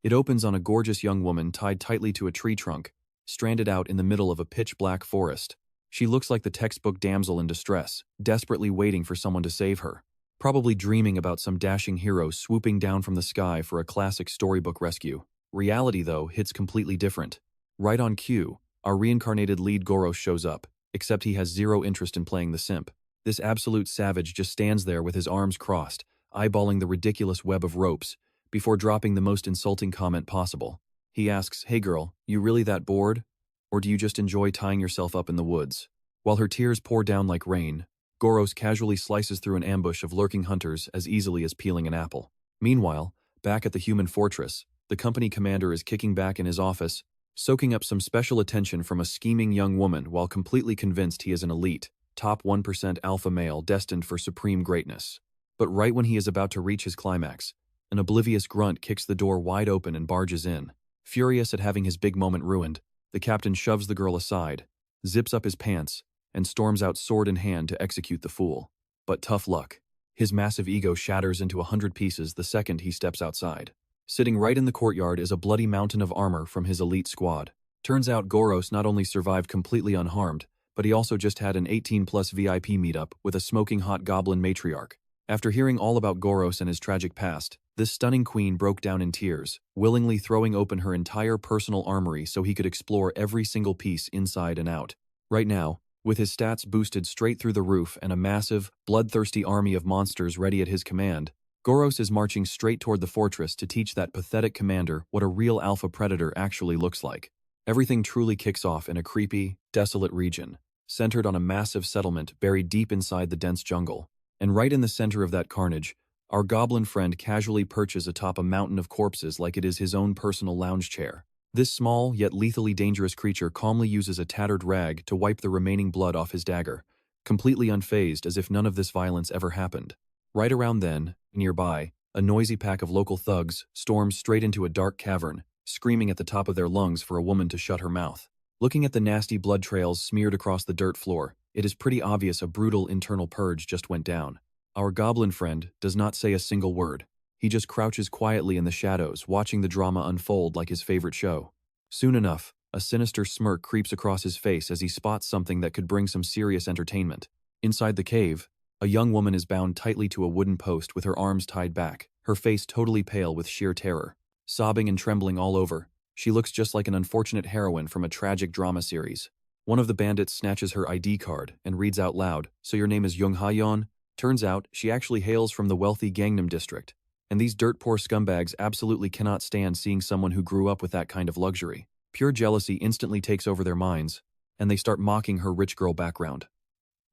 It opens on a gorgeous young woman tied tightly to a tree trunk, stranded out in the middle of a pitch-black forest. She looks like the textbook damsel in distress, desperately waiting for someone to save her. Probably dreaming about some dashing hero swooping down from the sky for a classic storybook rescue. Reality, though, hits completely different. Right on cue, our reincarnated lead GOROS shows up, except he has zero interest in playing the simp. This absolute savage just stands there with his arms crossed, eyeballing the ridiculous web of ropes, before dropping the most insulting comment possible. He asks, "Hey girl, you really that bored? Or do you just enjoy tying yourself up in the woods?" While her tears pour down like rain, GOROS casually slices through an ambush of lurking hunters as easily as peeling an apple. Meanwhile, back at the human fortress, the company commander is kicking back in his office, soaking up some special attention from a scheming young woman while completely convinced he is an elite, top 1% alpha male destined for supreme greatness. But right when he is about to reach his climax, an oblivious grunt kicks the door wide open and barges in. Furious at having his big moment ruined, the captain shoves the girl aside, zips up his pants, and storms out sword in hand to execute the fool. But tough luck. His massive ego shatters into 100 pieces the second he steps outside. Sitting right in the courtyard is a bloody mountain of armor from his elite squad. Turns out GOROS not only survived completely unharmed, but he also just had an 18+ VIP meetup with a smoking hot goblin matriarch. After hearing all about GOROS and his tragic past, this stunning queen broke down in tears, willingly throwing open her entire personal armory so he could explore every single piece inside and out. Right now, with his stats boosted straight through the roof and a massive, bloodthirsty army of monsters ready at his command, GOROS is marching straight toward the fortress to teach that pathetic commander what a real alpha predator actually looks like. Everything truly kicks off in a creepy, desolate region, centered on a massive settlement buried deep inside the dense jungle. And right in the center of that carnage, our goblin friend casually perches atop a mountain of corpses like it is his own personal lounge chair. This small, yet lethally dangerous creature calmly uses a tattered rag to wipe the remaining blood off his dagger, completely unfazed as if none of this violence ever happened. Right around then, nearby, a noisy pack of local thugs storms straight into a dark cavern, screaming at the top of their lungs for a woman to shut her mouth. Looking at the nasty blood trails smeared across the dirt floor, it is pretty obvious a brutal internal purge just went down. Our goblin friend does not say a single word. He just crouches quietly in the shadows, watching the drama unfold like his favorite show. Soon enough, a sinister smirk creeps across his face as he spots something that could bring some serious entertainment. Inside the cave, a young woman is bound tightly to a wooden post with her arms tied back, her face totally pale with sheer terror. Sobbing and trembling all over, she looks just like an unfortunate heroine from a tragic drama series. One of the bandits snatches her ID card and reads out loud, "So your name is Young Ha-yeon?" Turns out, she actually hails from the wealthy Gangnam district. And these dirt-poor scumbags absolutely cannot stand seeing someone who grew up with that kind of luxury. Pure jealousy instantly takes over their minds, and they start mocking her rich girl background.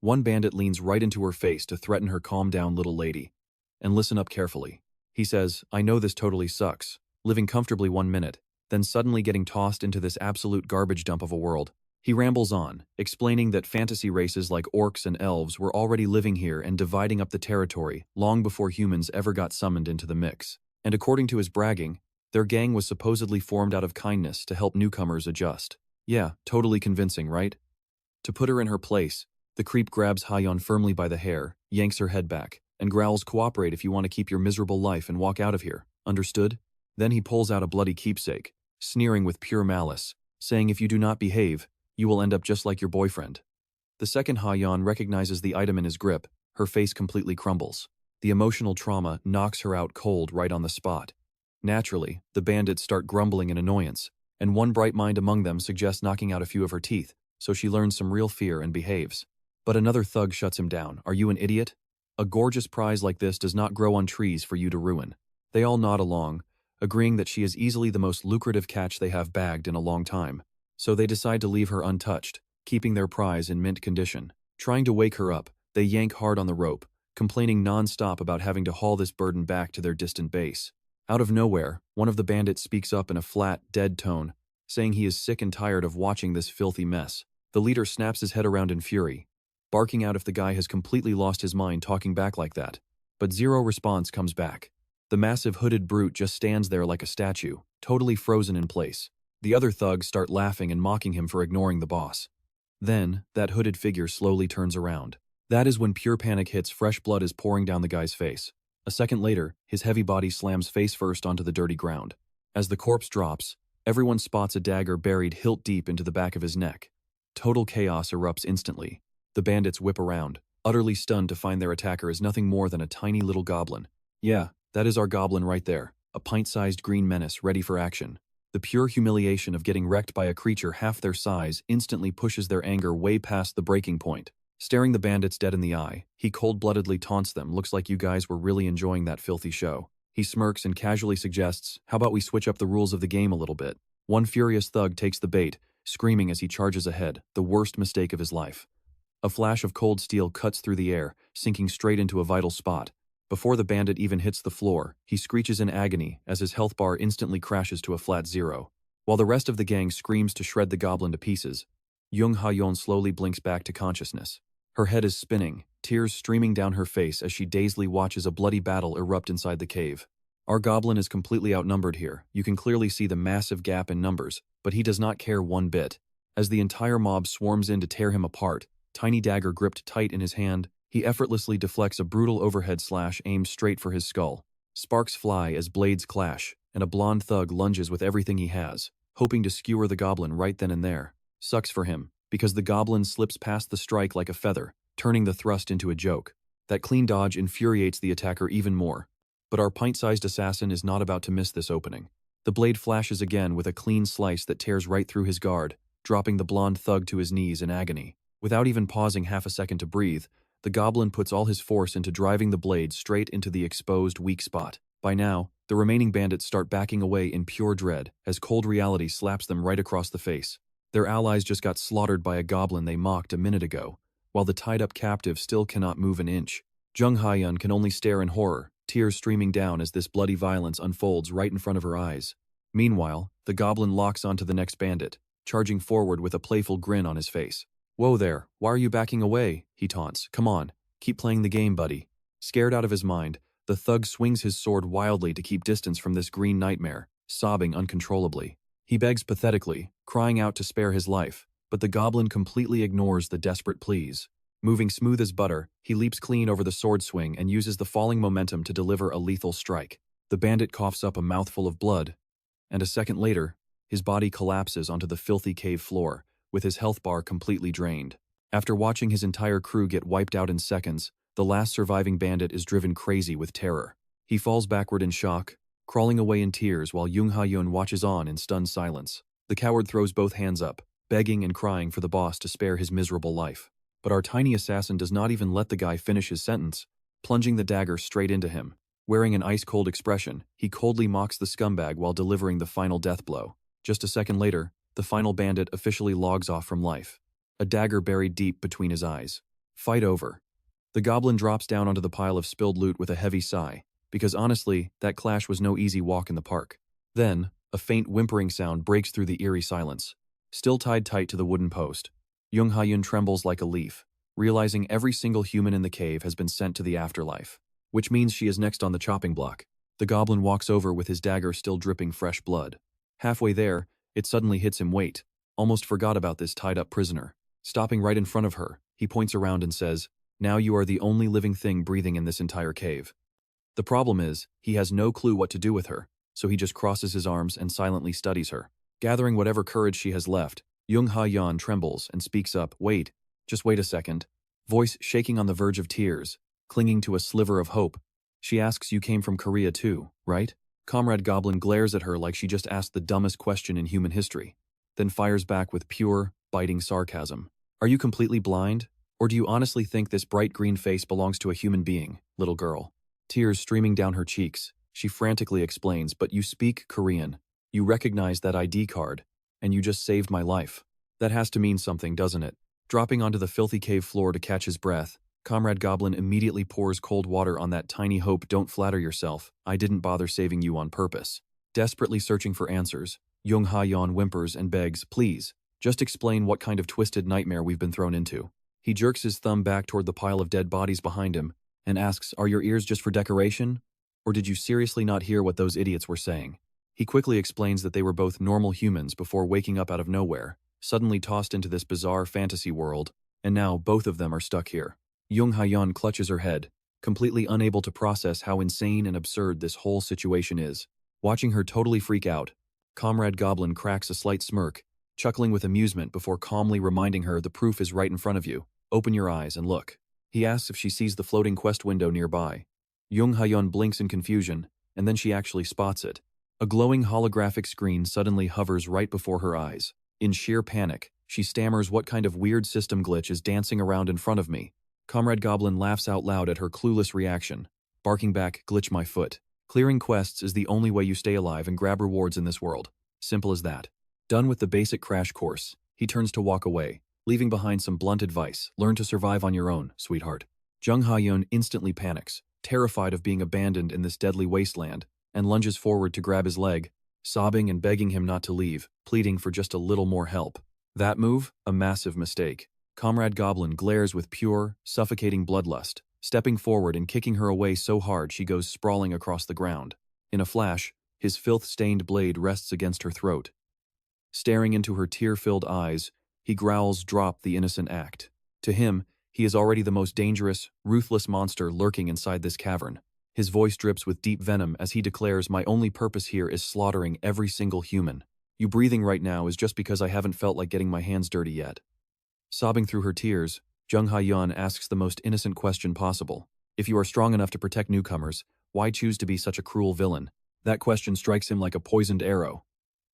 One bandit leans right into her face to threaten her calm down little lady. And listen up carefully. He says, "I know this totally sucks, living comfortably 1 minute, then suddenly getting tossed into this absolute garbage dump of a world." He rambles on, explaining that fantasy races like orcs and elves were already living here and dividing up the territory long before humans ever got summoned into the mix. And according to his bragging, their gang was supposedly formed out of kindness to help newcomers adjust. Yeah, totally convincing, right? To put her in her place, the creep grabs Ha-yeon firmly by the hair, yanks her head back, and growls, "Cooperate if you want to keep your miserable life and walk out of here, understood?" Then he pulls out a bloody keepsake, sneering with pure malice, saying if you do not behave, you will end up just like your boyfriend. The second Ha-yeon recognizes the item in his grip, her face completely crumbles. The emotional trauma knocks her out cold right on the spot. Naturally, the bandits start grumbling in annoyance, and one bright mind among them suggests knocking out a few of her teeth, so she learns some real fear and behaves. But another thug shuts him down. "Are you an idiot? A gorgeous prize like this does not grow on trees for you to ruin." They all nod along, agreeing that she is easily the most lucrative catch they have bagged in a long time. So they decide to leave her untouched, keeping their prize in mint condition. Trying to wake her up, they yank hard on the rope, complaining non-stop about having to haul this burden back to their distant base. Out of nowhere, one of the bandits speaks up in a flat, dead tone, saying he is sick and tired of watching this filthy mess. The leader snaps his head around in fury, barking out if the guy has completely lost his mind talking back like that. But zero response comes back. The massive hooded brute just stands there like a statue, totally frozen in place. The other thugs start laughing and mocking him for ignoring the boss. Then, that hooded figure slowly turns around. That is when pure panic hits. Fresh blood is pouring down the guy's face. A second later, his heavy body slams face first onto the dirty ground. As the corpse drops, everyone spots a dagger buried hilt deep into the back of his neck. Total chaos erupts instantly. The bandits whip around, utterly stunned to find their attacker is nothing more than a tiny little goblin. Yeah, that is our goblin right there, a pint-sized green menace ready for action. The pure humiliation of getting wrecked by a creature half their size instantly pushes their anger way past the breaking point. Staring the bandits dead in the eye, he cold-bloodedly taunts them. Looks like you guys were really enjoying that filthy show. He smirks and casually suggests, how about we switch up the rules of the game a little bit? One furious thug takes the bait, screaming as he charges ahead, the worst mistake of his life. A flash of cold steel cuts through the air, sinking straight into a vital spot. Before the bandit even hits the floor, he screeches in agony as his health bar instantly crashes to a flat zero. While the rest of the gang screams to shred the goblin to pieces, Jung Ha-yeon slowly blinks back to consciousness. Her head is spinning, tears streaming down her face as she dazedly watches a bloody battle erupt inside the cave. Our goblin is completely outnumbered here. You can clearly see the massive gap in numbers, but he does not care one bit. As the entire mob swarms in to tear him apart, tiny dagger gripped tight in his hand, he effortlessly deflects a brutal overhead slash aimed straight for his skull. Sparks fly as blades clash, and a blonde thug lunges with everything he has, hoping to skewer the goblin right then and there. Sucks for him, because the goblin slips past the strike like a feather, turning the thrust into a joke. That clean dodge infuriates the attacker even more. But our pint-sized assassin is not about to miss this opening. The blade flashes again with a clean slice that tears right through his guard, dropping the blonde thug to his knees in agony. Without even pausing half a second to breathe, the goblin puts all his force into driving the blade straight into the exposed weak spot. By now, the remaining bandits start backing away in pure dread as cold reality slaps them right across the face. Their allies just got slaughtered by a goblin they mocked a minute ago, while the tied-up captive still cannot move an inch. Jung Ha-yeon can only stare in horror, tears streaming down as this bloody violence unfolds right in front of her eyes. Meanwhile, the goblin locks onto the next bandit, charging forward with a playful grin on his face. "Whoa there, why are you backing away?" he taunts. "Come on, keep playing the game, buddy." Scared out of his mind, the thug swings his sword wildly to keep distance from this green nightmare, sobbing uncontrollably. He begs pathetically, crying out to spare his life, but the goblin completely ignores the desperate pleas. Moving smooth as butter, he leaps clean over the sword swing and uses the falling momentum to deliver a lethal strike. The bandit coughs up a mouthful of blood, and a second later, his body collapses onto the filthy cave floor, with his health bar completely drained. After watching his entire crew get wiped out in seconds, the last surviving bandit is driven crazy with terror. He falls backward in shock, crawling away in tears while Jung Ha-yeon watches on in stunned silence. The coward throws both hands up, begging and crying for the boss to spare his miserable life. But our tiny assassin does not even let the guy finish his sentence, plunging the dagger straight into him. Wearing an ice-cold expression, he coldly mocks the scumbag while delivering the final death blow. Just a second later, the final bandit officially logs off from life, a dagger buried deep between his eyes. Fight over. The goblin drops down onto the pile of spilled loot with a heavy sigh, because honestly, that clash was no easy walk in the park. Then, a faint whimpering sound breaks through the eerie silence. Still tied tight to the wooden post, Jung Ha-yeon trembles like a leaf, realizing every single human in the cave has been sent to the afterlife, which means she is next on the chopping block. The goblin walks over with his dagger still dripping fresh blood. Halfway there, it suddenly hits him. Wait, almost forgot about this tied-up prisoner. Stopping right in front of her, he points around and says, "Now you are the only living thing breathing in this entire cave." The problem is, he has no clue what to do with her, so he just crosses his arms and silently studies her. Gathering whatever courage she has left, Jung Ha-yeon trembles and speaks up. "Wait, just wait a second." Voice shaking on the verge of tears, clinging to a sliver of hope. She asks, "You came from Korea too, right?" Comrade Goblin glares at her like she just asked the dumbest question in human history, then fires back with pure, biting sarcasm. "Are you completely blind? Or do you honestly think this bright green face belongs to a human being, little girl?" Tears streaming down her cheeks, she frantically explains, "But you speak Korean. You recognize that ID card, and you just saved my life. That has to mean something, doesn't it?" Dropping onto the filthy cave floor to catch his breath, Comrade Goblin immediately pours cold water on that tiny hope. "Don't flatter yourself, I didn't bother saving you on purpose." Desperately searching for answers, Jung Ha-yeon whimpers and begs, "Please, just explain what kind of twisted nightmare we've been thrown into." He jerks his thumb back toward the pile of dead bodies behind him and asks, "Are your ears just for decoration? Or did you seriously not hear what those idiots were saying?" He quickly explains that they were both normal humans before waking up out of nowhere, suddenly tossed into this bizarre fantasy world, and now both of them are stuck here. Jung Ha-yeon clutches her head, completely unable to process how insane and absurd this whole situation is. Watching her totally freak out, Comrade Goblin cracks a slight smirk, chuckling with amusement before calmly reminding her the proof is right in front of you. Open your eyes and look. He asks if she sees the floating quest window nearby. Jung Ha-yeon blinks in confusion, and then she actually spots it. A glowing holographic screen suddenly hovers right before her eyes. In sheer panic, she stammers what kind of weird system glitch is dancing around in front of me. Comrade Goblin laughs out loud at her clueless reaction, barking back, glitch my foot. Clearing quests is the only way you stay alive and grab rewards in this world. Simple as that. Done with the basic crash course, he turns to walk away, leaving behind some blunt advice. Learn to survive on your own, sweetheart. Jung Ha-yeon instantly panics, terrified of being abandoned in this deadly wasteland, and lunges forward to grab his leg, sobbing and begging him not to leave, pleading for just a little more help. That move? A massive mistake. Comrade Goblin glares with pure, suffocating bloodlust, stepping forward and kicking her away so hard she goes sprawling across the ground. In a flash, his filth-stained blade rests against her throat. Staring into her tear-filled eyes, he growls, "Drop the innocent act." To him, he is already the most dangerous, ruthless monster lurking inside this cavern. His voice drips with deep venom as he declares, "My only purpose here is slaughtering every single human. You breathing right now is just because I haven't felt like getting my hands dirty yet." Sobbing through her tears, Jung Ha-yeon asks the most innocent question possible. If you are strong enough to protect newcomers, why choose to be such a cruel villain? That question strikes him like a poisoned arrow.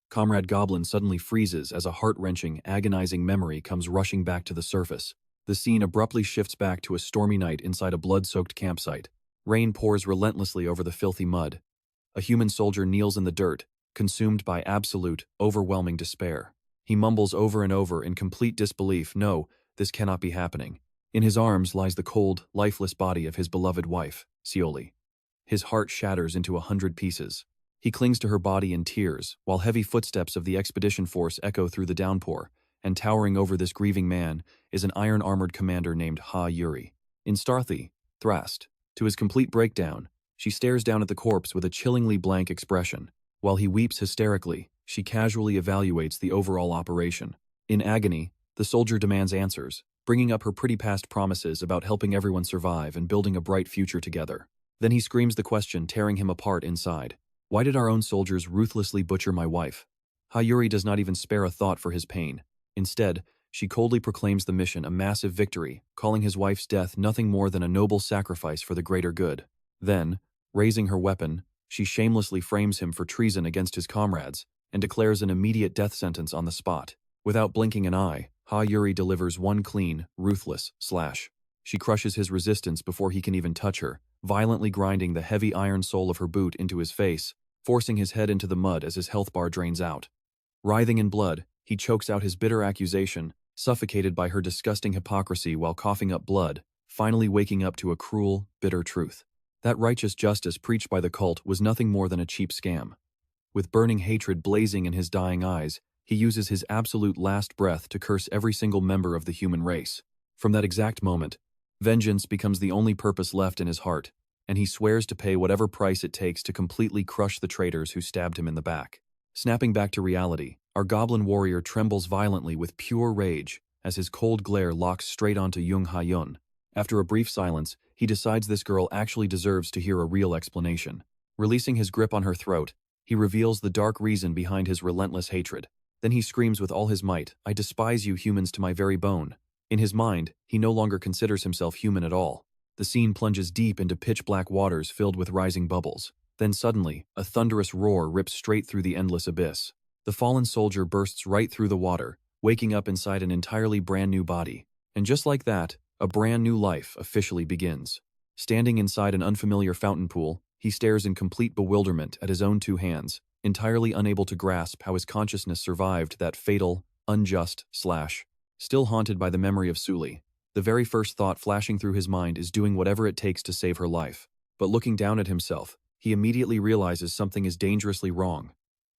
Comrade Goblin suddenly freezes as a heart-wrenching, agonizing memory comes rushing back to the surface. The scene abruptly shifts back to a stormy night inside a blood-soaked campsite. Rain pours relentlessly over the filthy mud. A human soldier kneels in the dirt, consumed by absolute, overwhelming despair. He mumbles over and over in complete disbelief, "No, this cannot be happening." In his arms lies the cold, lifeless body of his beloved wife, Seoli. His heart shatters into 100 pieces. He clings to her body in tears, while heavy footsteps of the expedition force echo through the downpour, and towering over this grieving man is an iron-armored commander named Yuri. In Starthy, Thrust, to his complete breakdown, she stares down at the corpse with a chillingly blank expression. While he weeps hysterically, she casually evaluates the overall operation. In agony, the soldier demands answers, bringing up her pretty past promises about helping everyone survive and building a bright future together. Then he screams the question, tearing him apart inside. Why did our own soldiers ruthlessly butcher my wife? Yuri does not even spare a thought for his pain. Instead, she coldly proclaims the mission a massive victory, calling his wife's death nothing more than a noble sacrifice for the greater good. Then, raising her weapon, she shamelessly frames him for treason against his comrades and declares an immediate death sentence on the spot. Without blinking an eye, Yuri delivers one clean, ruthless slash. She crushes his resistance before he can even touch her, violently grinding the heavy iron sole of her boot into his face, forcing his head into the mud as his health bar drains out. Writhing in blood, he chokes out his bitter accusation, suffocated by her disgusting hypocrisy while coughing up blood, finally waking up to a cruel, bitter truth. That righteous justice preached by the cult was nothing more than a cheap scam. With burning hatred blazing in his dying eyes, he uses his absolute last breath to curse every single member of the human race. From that exact moment, vengeance becomes the only purpose left in his heart, and he swears to pay whatever price it takes to completely crush the traitors who stabbed him in the back. Snapping back to reality, our goblin warrior trembles violently with pure rage as his cold glare locks straight onto Jung Ha-yeon. After a brief silence, he decides this girl actually deserves to hear a real explanation. Releasing his grip on her throat, he reveals the dark reason behind his relentless hatred. Then he screams with all his might, "I despise you humans to my very bone." In his mind, he no longer considers himself human at all. The scene plunges deep into pitch-black waters filled with rising bubbles. Then suddenly, a thunderous roar rips straight through the endless abyss. The fallen soldier bursts right through the water, waking up inside an entirely brand new body. And just like that, a brand new life officially begins. Standing inside an unfamiliar fountain pool, he stares in complete bewilderment at his own two hands, entirely unable to grasp how his consciousness survived that fatal, unjust slash. Still haunted by the memory of Seoli, the very first thought flashing through his mind is doing whatever it takes to save her life. But looking down at himself, he immediately realizes something is dangerously wrong.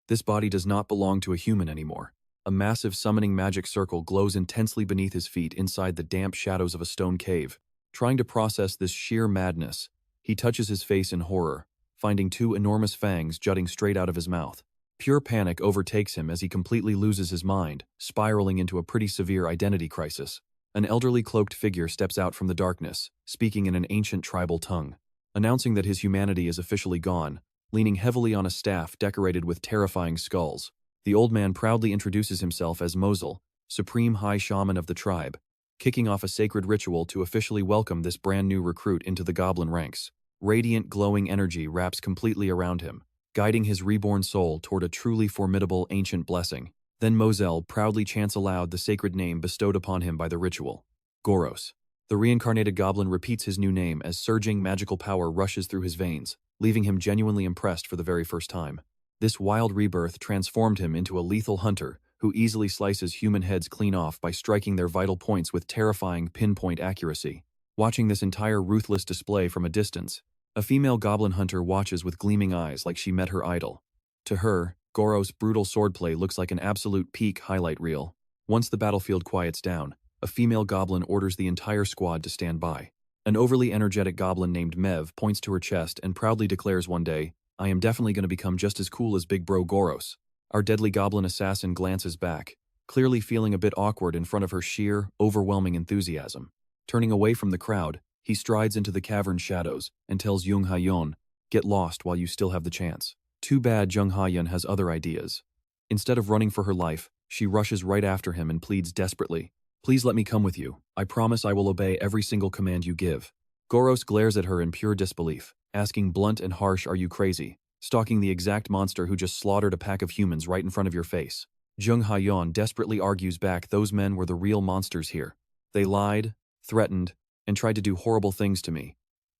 This body does not belong to a human anymore. A massive summoning magic circle glows intensely beneath his feet inside the damp shadows of a stone cave. Trying to process this sheer madness, he touches his face in horror, finding two enormous fangs jutting straight out of his mouth. Pure panic overtakes him as he completely loses his mind, spiraling into a pretty severe identity crisis. An elderly cloaked figure steps out from the darkness, speaking in an ancient tribal tongue. Announcing that his humanity is officially gone, leaning heavily on a staff decorated with terrifying skulls. The old man proudly introduces himself as Mozel, supreme high shaman of the tribe, kicking off a sacred ritual to officially welcome this brand new recruit into the goblin ranks. Radiant, glowing energy wraps completely around him, guiding his reborn soul toward a truly formidable ancient blessing. Then Mozel proudly chants aloud the sacred name bestowed upon him by the ritual. GOROS. The reincarnated goblin repeats his new name as surging magical power rushes through his veins, leaving him genuinely impressed for the very first time. This wild rebirth transformed him into a lethal hunter who easily slices human heads clean off by striking their vital points with terrifying pinpoint accuracy. Watching this entire ruthless display from a distance, a female goblin hunter watches with gleaming eyes like she met her idol. To her, GOROS' brutal swordplay looks like an absolute peak highlight reel. Once the battlefield quiets down, a female goblin orders the entire squad to stand by. An overly energetic goblin named Mev points to her chest and proudly declares one day, "I am definitely going to become just as cool as big bro GOROS." Our deadly goblin assassin glances back, clearly feeling a bit awkward in front of her sheer, overwhelming enthusiasm. Turning away from the crowd, he strides into the cavern shadows and tells Jung Ha-yeon, "Get lost while you still have the chance." Too bad Jung Ha-yeon has other ideas. Instead of running for her life, she rushes right after him and pleads desperately, "Please let me come with you. I promise I will obey every single command you give." GOROS glares at her in pure disbelief, asking blunt and harsh, "Are you crazy? Stalking the exact monster who just slaughtered a pack of humans right in front of your face." Jung Ha-yeon desperately argues back, "Those men were the real monsters here. They lied, threatened, and tried to do horrible things to me.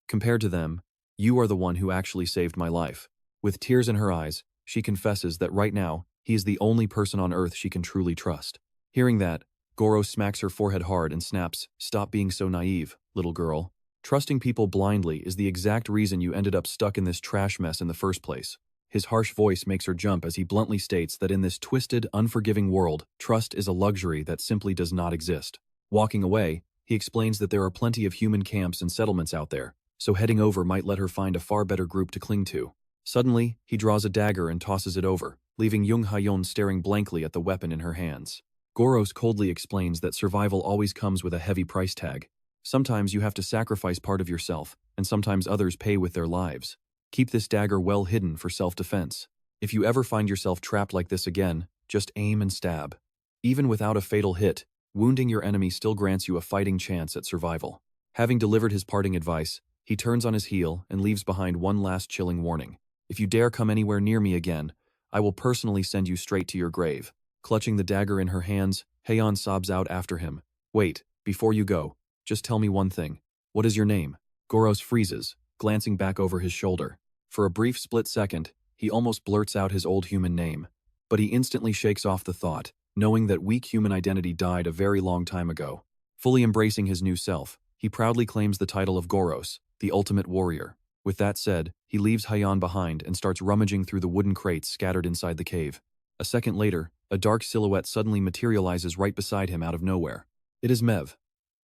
Compared to them, you are the one who actually saved my life." With tears in her eyes, she confesses that right now, he is the only person on Earth she can truly trust. Hearing that, GOROS smacks her forehead hard and snaps, "Stop being so naive, little girl. Trusting people blindly is the exact reason you ended up stuck in this trash mess in the first place." His harsh voice makes her jump as he bluntly states that in this twisted, unforgiving world, trust is a luxury that simply does not exist. Walking away, he explains that there are plenty of human camps and settlements out there, so heading over might let her find a far better group to cling to. Suddenly, he draws a dagger and tosses it over, leaving Jung Ha-yeon staring blankly at the weapon in her hands. GOROS coldly explains that survival always comes with a heavy price tag. Sometimes you have to sacrifice part of yourself, and sometimes others pay with their lives. Keep this dagger well hidden for self-defense. If you ever find yourself trapped like this again, just aim and stab. Even without a fatal hit, wounding your enemy still grants you a fighting chance at survival. Having delivered his parting advice, he turns on his heel and leaves behind one last chilling warning. "If you dare come anywhere near me again, I will personally send you straight to your grave." Clutching the dagger in her hands, Haeyeon sobs out after him, "Wait, before you go, just tell me one thing. What is your name?" GOROS freezes, glancing back over his shoulder. For a brief split second, he almost blurts out his old human name, but he instantly shakes off the thought, knowing that weak human identity died a very long time ago. Fully embracing his new self, he proudly claims the title of GOROS, the ultimate warrior. With that said, he leaves Haeyeon behind and starts rummaging through the wooden crates scattered inside the cave. A second later, a dark silhouette suddenly materializes right beside him out of nowhere. It is Mev.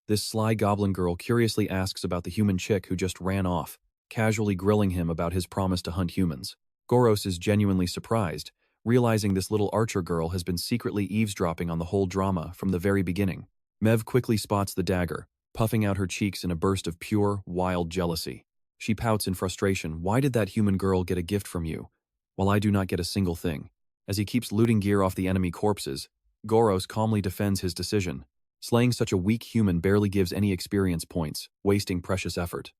This sly goblin girl curiously asks about the human chick who just ran off, casually grilling him about his promise to hunt humans. GOROS is genuinely surprised, realizing this little archer girl has been secretly eavesdropping on the whole drama from the very beginning. Mev quickly spots the dagger, puffing out her cheeks in a burst of pure, wild jealousy. She pouts in frustration, "Why did that human girl get a gift from you, while I do not get a single thing?" As he keeps looting gear off the enemy corpses, GOROS calmly defends his decision. Slaying such a weak human barely gives any experience points, wasting precious effort.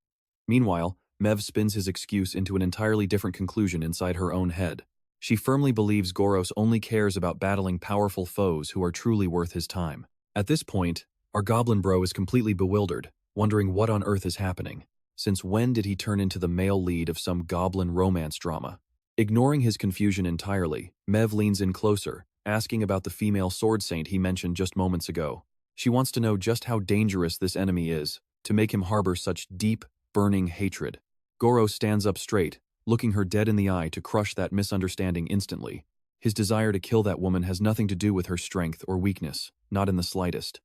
Meanwhile, Mev spins his excuse into an entirely different conclusion inside her own head. She firmly believes GOROS only cares about battling powerful foes who are truly worth his time. At this point, our goblin bro is completely bewildered, wondering what on earth is happening. Since when did he turn into the male lead of some goblin romance drama? Ignoring his confusion entirely, Mev leans in closer, asking about the female sword saint he mentioned just moments ago. She wants to know just how dangerous this enemy is, to make him harbor such deep, burning hatred. GOROS stands up straight, looking her dead in the eye to crush that misunderstanding instantly. His desire to kill that woman has nothing to do with her strength or weakness, not in the slightest.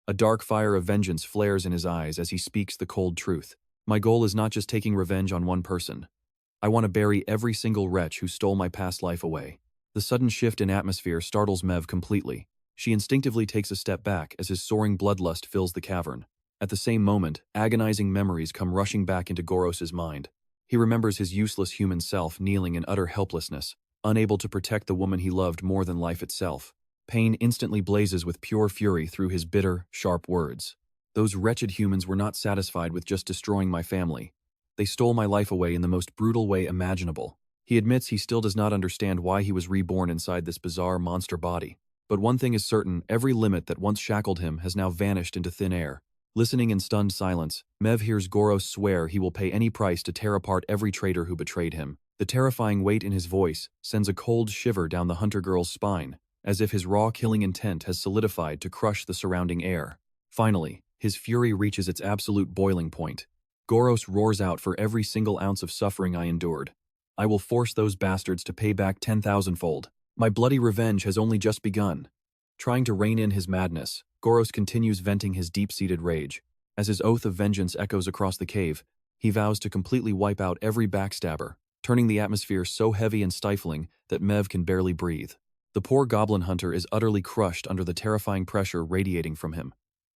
A dark fire of vengeance flares in his eyes as he speaks the cold truth. "My goal is not just taking revenge on one person. I want to bury every single wretch who stole my past life away." The sudden shift in atmosphere startles Mev completely. She instinctively takes a step back as his soaring bloodlust fills the cavern. At the same moment, agonizing memories come rushing back into GOROS' mind. He remembers his useless human self kneeling in utter helplessness, unable to protect the woman he loved more than life itself. Pain instantly blazes with pure fury through his bitter, sharp words. Those wretched humans were not satisfied with just destroying my family. They stole my life away in the most brutal way imaginable. He admits he still does not understand why he was reborn inside this bizarre monster body. But one thing is certain, every limit that once shackled him has now vanished into thin air. Listening in stunned silence, Mev hears GOROS swear he will pay any price to tear apart every traitor who betrayed him. The terrifying weight in his voice sends a cold shiver down the hunter girl's spine, as if his raw killing intent has solidified to crush the surrounding air. Finally, his fury reaches its absolute boiling point. GOROS roars out, "For every single ounce of suffering I endured, I will force those bastards to pay back 10,000-fold. My bloody revenge has only just begun." Trying to rein in his madness, GOROS continues venting his deep-seated rage. As his oath of vengeance echoes across the cave, he vows to completely wipe out every backstabber, turning the atmosphere so heavy and stifling that Mev can barely breathe. The poor goblin hunter is utterly crushed under the terrifying pressure radiating from him.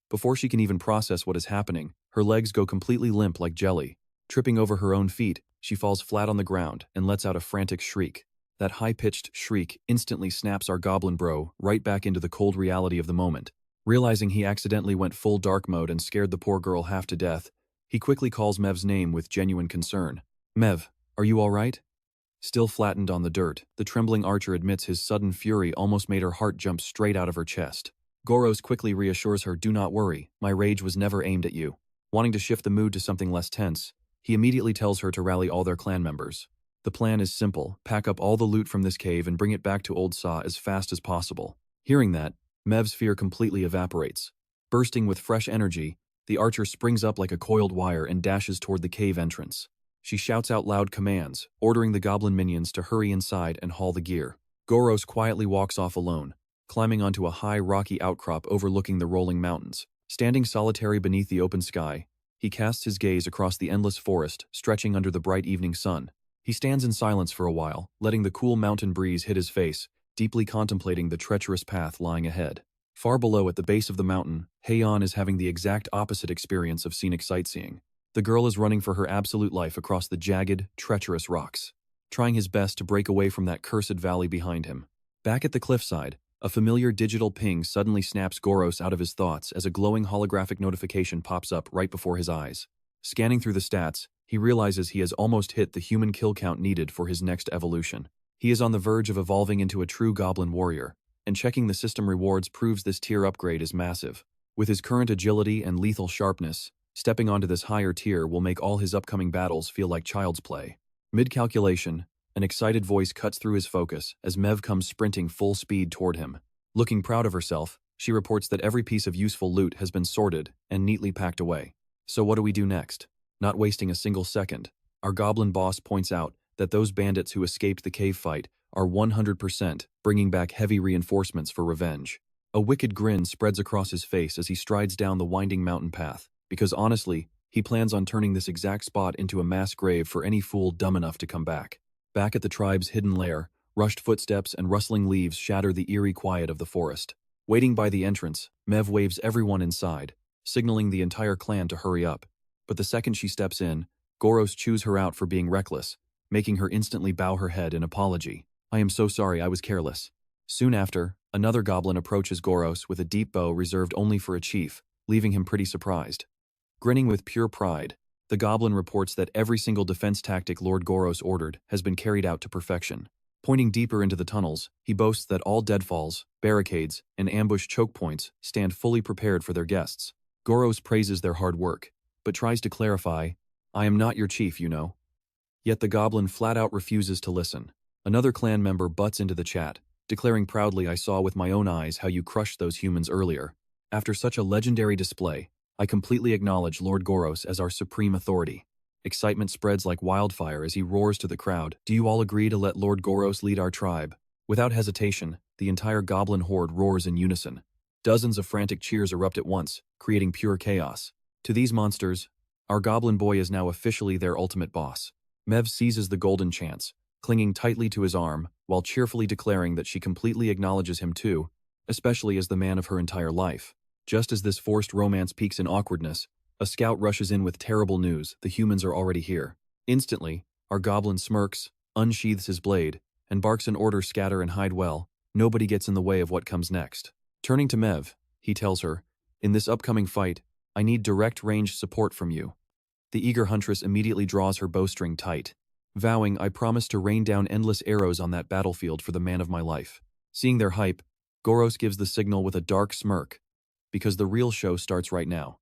Before she can even process what is happening, her legs go completely limp like jelly. Tripping over her own feet, she falls flat on the ground and lets out a frantic shriek. That high-pitched shriek instantly snaps our goblin bro right back into the cold reality of the moment. Realizing he accidentally went full dark mode and scared the poor girl half to death, he quickly calls Mev's name with genuine concern. "Mev, are you all right?" Still flattened on the dirt, the trembling archer admits his sudden fury almost made her heart jump straight out of her chest. GOROS quickly reassures her, "Do not worry, my rage was never aimed at you." Wanting to shift the mood to something less tense, he immediately tells her to rally all their clan members. The plan is simple: pack up all the loot from this cave and bring it back to Old Saw as fast as possible. Hearing that, Mev's fear completely evaporates. Bursting with fresh energy, the archer springs up like a coiled wire and dashes toward the cave entrance. She shouts out loud commands, ordering the goblin minions to hurry inside and haul the gear. GOROS quietly walks off alone, climbing onto a high rocky outcrop overlooking the rolling mountains. Standing solitary beneath the open sky, he casts his gaze across the endless forest stretching under the bright evening sun. He stands in silence for a while, letting the cool mountain breeze hit his face, deeply contemplating the treacherous path lying ahead. Far below at the base of the mountain, Heian is having the exact opposite experience of scenic sightseeing. The girl is running for her absolute life across the jagged, treacherous rocks, trying his best to break away from that cursed valley behind him. Back at the cliffside, a familiar digital ping suddenly snaps GOROS out of his thoughts as a glowing holographic notification pops up right before his eyes. Scanning through the stats, he realizes he has almost hit the human kill count needed for his next evolution. He is on the verge of evolving into a true goblin warrior, and checking the system rewards proves this tier upgrade is massive. With his current agility and lethal sharpness, stepping onto this higher tier will make all his upcoming battles feel like child's play. Mid-calculation, an excited voice cuts through his focus as Mev comes sprinting full speed toward him. Looking proud of herself, she reports that every piece of useful loot has been sorted and neatly packed away. So what do we do next? Not wasting a single second, our goblin boss points out that those bandits who escaped the cave fight are 100% bringing back heavy reinforcements for revenge. A wicked grin spreads across his face as he strides down the winding mountain path, because honestly, he plans on turning this exact spot into a mass grave for any fool dumb enough to come back. Back at the tribe's hidden lair, rushed footsteps and rustling leaves shatter the eerie quiet of the forest. Waiting by the entrance, Mev waves everyone inside, signaling the entire clan to hurry up. But the second she steps in, GOROS chews her out for being reckless, making her instantly bow her head in apology. "I am so sorry, I was careless." Soon after, another goblin approaches GOROS with a deep bow reserved only for a chief, leaving him pretty surprised. Grinning with pure pride, the goblin reports that every single defense tactic Lord GOROS ordered has been carried out to perfection. Pointing deeper into the tunnels, he boasts that all deadfalls, barricades, and ambush choke points stand fully prepared for their guests. GOROS praises their hard work, but tries to clarify, "I am not your chief, you know." Yet the goblin flat out refuses to listen. Another clan member butts into the chat, declaring proudly, "I saw with my own eyes how you crushed those humans earlier. After such a legendary display, I completely acknowledge Lord GOROS as our supreme authority." Excitement spreads like wildfire as he roars to the crowd, "Do you all agree to let Lord GOROS lead our tribe?" Without hesitation, the entire goblin horde roars in unison. Dozens of frantic cheers erupt at once, creating pure chaos. To these monsters, our goblin boy is now officially their ultimate boss. Mev seizes the golden chance, clinging tightly to his arm, while cheerfully declaring that she completely acknowledges him too, especially as the man of her entire life. Just as this forced romance peaks in awkwardness, a scout rushes in with terrible news: the humans are already here. Instantly, our goblin smirks, unsheathes his blade, and barks an order scatter and hide well. Nobody gets in the way of what comes next. Turning to Mev, he tells her, "In this upcoming fight, I need direct range support from you." The eager huntress immediately draws her bowstring tight, vowing, "I promise to rain down endless arrows on that battlefield for the man of my life." Seeing their hype, GOROS gives the signal with a dark smirk, because the real show starts right now.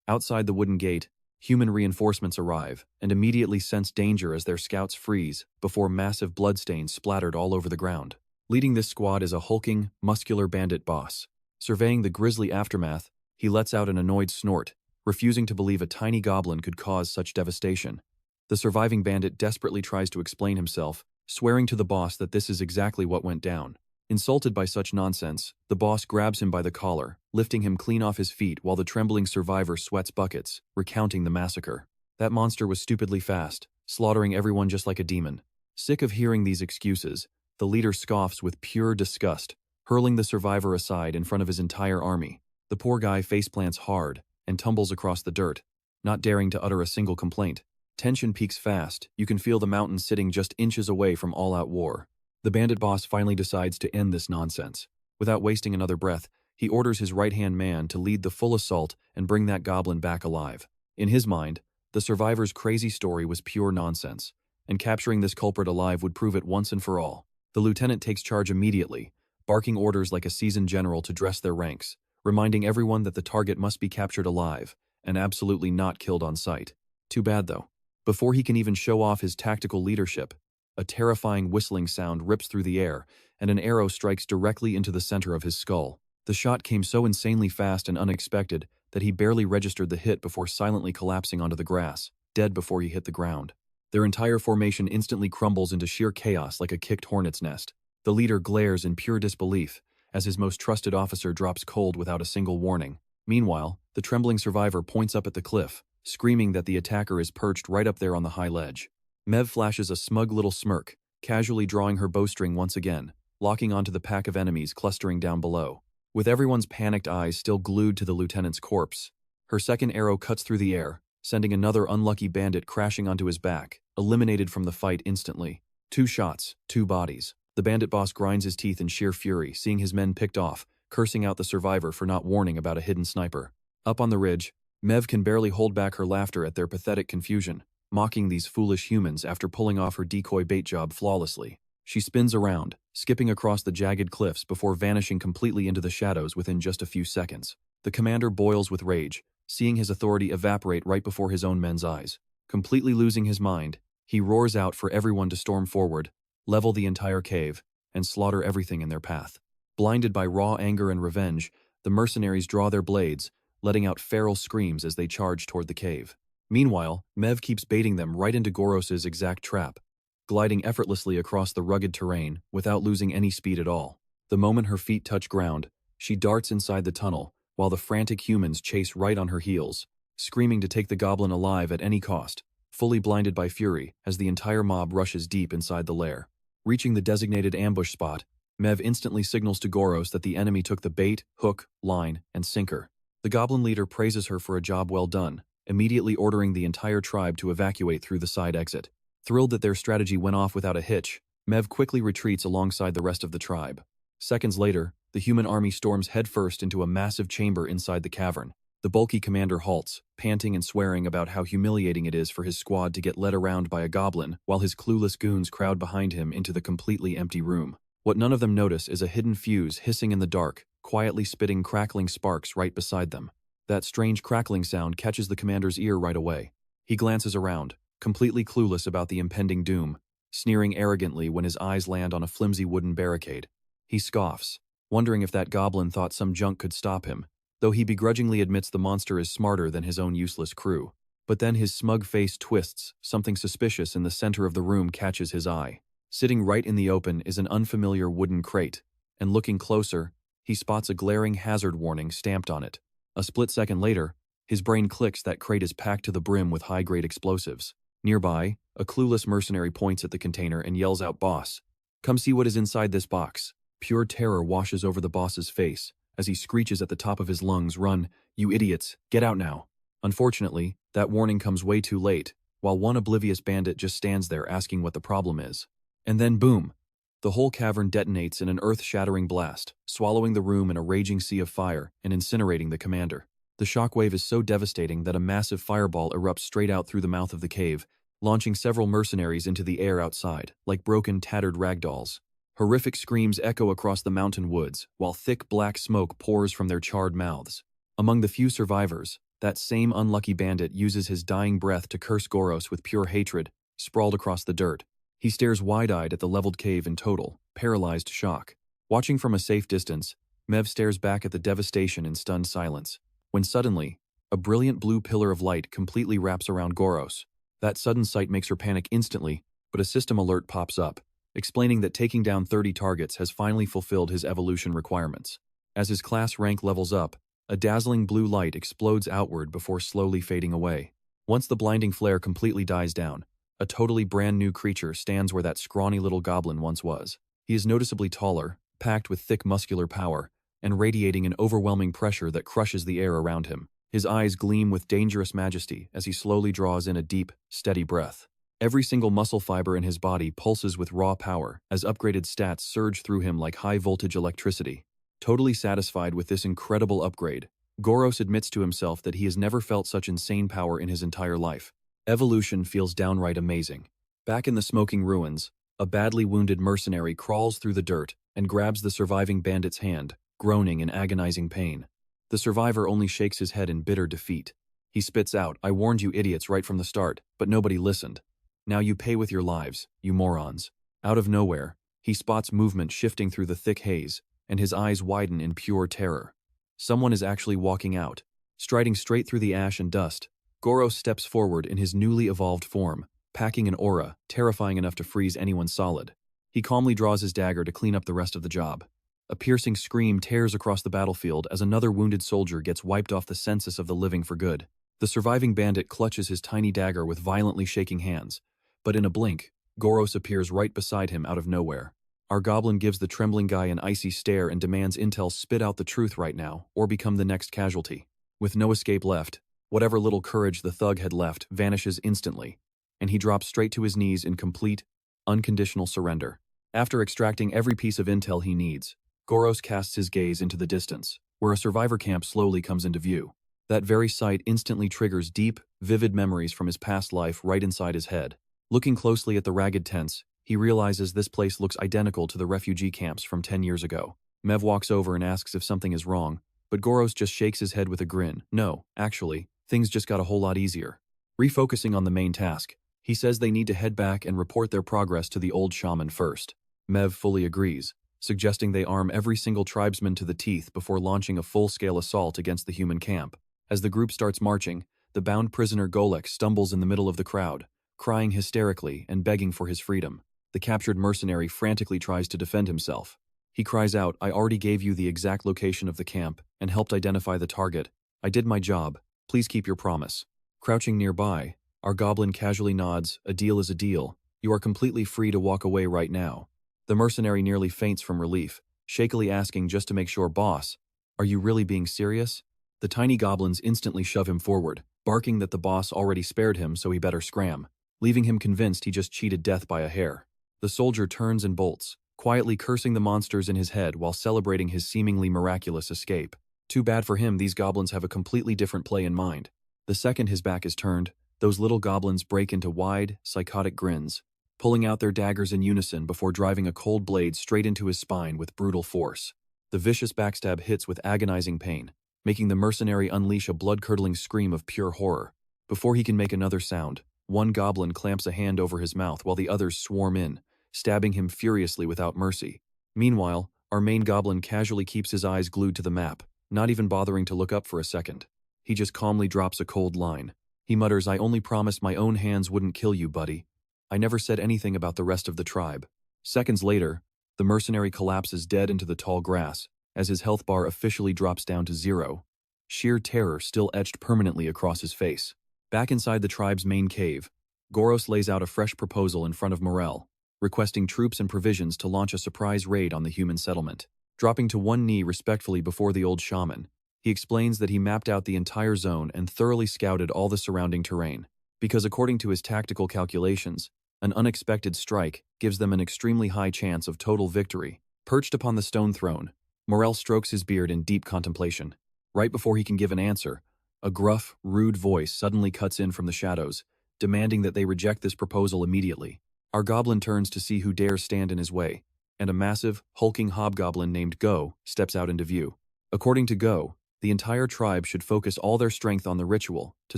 Outside the wooden gate, human reinforcements arrive and immediately sense danger as their scouts freeze before massive bloodstains splattered all over the ground. Leading this squad is a hulking, muscular bandit boss. Surveying the grisly aftermath, he lets out an annoyed snort, refusing to believe a tiny goblin could cause such devastation. The surviving bandit desperately tries to explain himself, swearing to the boss that this is exactly what went down. Insulted by such nonsense, the boss grabs him by the collar, lifting him clean off his feet while the trembling survivor sweats buckets, recounting the massacre. That monster was stupidly fast, slaughtering everyone just like a demon. Sick of hearing these excuses, the leader scoffs with pure disgust, hurling the survivor aside in front of his entire army. The poor guy faceplants hard and tumbles across the dirt, not daring to utter a single complaint. Tension peaks fast. You can feel the mountains sitting just inches away from all-out war. The bandit boss finally decides to end this nonsense. Without wasting another breath, he orders his right-hand man to lead the full assault and bring that goblin back alive. In his mind, the survivor's crazy story was pure nonsense, and capturing this culprit alive would prove it once and for all. The lieutenant takes charge immediately, barking orders like a seasoned general to dress their ranks, reminding everyone that the target must be captured alive and absolutely not killed on sight. Too bad though. Before he can even show off his tactical leadership, a terrifying whistling sound rips through the air, and an arrow strikes directly into the center of his skull. The shot came so insanely fast and unexpected that he barely registered the hit before silently collapsing onto the grass, dead before he hit the ground. Their entire formation instantly crumbles into sheer chaos like a kicked hornet's nest. The leader glares in pure disbelief as his most trusted officer drops cold without a single warning. Meanwhile, the trembling survivor points up at the cliff, screaming that the attacker is perched right up there on the high ledge. Mev flashes a smug little smirk, casually drawing her bowstring once again, locking onto the pack of enemies clustering down below. With everyone's panicked eyes still glued to the lieutenant's corpse, her second arrow cuts through the air, sending another unlucky bandit crashing onto his back, eliminated from the fight instantly. 2 shots, 2 bodies. The bandit boss grinds his teeth in sheer fury, seeing his men picked off, cursing out the survivor for not warning about a hidden sniper. Up on the ridge, Mev can barely hold back her laughter at their pathetic confusion, mocking these foolish humans after pulling off her decoy bait job flawlessly. She spins around, skipping across the jagged cliffs before vanishing completely into the shadows within just a few seconds. The commander boils with rage, seeing his authority evaporate right before his own men's eyes. Completely losing his mind, he roars out for everyone to storm forward, level the entire cave, and slaughter everything in their path. Blinded by raw anger and revenge, the mercenaries draw their blades, letting out feral screams as they charge toward the cave. Meanwhile, Mev keeps baiting them right into Goros's exact trap, gliding effortlessly across the rugged terrain without losing any speed at all. The moment her feet touch ground, she darts inside the tunnel, while the frantic humans chase right on her heels, screaming to take the goblin alive at any cost, fully blinded by fury as the entire mob rushes deep inside the lair. Reaching the designated ambush spot, Mev instantly signals to Goros that the enemy took the bait, hook, line, and sinker. The goblin leader praises her for a job well done, immediately ordering the entire tribe to evacuate through the side exit. Thrilled that their strategy went off without a hitch, Mev quickly retreats alongside the rest of the tribe. Seconds later, the human army storms headfirst into a massive chamber inside the cavern. The bulky commander halts, panting and swearing about how humiliating it is for his squad to get led around by a goblin while his clueless goons crowd behind him into the completely empty room. What none of them notice is a hidden fuse hissing in the dark, quietly spitting crackling sparks right beside them. That strange crackling sound catches the commander's ear right away. He glances around, completely clueless about the impending doom, sneering arrogantly when his eyes land on a flimsy wooden barricade. He scoffs, wondering if that goblin thought some junk could stop him, though he begrudgingly admits the monster is smarter than his own useless crew. But then his smug face twists, something suspicious in the center of the room catches his eye. Sitting right in the open is an unfamiliar wooden crate, and looking closer, he spots a glaring hazard warning stamped on it. A split second later, his brain clicks that crate is packed to the brim with high-grade explosives. Nearby, a clueless mercenary points at the container and yells out, "Boss, come see what is inside this box." Pure terror washes over the boss's face as he screeches at the top of his lungs, "Run, you idiots, get out now." Unfortunately, that warning comes way too late, while one oblivious bandit just stands there asking what the problem is. And then boom! The whole cavern detonates in an earth-shattering blast, swallowing the room in a raging sea of fire and incinerating the commander. The shockwave is so devastating that a massive fireball erupts straight out through the mouth of the cave, launching several mercenaries into the air outside, like broken, tattered ragdolls. Horrific screams echo across the mountain woods, while thick black smoke pours from their charred mouths. Among the few survivors, that same unlucky bandit uses his dying breath to curse GOROS with pure hatred, sprawled across the dirt. He stares wide-eyed at the leveled cave in total, paralyzed shock. Watching from a safe distance, Mev stares back at the devastation in stunned silence. When suddenly, a brilliant blue pillar of light completely wraps around GOROS. That sudden sight makes her panic instantly, but a system alert pops up, explaining that taking down 30 targets has finally fulfilled his evolution requirements. As his class rank levels up, a dazzling blue light explodes outward before slowly fading away. Once the blinding flare completely dies down, a totally brand new creature stands where that scrawny little goblin once was. He is noticeably taller, packed with thick muscular power, and radiating an overwhelming pressure that crushes the air around him. His eyes gleam with dangerous majesty as he slowly draws in a deep, steady breath. Every single muscle fiber in his body pulses with raw power as upgraded stats surge through him like high-voltage electricity. Totally satisfied with this incredible upgrade, GOROS admits to himself that he has never felt such insane power in his entire life. Evolution feels downright amazing. Back in the smoking ruins, a badly wounded mercenary crawls through the dirt and grabs the surviving bandit's hand, groaning in agonizing pain. The survivor only shakes his head in bitter defeat. He spits out, "I warned you idiots right from the start, but nobody listened. Now you pay with your lives, you morons." Out of nowhere, he spots movement shifting through the thick haze, and his eyes widen in pure terror. Someone is actually walking out. Striding straight through the ash and dust, GOROS steps forward in his newly evolved form, packing an aura terrifying enough to freeze anyone solid. He calmly draws his dagger to clean up the rest of the job. A piercing scream tears across the battlefield as another wounded soldier gets wiped off the census of the living for good. The surviving bandit clutches his tiny dagger with violently shaking hands, but in a blink, GOROS appears right beside him out of nowhere. Our goblin gives the trembling guy an icy stare and demands intel spit out the truth right now, or become the next casualty. With no escape left, whatever little courage the thug had left vanishes instantly, and he drops straight to his knees in complete, unconditional surrender. After extracting every piece of intel he needs, GOROS casts his gaze into the distance, where a survivor camp slowly comes into view. That very sight instantly triggers deep, vivid memories from his past life right inside his head. Looking closely at the ragged tents, he realizes this place looks identical to the refugee camps from 10 years ago. Mev walks over and asks if something is wrong, but GOROS just shakes his head with a grin. No, actually, things just got a whole lot easier. Refocusing on the main task, he says they need to head back and report their progress to the old shaman first. Mev fully agrees, suggesting they arm every single tribesman to the teeth before launching a full-scale assault against the human camp. As the group starts marching, the bound prisoner Golek stumbles in the middle of the crowd, crying hysterically and begging for his freedom. The captured mercenary frantically tries to defend himself. He cries out, "I already gave you the exact location of the camp and helped identify the target. I did my job. Please keep your promise." Crouching nearby, our goblin casually nods, "A deal is a deal. You are completely free to walk away right now." The mercenary nearly faints from relief, shakily asking just to make sure, "Boss, are you really being serious?" The tiny goblins instantly shove him forward, barking that the boss already spared him so he better scram, leaving him convinced he just cheated death by a hair. The soldier turns and bolts, quietly cursing the monsters in his head while celebrating his seemingly miraculous escape. Too bad for him, these goblins have a completely different play in mind. The second his back is turned, those little goblins break into wide, psychotic grins, pulling out their daggers in unison before driving a cold blade straight into his spine with brutal force. The vicious backstab hits with agonizing pain, making the mercenary unleash a blood-curdling scream of pure horror. Before he can make another sound, one goblin clamps a hand over his mouth while the others swarm in, stabbing him furiously without mercy. Meanwhile, our main goblin casually keeps his eyes glued to the map, not even bothering to look up for a second. He just calmly drops a cold line. He mutters, "I only promised my own hands wouldn't kill you, buddy. I never said anything about the rest of the tribe." Seconds later, the mercenary collapses dead into the tall grass, as his health bar officially drops down to 0. Sheer terror still etched permanently across his face. Back inside the tribe's main cave, GOROS lays out a fresh proposal in front of Mozel, requesting troops and provisions to launch a surprise raid on the human settlement. Dropping to one knee respectfully before the old shaman, he explains that he mapped out the entire zone and thoroughly scouted all the surrounding terrain. because according to his tactical calculations, an unexpected strike gives them an extremely high chance of total victory. Perched upon the stone throne, Mozel strokes his beard in deep contemplation. Right before he can give an answer, a gruff, rude voice suddenly cuts in from the shadows, demanding that they reject this proposal immediately. Our goblin turns to see who dares stand in his way, and a massive, hulking hobgoblin named Go steps out into view. According to Go, the entire tribe should focus all their strength on the ritual to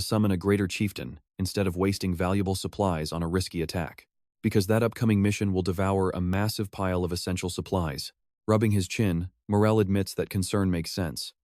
summon a greater chieftain instead of wasting valuable supplies on a risky attack, because that upcoming mission will devour a massive pile of essential supplies. Rubbing his chin, Mozel admits that concern makes sense,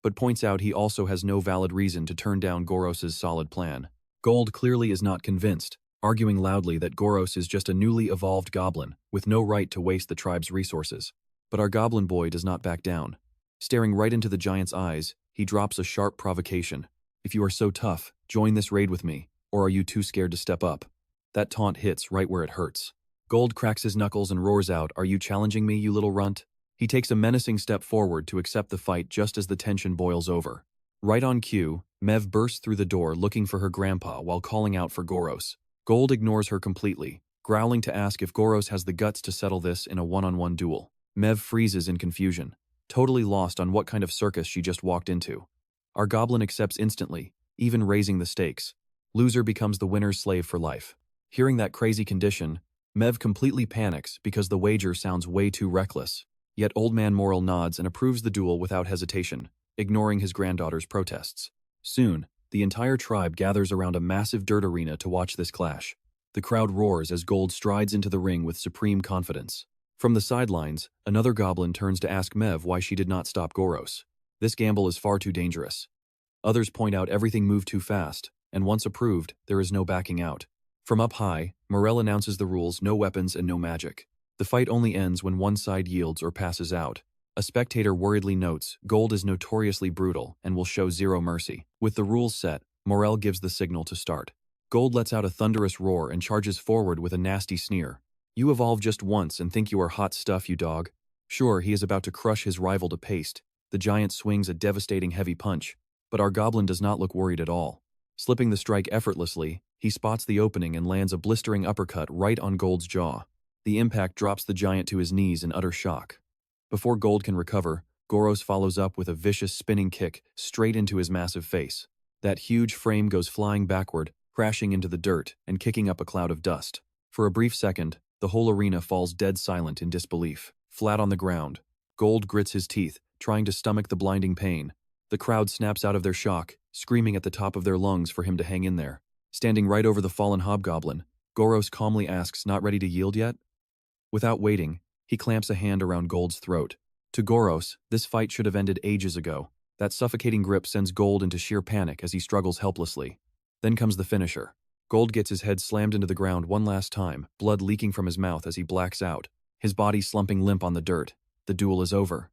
but points out he also has no valid reason to turn down GOROS' solid plan. Gold clearly is not convinced, arguing loudly that GOROS is just a newly evolved goblin with no right to waste the tribe's resources. But our goblin boy does not back down. Staring right into the giant's eyes, he drops a sharp provocation. If you are so tough, join this raid with me, or are you too scared to step up? That taunt hits right where it hurts. Gold cracks his knuckles and roars out, "Are you challenging me, you little runt?" He takes a menacing step forward to accept the fight just as the tension boils over. Right on cue, Mev bursts through the door looking for her grandpa while calling out for GOROS. Gold ignores her completely, growling to ask if GOROS has the guts to settle this in a one-on-one duel. Mev freezes in confusion, totally lost on what kind of circus she just walked into. Our goblin accepts instantly, even raising the stakes. Loser becomes the winner's slave for life. Hearing that crazy condition, Mev completely panics because the wager sounds way too reckless. Yet Old Man Mozel nods and approves the duel without hesitation, ignoring his granddaughter's protests. Soon, the entire tribe gathers around a massive dirt arena to watch this clash. The crowd roars as Gold strides into the ring with supreme confidence. From the sidelines, another goblin turns to ask Mev why she did not stop GOROS. This gamble is far too dangerous. Others point out everything moved too fast, and once approved, there is no backing out. From up high, Mozel announces the rules: no weapons and no magic. The fight only ends when one side yields or passes out. A spectator worriedly notes, Gold is notoriously brutal and will show zero mercy. With the rules set, Mozel gives the signal to start. Gold lets out a thunderous roar and charges forward with a nasty sneer. "You evolve just once and think you are hot stuff, you dog." Sure, he is about to crush his rival to paste. The giant swings a devastating heavy punch, but our goblin does not look worried at all. Slipping the strike effortlessly, he spots the opening and lands a blistering uppercut right on Gold's jaw. The impact drops the giant to his knees in utter shock. Before Gold can recover, GOROS follows up with a vicious spinning kick straight into his massive face. That huge frame goes flying backward, crashing into the dirt and kicking up a cloud of dust. For a brief second, the whole arena falls dead silent in disbelief. Flat on the ground, Gold grits his teeth, trying to stomach the blinding pain. The crowd snaps out of their shock, screaming at the top of their lungs for him to hang in there. Standing right over the fallen hobgoblin, GOROS calmly asks, "Not ready to yield yet?" Without waiting, he clamps a hand around Gold's throat. To GOROS, this fight should have ended ages ago. That suffocating grip sends Gold into sheer panic as he struggles helplessly. Then comes the finisher. Gold gets his head slammed into the ground one last time, blood leaking from his mouth as he blacks out, his body slumping limp on the dirt. The duel is over.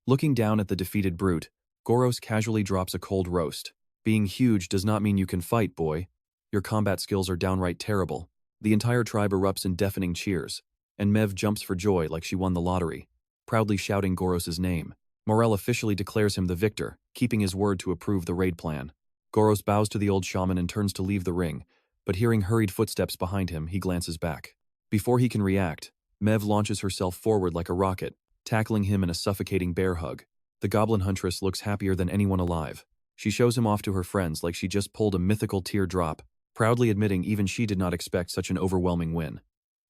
Looking down at the defeated brute, GOROS casually drops a cold roast. "Being huge does not mean you can fight, boy. Your combat skills are downright terrible." The entire tribe erupts in deafening cheers, and Mev jumps for joy like she won the lottery, proudly shouting GOROS' name. Mozel officially declares him the victor, keeping his word to approve the raid plan. GOROS bows to the old shaman and turns to leave the ring, but hearing hurried footsteps behind him, he glances back. Before he can react, Mev launches herself forward like a rocket, tackling him in a suffocating bear hug. The goblin huntress looks happier than anyone alive. She shows him off to her friends like she just pulled a mythical teardrop, proudly admitting even she did not expect such an overwhelming win.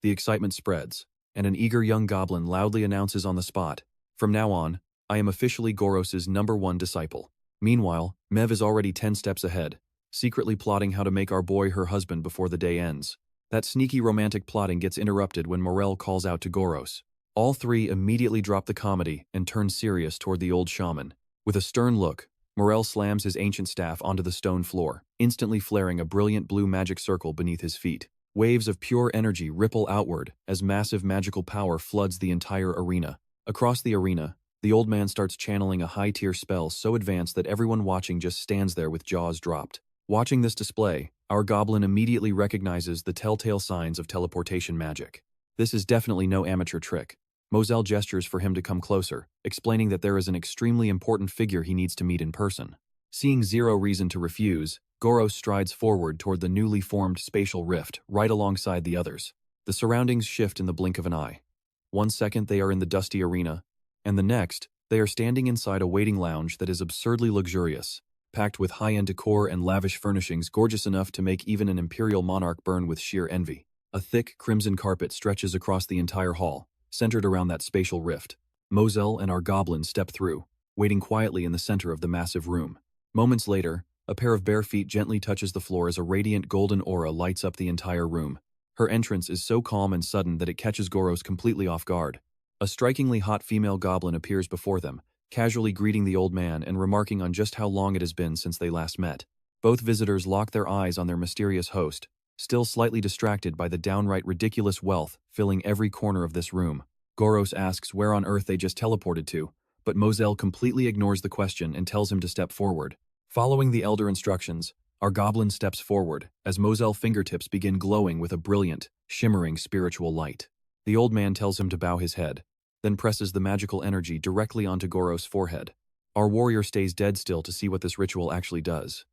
The excitement spreads, and an eager young goblin loudly announces on the spot, "From now on, I am officially GOROS' #1 disciple." Meanwhile, Mev is already 10 steps ahead, secretly plotting how to make our boy her husband before the day ends. That sneaky romantic plotting gets interrupted when Mozel calls out to GOROS. All three immediately drop the comedy and turn serious toward the old shaman. With a stern look, Mozel slams his ancient staff onto the stone floor, instantly flaring a brilliant blue magic circle beneath his feet. Waves of pure energy ripple outward as massive magical power floods the entire arena. Across the arena, the old man starts channeling a high-tier spell so advanced that everyone watching just stands there with jaws dropped. Watching this display, our goblin immediately recognizes the telltale signs of teleportation magic. This is definitely no amateur trick. Mozel gestures for him to come closer, explaining that there is an extremely important figure he needs to meet in person. Seeing zero reason to refuse, GOROS strides forward toward the newly formed spatial rift, right alongside the others. The surroundings shift in the blink of an eye. One second they are in the dusty arena, and the next, they are standing inside a waiting lounge that is absurdly luxurious, packed with high-end decor and lavish furnishings gorgeous enough to make even an imperial monarch burn with sheer envy. A thick, crimson carpet stretches across the entire hall, centered around that spatial rift. Mozel and our goblin step through, waiting quietly in the center of the massive room. Moments later, a pair of bare feet gently touches the floor as a radiant golden aura lights up the entire room. Her entrance is so calm and sudden that it catches GOROS completely off guard. A strikingly hot female goblin appears before them, casually greeting the old man and remarking on just how long it has been since they last met. Both visitors lock their eyes on their mysterious host, still slightly distracted by the downright ridiculous wealth filling every corner of this room. GOROS asks where on earth they just teleported to, but Mozel completely ignores the question and tells him to step forward. Following the elder instructions, our goblin steps forward as Mozel's fingertips begin glowing with a brilliant, shimmering spiritual light. The old man tells him to bow his head, then presses the magical energy directly onto GOROS' forehead. Our warrior stays dead still to see what this ritual actually does.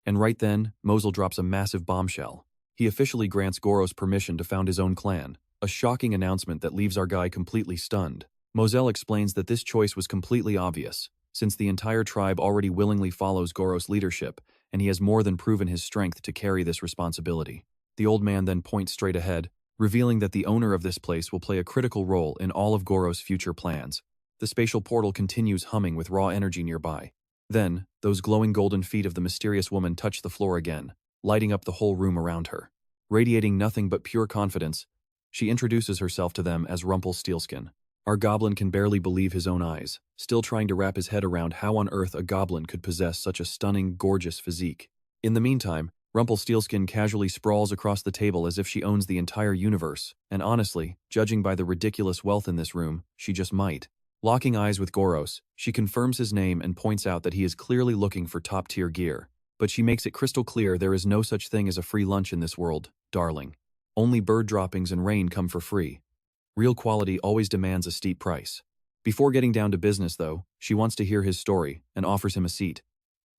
And right then, Mozel drops a massive bombshell. He officially grants GOROS permission to found his own clan, a shocking announcement that leaves our guy completely stunned. Mozel explains that this choice was completely obvious, since the entire tribe already willingly follows GOROS' leadership, and he has more than proven his strength to carry this responsibility. The old man then points straight ahead, revealing that the owner of this place will play a critical role in all of GOROS' future plans. The spatial portal continues humming with raw energy nearby. Then, those glowing golden feet of the mysterious woman touch the floor again, lighting up the whole room around her. Radiating nothing but pure confidence, she introduces herself to them as Rumpelstiltskin. Our goblin can barely believe his own eyes, still trying to wrap his head around how on earth a goblin could possess such a stunning, gorgeous physique. In the meantime, Rumpelstiltskin casually sprawls across the table as if she owns the entire universe, and honestly, judging by the ridiculous wealth in this room, she just might. Locking eyes with GOROS, she confirms his name and points out that he is clearly looking for top-tier gear. But she makes it crystal clear there is no such thing as a free lunch in this world, darling. Only bird droppings and rain come for free. Real quality always demands a steep price. Before getting down to business, though, she wants to hear his story and offers him a seat.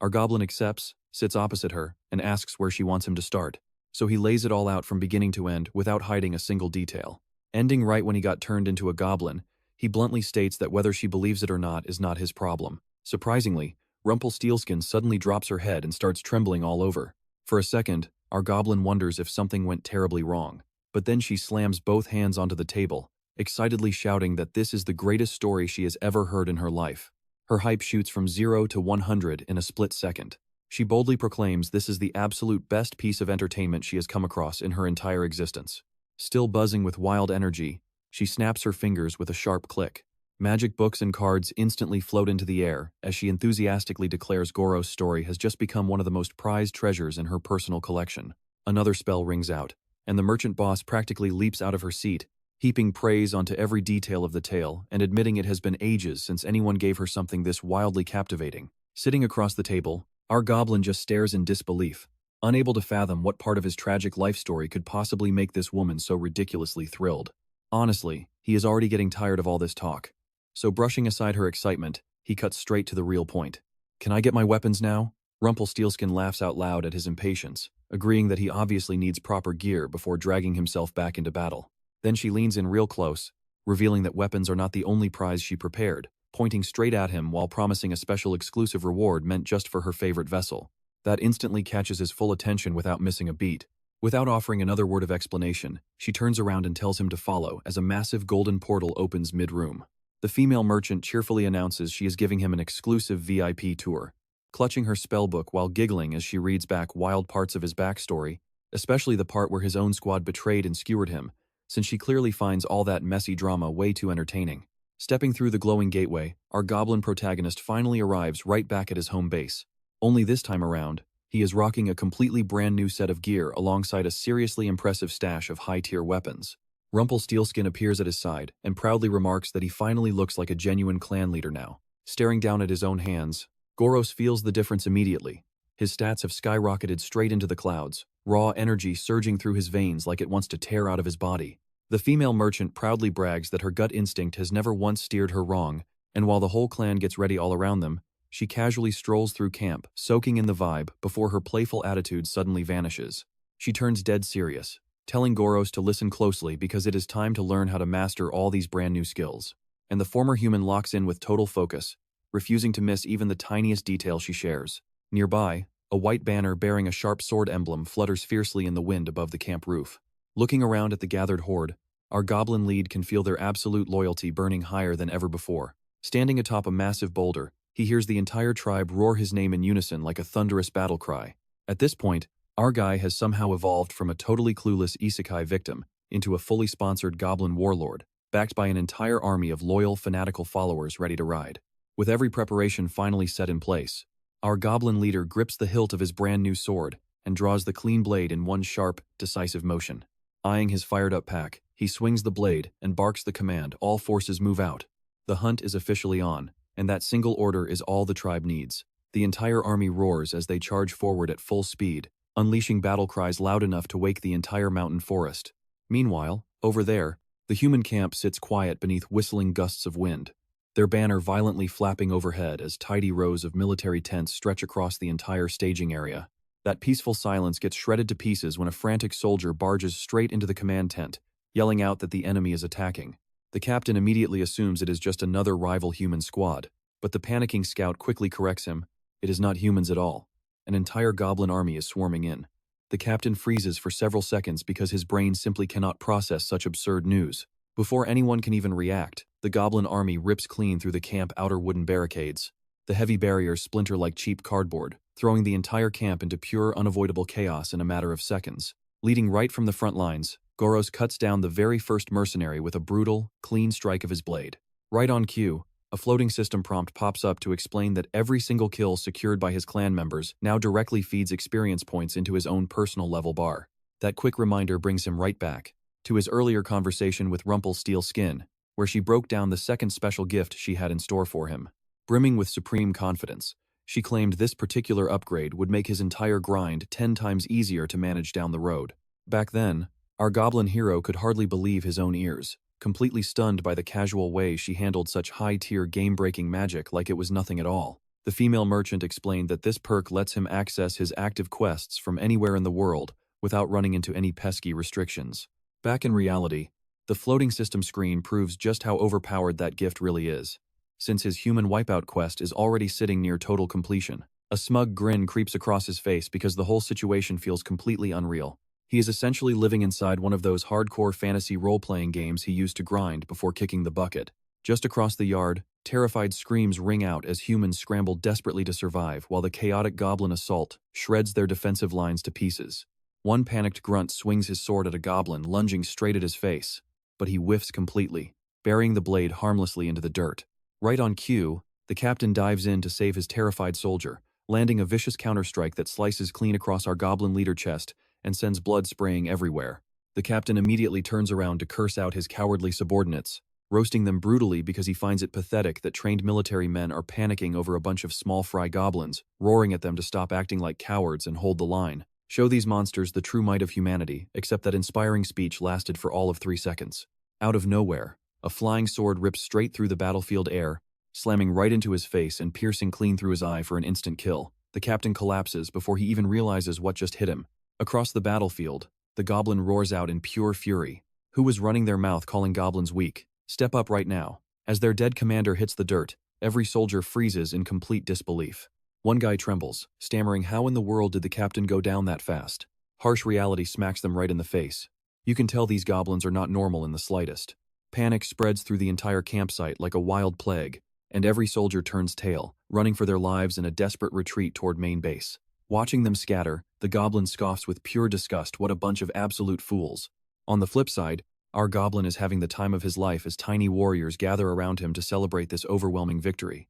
Our goblin accepts, sits opposite her, and asks where she wants him to start. So he lays it all out from beginning to end without hiding a single detail. Ending right when he got turned into a goblin, he bluntly states that whether she believes it or not is not his problem. Surprisingly, Rumpelstiltskin suddenly drops her head and starts trembling all over. For a second, our goblin wonders if something went terribly wrong. But then she slams both hands onto the table, excitedly shouting that this is the greatest story she has ever heard in her life. Her hype shoots from 0 to 100 in a split second. She boldly proclaims this is the absolute best piece of entertainment she has come across in her entire existence. Still buzzing with wild energy, she snaps her fingers with a sharp click. Magic books and cards instantly float into the air as she enthusiastically declares GOROS' story has just become one of the most prized treasures in her personal collection. Another spell rings out, and the merchant boss practically leaps out of her seat, heaping praise onto every detail of the tale and admitting it has been ages since anyone gave her something this wildly captivating. Sitting across the table, our goblin just stares in disbelief, unable to fathom what part of his tragic life story could possibly make this woman so ridiculously thrilled. Honestly, he is already getting tired of all this talk. So brushing aside her excitement, he cuts straight to the real point. "Can I get my weapons now?" Rumpelstiltskin laughs out loud at his impatience, agreeing that he obviously needs proper gear before dragging himself back into battle. Then she leans in real close, revealing that weapons are not the only prize she prepared, pointing straight at him while promising a special exclusive reward meant just for her favorite vessel. That instantly catches his full attention without missing a beat. Without offering another word of explanation, she turns around and tells him to follow as a massive golden portal opens mid-room. The female merchant cheerfully announces she is giving him an exclusive VIP tour, clutching her spellbook while giggling as she reads back wild parts of his backstory, especially the part where his own squad betrayed and skewered him, since she clearly finds all that messy drama way too entertaining. Stepping through the glowing gateway, our goblin protagonist finally arrives right back at his home base. Only this time around, he is rocking a completely brand new set of gear alongside a seriously impressive stash of high-tier weapons. Rumpelstiltskin appears at his side and proudly remarks that he finally looks like a genuine clan leader now. Staring down at his own hands, GOROS feels the difference immediately. His stats have skyrocketed straight into the clouds, raw energy surging through his veins like it wants to tear out of his body. The female merchant proudly brags that her gut instinct has never once steered her wrong, and while the whole clan gets ready all around them, She casually strolls through camp, soaking in the vibe before her playful attitude suddenly vanishes. She turns dead serious, telling GOROS to listen closely because it is time to learn how to master all these brand new skills. And the former human locks in with total focus, refusing to miss even the tiniest detail she shares. Nearby, a white banner bearing a sharp sword emblem flutters fiercely in the wind above the camp roof. Looking around at the gathered horde, our goblin lead can feel their absolute loyalty burning higher than ever before. Standing atop a massive boulder, he hears the entire tribe roar his name in unison like a thunderous battle cry. At this point, our guy has somehow evolved from a totally clueless isekai victim into a fully sponsored goblin warlord, backed by an entire army of loyal, fanatical followers ready to ride. With every preparation finally set in place, our goblin leader grips the hilt of his brand new sword and draws the clean blade in one sharp, decisive motion. Eyeing his fired-up pack, he swings the blade and barks the command, "All forces move out." The hunt is officially on, and that single order is all the tribe needs. The entire army roars as they charge forward at full speed, unleashing battle cries loud enough to wake the entire mountain forest. Meanwhile, over there, the human camp sits quiet beneath whistling gusts of wind, their banner violently flapping overhead as tidy rows of military tents stretch across the entire staging area. That peaceful silence gets shredded to pieces when a frantic soldier barges straight into the command tent, yelling out that the enemy is attacking. The captain immediately assumes it is just another rival human squad, but the panicking scout quickly corrects him. It is not humans at all. An entire goblin army is swarming in. The captain freezes for several seconds because his brain simply cannot process such absurd news. Before anyone can even react, the goblin army rips clean through the camp outer wooden barricades. The heavy barriers splinter like cheap cardboard, throwing the entire camp into pure, unavoidable chaos in a matter of seconds. Leading right from the front lines, GOROS cuts down the very first mercenary with a brutal, clean strike of his blade. Right on cue, a floating system prompt pops up to explain that every single kill secured by his clan members now directly feeds experience points into his own personal level bar. That quick reminder brings him right back to his earlier conversation with Rumpelstiltskin, where she broke down the second special gift she had in store for him. Brimming with supreme confidence, she claimed this particular upgrade would make his entire grind 10 times easier to manage down the road. Back then, our goblin hero could hardly believe his own ears, completely stunned by the casual way she handled such high-tier game-breaking magic like it was nothing at all. The female merchant explained that this perk lets him access his active quests from anywhere in the world without running into any pesky restrictions. Back in reality, the floating system screen proves just how overpowered that gift really is. Since his human wipeout quest is already sitting near total completion, a smug grin creeps across his face because the whole situation feels completely unreal. He is essentially living inside one of those hardcore fantasy role-playing games he used to grind before kicking the bucket. Just across the yard, terrified screams ring out as humans scramble desperately to survive while the chaotic goblin assault shreds their defensive lines to pieces. One panicked grunt swings his sword at a goblin lunging straight at his face, but he whiffs completely, burying the blade harmlessly into the dirt. Right on cue, the captain dives in to save his terrified soldier, landing a vicious counterstrike that slices clean across our goblin leader chest and sends blood spraying everywhere. The captain immediately turns around to curse out his cowardly subordinates, roasting them brutally because he finds it pathetic that trained military men are panicking over a bunch of small fry goblins, roaring at them to stop acting like cowards and hold the line. Show these monsters the true might of humanity, except that inspiring speech lasted for all of 3 seconds. Out of nowhere, a flying sword rips straight through the battlefield air, slamming right into his face and piercing clean through his eye for an instant kill. The captain collapses before he even realizes what just hit him. Across the battlefield, the goblin roars out in pure fury. Who was running their mouth calling goblins weak? Step up right now. As their dead commander hits the dirt, every soldier freezes in complete disbelief. One guy trembles, stammering, "How in the world did the captain go down that fast?" Harsh reality smacks them right in the face. You can tell these goblins are not normal in the slightest. Panic spreads through the entire campsite like a wild plague, and every soldier turns tail, running for their lives in a desperate retreat toward main base. Watching them scatter, the goblin scoffs with pure disgust. What a bunch of absolute fools. On the flip side, our goblin is having the time of his life as tiny warriors gather around him to celebrate this overwhelming victory.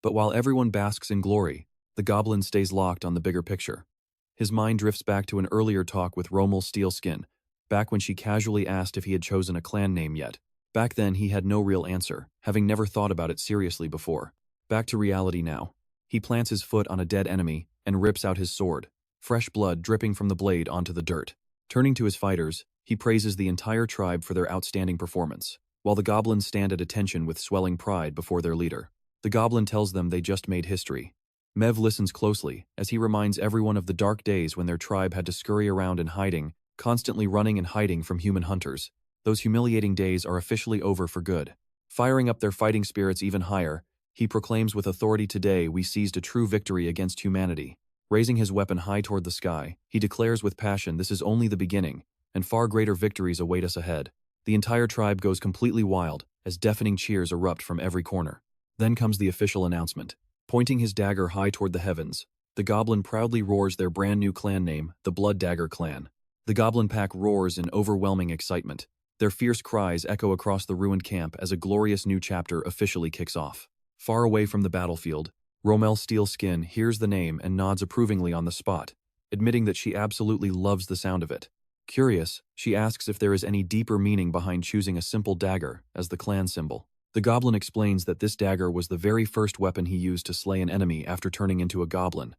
But while everyone basks in glory, the goblin stays locked on the bigger picture. His mind drifts back to an earlier talk with Rumpelstiltskin, back when she casually asked if he had chosen a clan name yet. Back then he had no real answer, having never thought about it seriously before. Back to reality now. He plants his foot on a dead enemy and rips out his sword, fresh blood dripping from the blade onto the dirt. Turning to his fighters, he praises the entire tribe for their outstanding performance, while the goblins stand at attention with swelling pride before their leader. The goblin tells them they just made history. Mev listens closely, as he reminds everyone of the dark days when their tribe had to scurry around in hiding, constantly running and hiding from human hunters. Those humiliating days are officially over for good. Firing up their fighting spirits even higher, he proclaims with authority, "Today we seized a true victory against humanity." Raising his weapon high toward the sky, he declares with passion, "This is only the beginning, and far greater victories await us ahead." The entire tribe goes completely wild, as deafening cheers erupt from every corner. Then comes the official announcement. Pointing his dagger high toward the heavens, the goblin proudly roars their brand new clan name, the Blood Dagger Clan. The goblin pack roars in overwhelming excitement. Their fierce cries echo across the ruined camp as a glorious new chapter officially kicks off. Far away from the battlefield, Romel Steelskin hears the name and nods approvingly on the spot, admitting that she absolutely loves the sound of it. Curious, she asks if there is any deeper meaning behind choosing a simple dagger as the clan symbol. The goblin explains that this dagger was the very first weapon he used to slay an enemy after turning into a goblin,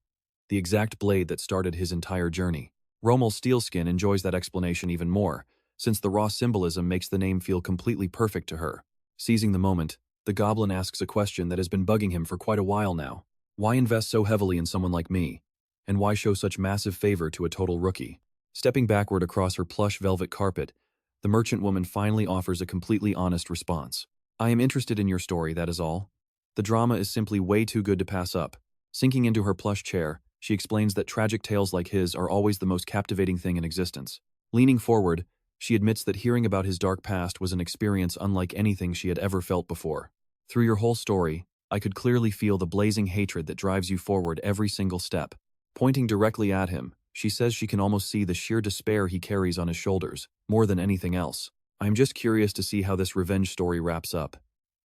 the exact blade that started his entire journey. Romel Steelskin enjoys that explanation even more, since the raw symbolism makes the name feel completely perfect to her. Seizing the moment, the goblin asks a question that has been bugging him for quite a while now. Why invest so heavily in someone like me? And why show such massive favor to a total rookie? Stepping backward across her plush velvet carpet, the merchant woman finally offers a completely honest response. "I am interested in your story, that is all. The drama is simply way too good to pass up." Sinking into her plush chair, she explains that tragic tales like his are always the most captivating thing in existence. Leaning forward, she admits that hearing about his dark past was an experience unlike anything she had ever felt before. "Through your whole story, I could clearly feel the blazing hatred that drives you forward every single step." Pointing directly at him, she says she can almost see the sheer despair he carries on his shoulders, more than anything else. "I am just curious to see how this revenge story wraps up."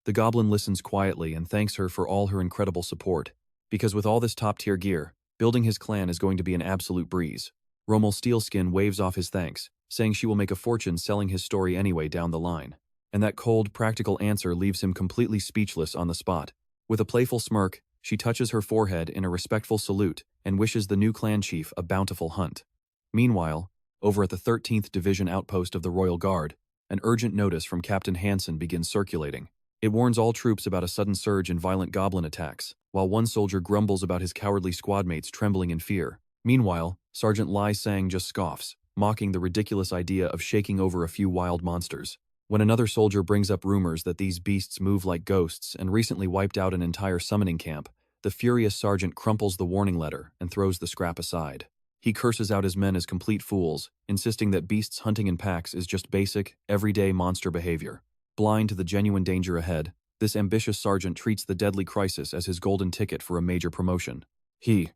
The goblin listens quietly and thanks her for all her incredible support, because with all this top-tier gear, building his clan is going to be an absolute breeze. Romel Steelskin waves off his thanks, saying she will make a fortune selling his story anyway down the line. And that cold, practical answer leaves him completely speechless on the spot. With a playful smirk, she touches her forehead in a respectful salute and wishes the new clan chief a bountiful hunt. Meanwhile, over at the 13th Division outpost of the Royal Guard, an urgent notice from Captain Hansen begins circulating. It warns all troops about a sudden surge in violent goblin attacks, while one soldier grumbles about his cowardly squadmates trembling in fear. Meanwhile, Sergeant Lai Sang just scoffs, mocking the ridiculous idea of shaking over a few wild monsters. When another soldier brings up rumors that these beasts move like ghosts and recently wiped out an entire summoning camp, the furious sergeant crumples the warning letter and throws the scrap aside. He curses out his men as complete fools, insisting that beasts hunting in packs is just basic, everyday monster behavior. Blind to the genuine danger ahead, this ambitious sergeant treats the deadly crisis as his golden ticket for a major promotion. He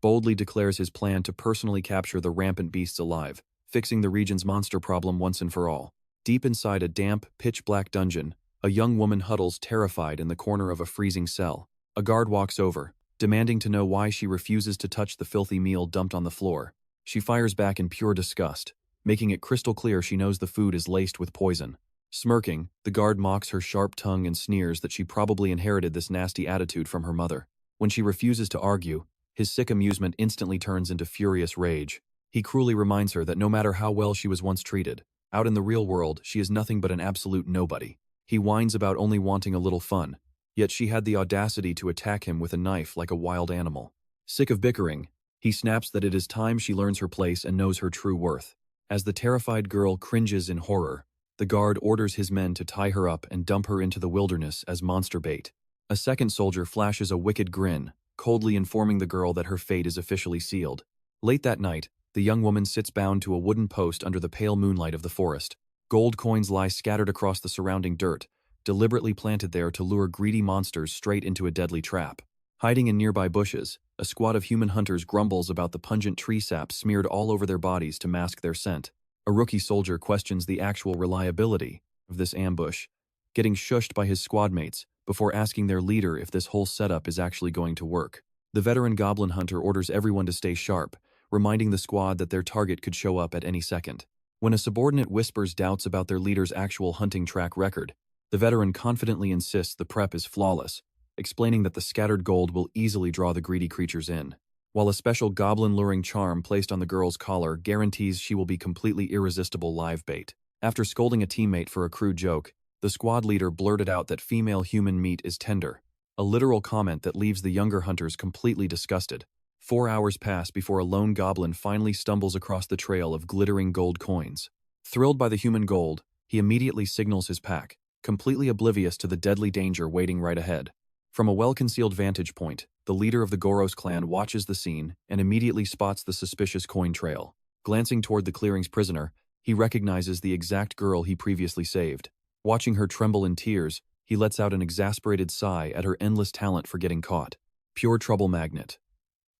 boldly declares his plan to personally capture the rampant beasts alive, fixing the region's monster problem once and for all. Deep inside a damp, pitch-black dungeon, a young woman huddles terrified in the corner of a freezing cell. A guard walks over, demanding to know why she refuses to touch the filthy meal dumped on the floor. She fires back in pure disgust, making it crystal clear she knows the food is laced with poison. Smirking, the guard mocks her sharp tongue and sneers that she probably inherited this nasty attitude from her mother. When she refuses to argue, his sick amusement instantly turns into furious rage. He cruelly reminds her that no matter how well she was once treated, out in the real world she is nothing but an absolute nobody. He whines about only wanting a little fun, yet she had the audacity to attack him with a knife like a wild animal. Sick of bickering, he snaps that it is time she learns her place and knows her true worth. As the terrified girl cringes in horror, the guard orders his men to tie her up and dump her into the wilderness as monster bait. A second soldier flashes a wicked grin, coldly informing the girl that her fate is officially sealed. Late that night, the young woman sits bound to a wooden post under the pale moonlight of the forest. Gold coins lie scattered across the surrounding dirt, deliberately planted there to lure greedy monsters straight into a deadly trap. Hiding in nearby bushes, a squad of human hunters grumbles about the pungent tree sap smeared all over their bodies to mask their scent. A rookie soldier questions the actual reliability of this ambush, getting shushed by his squadmates before asking their leader if this whole setup is actually going to work. The veteran goblin hunter orders everyone to stay sharp, reminding the squad that their target could show up at any second. When a subordinate whispers doubts about their leader's actual hunting track record, the veteran confidently insists the prep is flawless, explaining that the scattered gold will easily draw the greedy creatures in, while a special goblin-luring charm placed on the girl's collar guarantees she will be completely irresistible live bait. After scolding a teammate for a crude joke, the squad leader blurted out that female human meat is tender, a literal comment that leaves the younger hunters completely disgusted. 4 hours pass before a lone goblin finally stumbles across the trail of glittering gold coins. Thrilled by the human gold, he immediately signals his pack, completely oblivious to the deadly danger waiting right ahead. From a well-concealed vantage point, the leader of the GOROS clan watches the scene and immediately spots the suspicious coin trail. Glancing toward the clearing's prisoner, he recognizes the exact girl he previously saved. Watching her tremble in tears, he lets out an exasperated sigh at her endless talent for getting caught. Pure trouble magnet.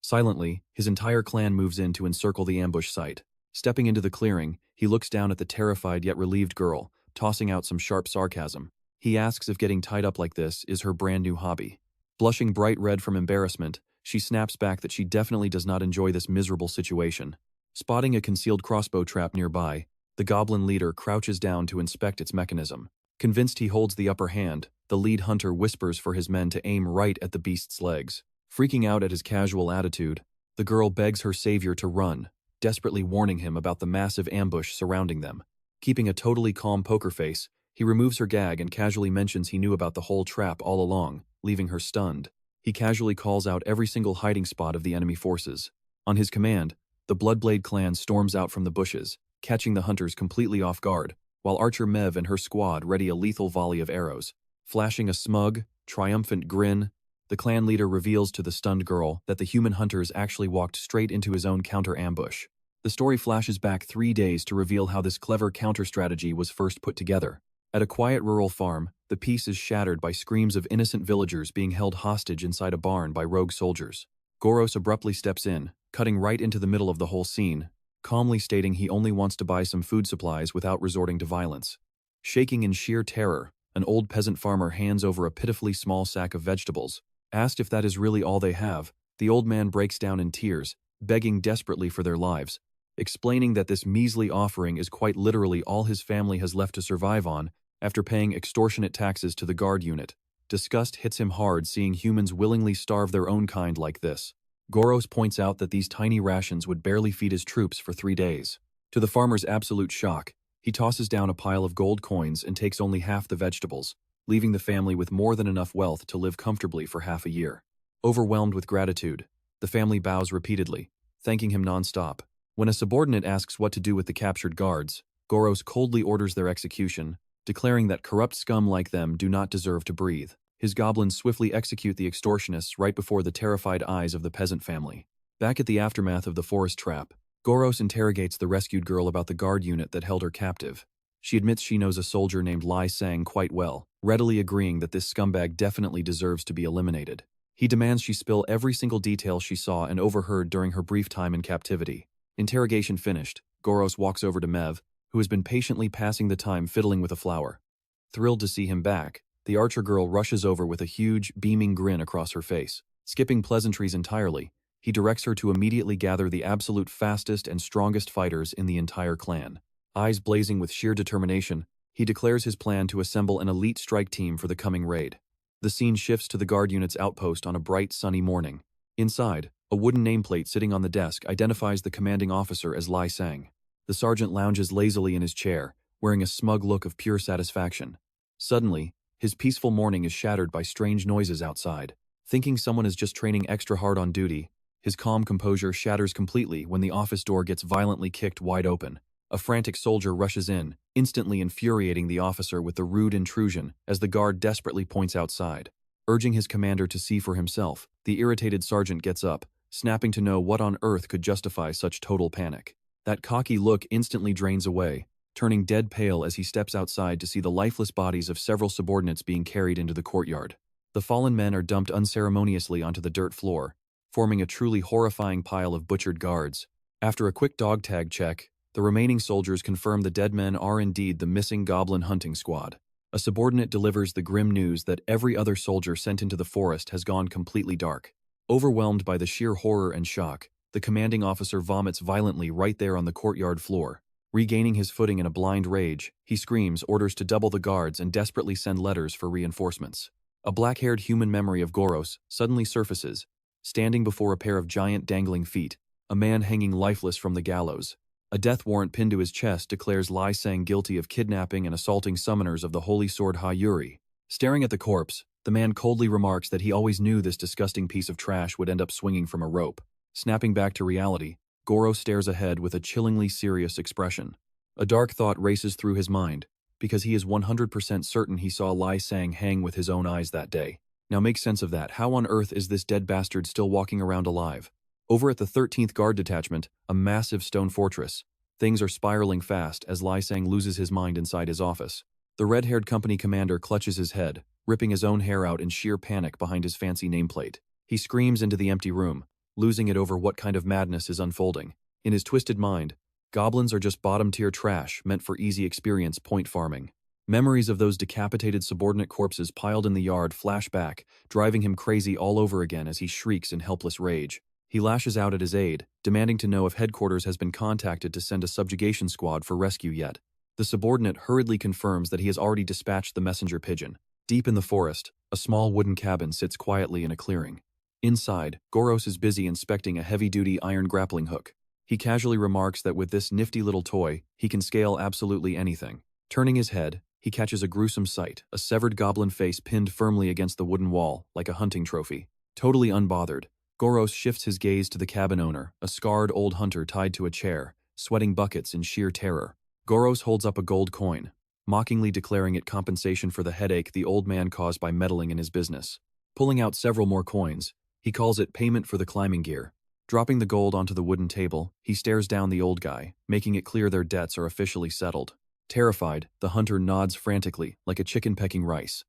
Silently, his entire clan moves in to encircle the ambush site. Stepping into the clearing, he looks down at the terrified yet relieved girl, tossing out some sharp sarcasm. He asks if getting tied up like this is her brand new hobby. Blushing bright red from embarrassment, she snaps back that she definitely does not enjoy this miserable situation. Spotting a concealed crossbow trap nearby, the goblin leader crouches down to inspect its mechanism. Convinced he holds the upper hand, the lead hunter whispers for his men to aim right at the beast's legs. Freaking out at his casual attitude, the girl begs her savior to run, desperately warning him about the massive ambush surrounding them. Keeping a totally calm poker face, he removes her gag and casually mentions he knew about the whole trap all along, leaving her stunned. He casually calls out every single hiding spot of the enemy forces. On his command, the Bloodblade clan storms out from the bushes, catching the hunters completely off guard, while Archer Mev and her squad ready a lethal volley of arrows. Flashing a smug, triumphant grin, the clan leader reveals to the stunned girl that the human hunters actually walked straight into his own counter-ambush. The story flashes back 3 days to reveal how this clever counter-strategy was first put together. At a quiet rural farm, the peace is shattered by screams of innocent villagers being held hostage inside a barn by rogue soldiers. GOROS abruptly steps in, cutting right into the middle of the whole scene, calmly stating he only wants to buy some food supplies without resorting to violence. Shaking in sheer terror, an old peasant farmer hands over a pitifully small sack of vegetables. Asked if that is really all they have, the old man breaks down in tears, begging desperately for their lives, explaining that this measly offering is quite literally all his family has left to survive on after paying extortionate taxes to the guard unit. Disgust hits him hard seeing humans willingly starve their own kind like this. GOROS points out that these tiny rations would barely feed his troops for 3 days. To the farmer's absolute shock, he tosses down a pile of gold coins and takes only half the vegetables, leaving the family with more than enough wealth to live comfortably for half a year. Overwhelmed with gratitude, the family bows repeatedly, thanking him non-stop. When a subordinate asks what to do with the captured guards, GOROS coldly orders their execution, declaring that corrupt scum like them do not deserve to breathe. His goblins swiftly execute the extortionists right before the terrified eyes of the peasant family. Back at the aftermath of the forest trap, GOROS interrogates the rescued girl about the guard unit that held her captive. She admits she knows a soldier named Lai Sang quite well, readily agreeing that this scumbag definitely deserves to be eliminated. He demands she spill every single detail she saw and overheard during her brief time in captivity. Interrogation finished, GOROS walks over to Mev, who has been patiently passing the time fiddling with a flower. Thrilled to see him back, the archer girl rushes over with a huge, beaming grin across her face. Skipping pleasantries entirely, he directs her to immediately gather the absolute fastest and strongest fighters in the entire clan. Eyes blazing with sheer determination, he declares his plan to assemble an elite strike team for the coming raid. The scene shifts to the guard unit's outpost on a bright, sunny morning. Inside, a wooden nameplate sitting on the desk identifies the commanding officer as Lai Sang. The sergeant lounges lazily in his chair, wearing a smug look of pure satisfaction. Suddenly, his peaceful morning is shattered by strange noises outside. Thinking someone is just training extra hard on duty, his calm composure shatters completely when the office door gets violently kicked wide open. A frantic soldier rushes in, instantly infuriating the officer with the rude intrusion as the guard desperately points outside. Urging his commander to see for himself, the irritated sergeant gets up, snapping to know what on earth could justify such total panic. That cocky look instantly drains away, turning dead pale as he steps outside to see the lifeless bodies of several subordinates being carried into the courtyard. The fallen men are dumped unceremoniously onto the dirt floor, forming a truly horrifying pile of butchered guards. After a quick dog tag check, the remaining soldiers confirm the dead men are indeed the missing goblin hunting squad. A subordinate delivers the grim news that every other soldier sent into the forest has gone completely dark. Overwhelmed by the sheer horror and shock, the commanding officer vomits violently right there on the courtyard floor. Regaining his footing in a blind rage, he screams orders to double the guards and desperately send letters for reinforcements. A black-haired human memory of GOROS suddenly surfaces, standing before a pair of giant dangling feet, a man hanging lifeless from the gallows. A death warrant pinned to his chest declares Lai Sang guilty of kidnapping and assaulting summoners of the holy sword Yuri. Staring at the corpse, The man coldly remarks that he always knew this disgusting piece of trash would end up swinging from a rope. Snapping back to reality, Goros stares ahead with a chillingly serious expression. A dark thought races through his mind, because he is 100% certain he saw Lai Sang hang with his own eyes that day. Now make sense of that. How on earth is this dead bastard still walking around alive? Over at the 13th Guard Detachment, a massive stone fortress, things are spiraling fast as Lai Sang loses his mind inside his office. The red-haired company commander clutches his head, ripping his own hair out in sheer panic behind his fancy nameplate. He screams into the empty room, losing it over what kind of madness is unfolding. In his twisted mind, goblins are just bottom-tier trash meant for easy experience point farming. Memories of those decapitated subordinate corpses piled in the yard flash back, driving him crazy all over again as he shrieks in helpless rage. He lashes out at his aide, demanding to know if headquarters has been contacted to send a subjugation squad for rescue yet. The subordinate hurriedly confirms that he has already dispatched the messenger pigeon. Deep in the forest, a small wooden cabin sits quietly in a clearing. Inside, Goros is busy inspecting a heavy-duty iron grappling hook. He casually remarks that with this nifty little toy, he can scale absolutely anything. Turning his head, he catches a gruesome sight, a severed goblin face pinned firmly against the wooden wall, like a hunting trophy. Totally unbothered, Goros shifts his gaze to the cabin owner, a scarred old hunter tied to a chair, sweating buckets in sheer terror. Goros holds up a gold coin, mockingly declaring it compensation for the headache the old man caused by meddling in his business. Pulling out several more coins, he calls it payment for the climbing gear. Dropping the gold onto the wooden table, he stares down the old guy, making it clear their debts are officially settled. Terrified, the hunter nods frantically, like a chicken pecking rice.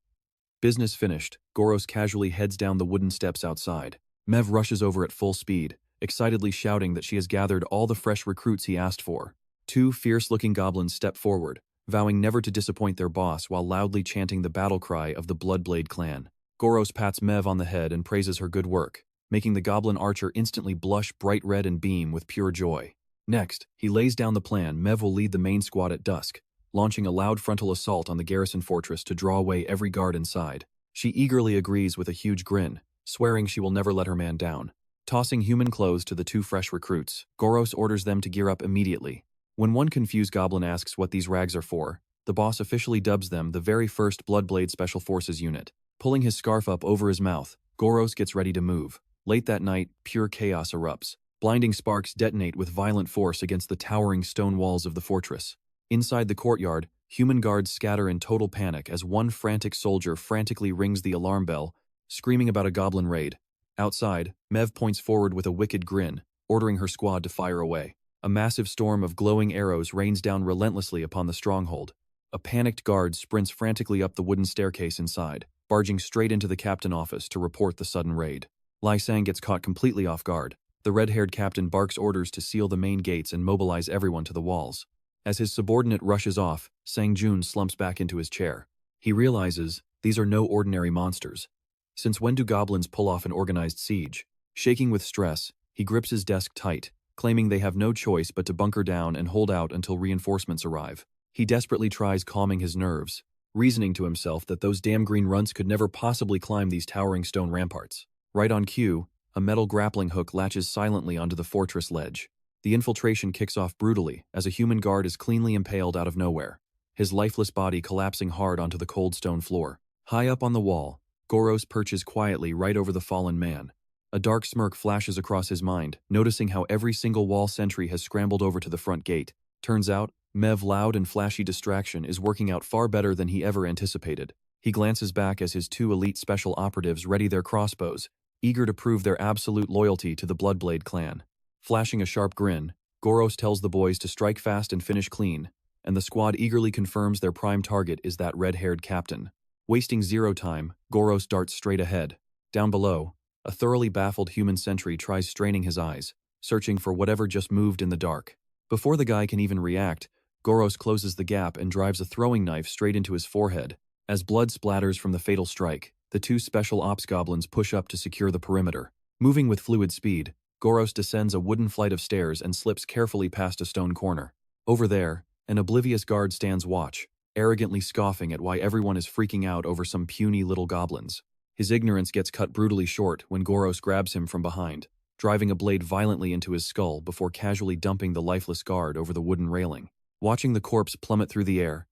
Business finished, Goros casually heads down the wooden steps outside. Mev rushes over at full speed, excitedly shouting that she has gathered all the fresh recruits he asked for. Two fierce-looking goblins step forward, vowing never to disappoint their boss while loudly chanting the battle cry of the Bloodblade clan. Goros pats Mev on the head and praises her good work, making the goblin archer instantly blush bright red and beam with pure joy. Next, he lays down the plan Mev will lead the main squad at dusk, launching a loud frontal assault on the garrison fortress to draw away every guard inside. She eagerly agrees with a huge grin, swearing she will never let her man down. Tossing human clothes to the two fresh recruits, Goros orders them to gear up immediately. When one confused goblin asks what these rags are for, the boss officially dubs them the very first Bloodblade Special Forces unit. Pulling his scarf up over his mouth, Goros gets ready to move. Late that night, pure chaos erupts. Blinding sparks detonate with violent force against the towering stone walls of the fortress. Inside the courtyard, human guards scatter in total panic as one frantic soldier frantically rings the alarm bell, screaming about a goblin raid. Outside, Mev points forward with a wicked grin, ordering her squad to fire away. A massive storm of glowing arrows rains down relentlessly upon the stronghold. A panicked guard sprints frantically up the wooden staircase inside, barging straight into the captain office to report the sudden raid. Lai Sang gets caught completely off guard. The red-haired captain barks orders to seal the main gates and mobilize everyone to the walls. As his subordinate rushes off, Sang Jun slumps back into his chair. He realizes these are no ordinary monsters. Since when do goblins pull off an organized siege? Shaking with stress, he grips his desk tight, claiming they have no choice but to bunker down and hold out until reinforcements arrive. He desperately tries calming his nerves, reasoning to himself that those damn green runts could never possibly climb these towering stone ramparts. Right on cue, a metal grappling hook latches silently onto the fortress ledge. The infiltration kicks off brutally as a human guard is cleanly impaled out of nowhere, his lifeless body collapsing hard onto the cold stone floor. High up on the wall, Goros perches quietly right over the fallen man. A dark smirk flashes across his mind, noticing how every single wall sentry has scrambled over to the front gate. Turns out, Mev's loud and flashy distraction is working out far better than he ever anticipated. He glances back as his two elite special operatives ready their crossbows, eager to prove their absolute loyalty to the Bloodblade clan. Flashing a sharp grin, Goros tells the boys to strike fast and finish clean, and the squad eagerly confirms their prime target is that red-haired captain. Wasting zero time, Goros darts straight ahead. Down below, a thoroughly baffled human sentry tries straining his eyes, searching for whatever just moved in the dark. Before the guy can even react, Goros closes the gap and drives a throwing knife straight into his forehead. As blood splatters from the fatal strike, the two special ops goblins push up to secure the perimeter. Moving with fluid speed, Goros descends a wooden flight of stairs and slips carefully past a stone corner. Over there, an oblivious guard stands watch, arrogantly scoffing at why everyone is freaking out over some puny little goblins. His ignorance gets cut brutally short when Goros grabs him from behind, driving a blade violently into his skull before casually dumping the lifeless guard over the wooden railing. Watching the corpse plummet through the air,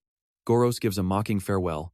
Goros gives a mocking farewell.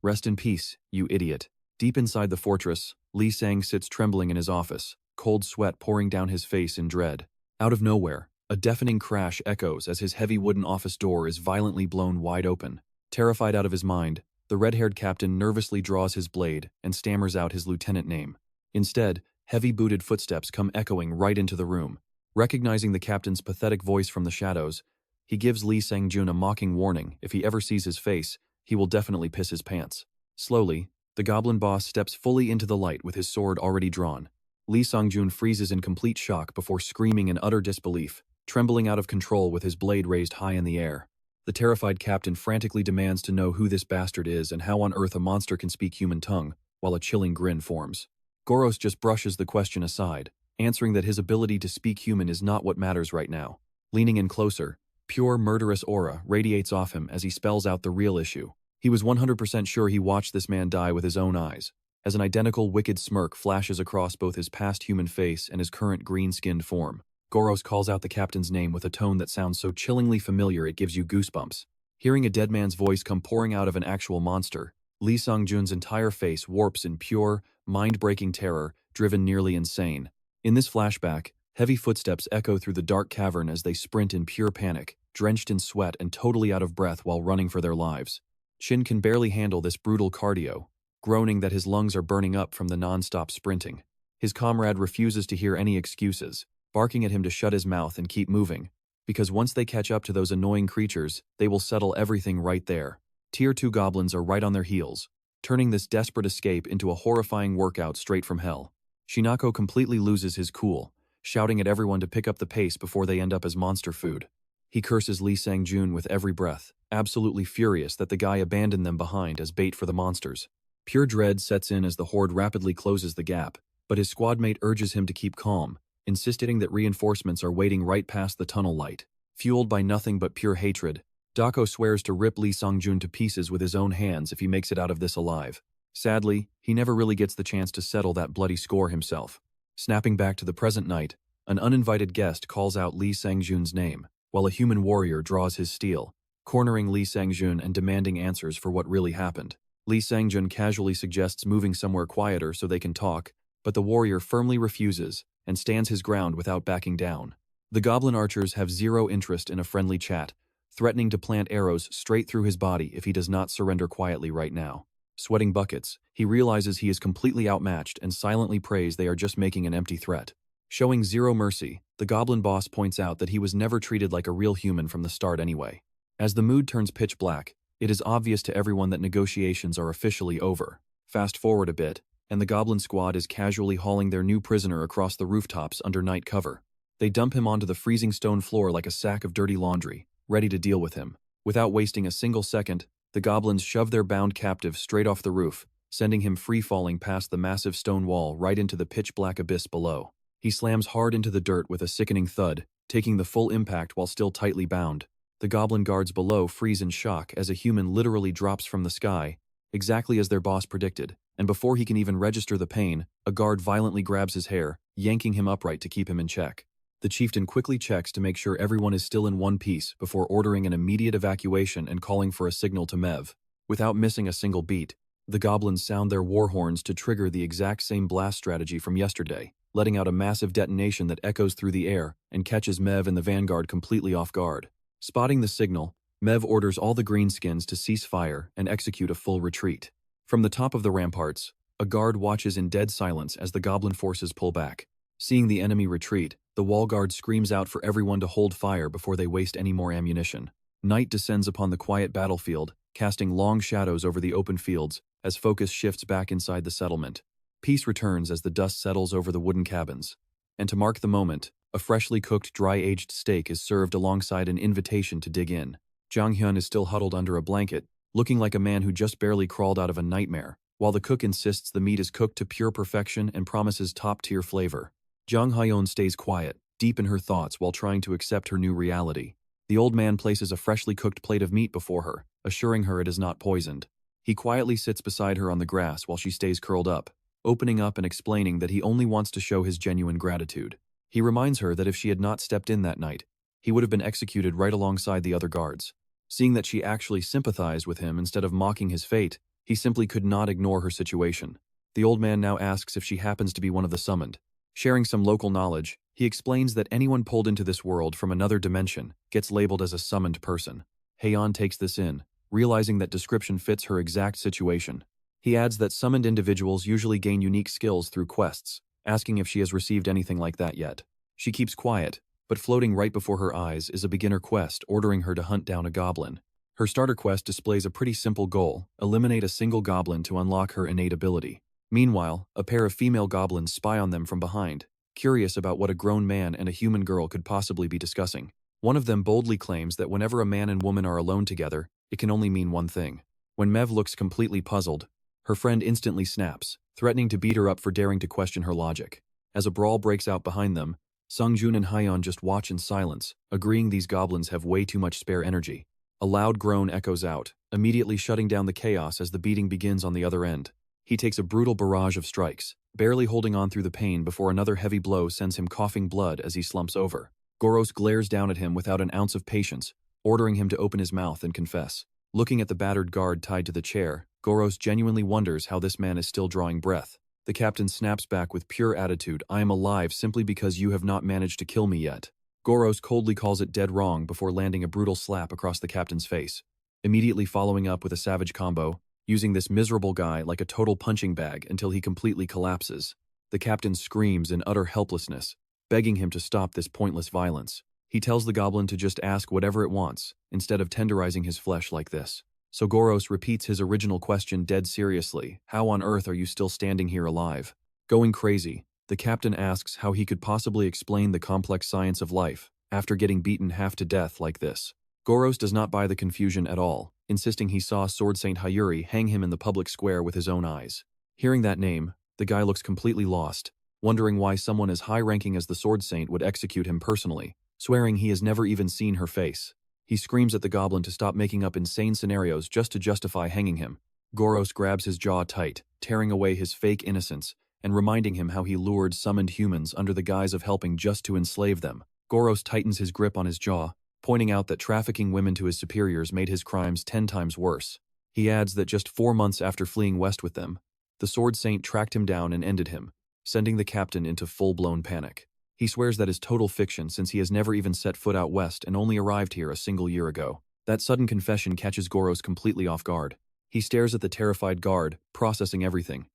"Rest in peace, you idiot." Deep inside the fortress, Lee Sang sits trembling in his office, cold sweat pouring down his face in dread. Out of nowhere, a deafening crash echoes as his heavy wooden office door is violently blown wide open. Terrified out of his mind, the red-haired captain nervously draws his blade and stammers out his lieutenant name. Instead, heavy-booted footsteps come echoing right into the room. Recognizing the captain's pathetic voice from the shadows, he gives Lee Sang-jun a mocking warning. If he ever sees his face, he will definitely piss his pants. Slowly, the goblin boss steps fully into the light with his sword already drawn. Lee Sang-jun freezes in complete shock before screaming in utter disbelief, trembling out of control with his blade raised high in the air. The terrified captain frantically demands to know who this bastard is and how on earth a monster can speak human tongue, while a chilling grin forms. GOROS just brushes the question aside, answering that his ability to speak human is not what matters right now. Leaning in closer, pure murderous aura radiates off him as he spells out the real issue. He was 100% sure he watched this man die with his own eyes, as an identical wicked smirk flashes across both his past human face and his current green-skinned form. GOROS calls out the captain's name with a tone that sounds so chillingly familiar it gives you goosebumps. Hearing a dead man's voice come pouring out of an actual monster, Lee Sang-jun's entire face warps in pure, mind-breaking terror, driven nearly insane. In this flashback, heavy footsteps echo through the dark cavern as they sprint in pure panic, drenched in sweat and totally out of breath while running for their lives. Shin can barely handle this brutal cardio, groaning that his lungs are burning up from the non-stop sprinting. His comrade refuses to hear any excuses, barking at him to shut his mouth and keep moving, because once they catch up to those annoying creatures, they will settle everything right there. Tier 2 goblins are right on their heels, turning this desperate escape into a horrifying workout straight from hell. Shinako completely loses his cool, shouting at everyone to pick up the pace before they end up as monster food. He curses Lee Sang-jun with every breath, absolutely furious that the guy abandoned them behind as bait for the monsters. Pure dread sets in as the horde rapidly closes the gap, but his squadmate urges him to keep calm, insisting that reinforcements are waiting right past the tunnel light. Fueled by nothing but pure hatred, Dako swears to rip Lee Sang-jun to pieces with his own hands if he makes it out of this alive. Sadly, he never really gets the chance to settle that bloody score himself. Snapping back to the present night, an uninvited guest calls out Lee Sang-jun's name, while a human warrior draws his steel, cornering Lee Sang-jun and demanding answers for what really happened. Lee Sang-jun casually suggests moving somewhere quieter so they can talk, but the warrior firmly refuses and stands his ground without backing down. The goblin archers have zero interest in a friendly chat, threatening to plant arrows straight through his body if he does not surrender quietly right now. Sweating buckets, he realizes he is completely outmatched and silently prays they are just making an empty threat. Showing zero mercy, the goblin boss points out that he was never treated like a real human from the start anyway. As the mood turns pitch black, it is obvious to everyone that negotiations are officially over. Fast forward a bit, and the goblin squad is casually hauling their new prisoner across the rooftops under night cover. They dump him onto the freezing stone floor like a sack of dirty laundry, ready to deal with him. Without wasting a single second, the goblins shove their bound captive straight off the roof, sending him free-falling past the massive stone wall right into the pitch-black abyss below. He slams hard into the dirt with a sickening thud, taking the full impact while still tightly bound. The goblin guards below freeze in shock as a human literally drops from the sky, exactly as their boss predicted, and before he can even register the pain, a guard violently grabs his hair, yanking him upright to keep him in check. The chieftain quickly checks to make sure everyone is still in one piece before ordering an immediate evacuation and calling for a signal to Mev. Without missing a single beat, the goblins sound their war horns to trigger the exact same blast strategy from yesterday, letting out a massive detonation that echoes through the air and catches Mev and the vanguard completely off guard. Spotting the signal, Mev orders all the greenskins to cease fire and execute a full retreat. From the top of the ramparts, a guard watches in dead silence as the goblin forces pull back. Seeing the enemy retreat, the wall guard screams out for everyone to hold fire before they waste any more ammunition. Night descends upon the quiet battlefield, casting long shadows over the open fields as focus shifts back inside the settlement. Peace returns as the dust settles over the wooden cabins. And to mark the moment, a freshly cooked dry-aged steak is served alongside an invitation to dig in. Jang Hyun is still huddled under a blanket, looking like a man who just barely crawled out of a nightmare, while the cook insists the meat is cooked to pure perfection and promises top-tier flavor. Jang Hyun stays quiet, deep in her thoughts while trying to accept her new reality. The old man places a freshly cooked plate of meat before her, assuring her it is not poisoned. He quietly sits beside her on the grass while she stays curled up, opening up and explaining that he only wants to show his genuine gratitude. He reminds her that if she had not stepped in that night, he would have been executed right alongside the other guards. Seeing that she actually sympathized with him instead of mocking his fate, he simply could not ignore her situation. The old man now asks if she happens to be one of the summoned. Sharing some local knowledge, he explains that anyone pulled into this world from another dimension gets labeled as a summoned person. Heian takes this in, realizing that description fits her exact situation. He adds that summoned individuals usually gain unique skills through quests, asking if she has received anything like that yet. She keeps quiet, but floating right before her eyes is a beginner quest ordering her to hunt down a goblin. Her starter quest displays a pretty simple goal: eliminate a single goblin to unlock her innate ability. Meanwhile, a pair of female goblins spy on them from behind, curious about what a grown man and a human girl could possibly be discussing. One of them boldly claims that whenever a man and woman are alone together, it can only mean one thing. When Mev looks completely puzzled, her friend instantly snaps, threatening to beat her up for daring to question her logic. As a brawl breaks out behind them, Sungjun and Heian just watch in silence, agreeing these goblins have way too much spare energy. A loud groan echoes out, immediately shutting down the chaos as the beating begins on the other end. He takes a brutal barrage of strikes, barely holding on through the pain before another heavy blow sends him coughing blood as he slumps over. GOROS glares down at him without an ounce of patience, ordering him to open his mouth and confess. Looking at the battered guard tied to the chair, GOROS genuinely wonders how this man is still drawing breath. The captain snaps back with pure attitude, "I am alive simply because you have not managed to kill me yet." GOROS coldly calls it dead wrong before landing a brutal slap across the captain's face, immediately following up with a savage combo, using this miserable guy like a total punching bag until he completely collapses. The captain screams in utter helplessness, begging him to stop this pointless violence. He tells the goblin to just ask whatever it wants, instead of tenderizing his flesh like this. So GOROS repeats his original question dead seriously: "How on earth are you still standing here alive?" Going crazy, the captain asks how he could possibly explain the complex science of life after getting beaten half to death like this. GOROS does not buy the confusion at all, insisting he saw Sword Saint Yuri hang him in the public square with his own eyes. Hearing that name, the guy looks completely lost, wondering why someone as high-ranking as the Sword Saint would execute him personally, swearing he has never even seen her face. He screams at the goblin to stop making up insane scenarios just to justify hanging him. GOROS grabs his jaw tight, tearing away his fake innocence, and reminding him how he lured summoned humans under the guise of helping just to enslave them. GOROS tightens his grip on his jaw, pointing out that trafficking women to his superiors made his crimes 10 times worse. He adds that just 4 months after fleeing west with them, the Sword Saint tracked him down and ended him, sending the captain into full-blown panic. He swears that is total fiction since he has never even set foot out west and only arrived here a single year ago. That sudden confession catches GOROS completely off guard. He stares at the terrified guard, processing everything.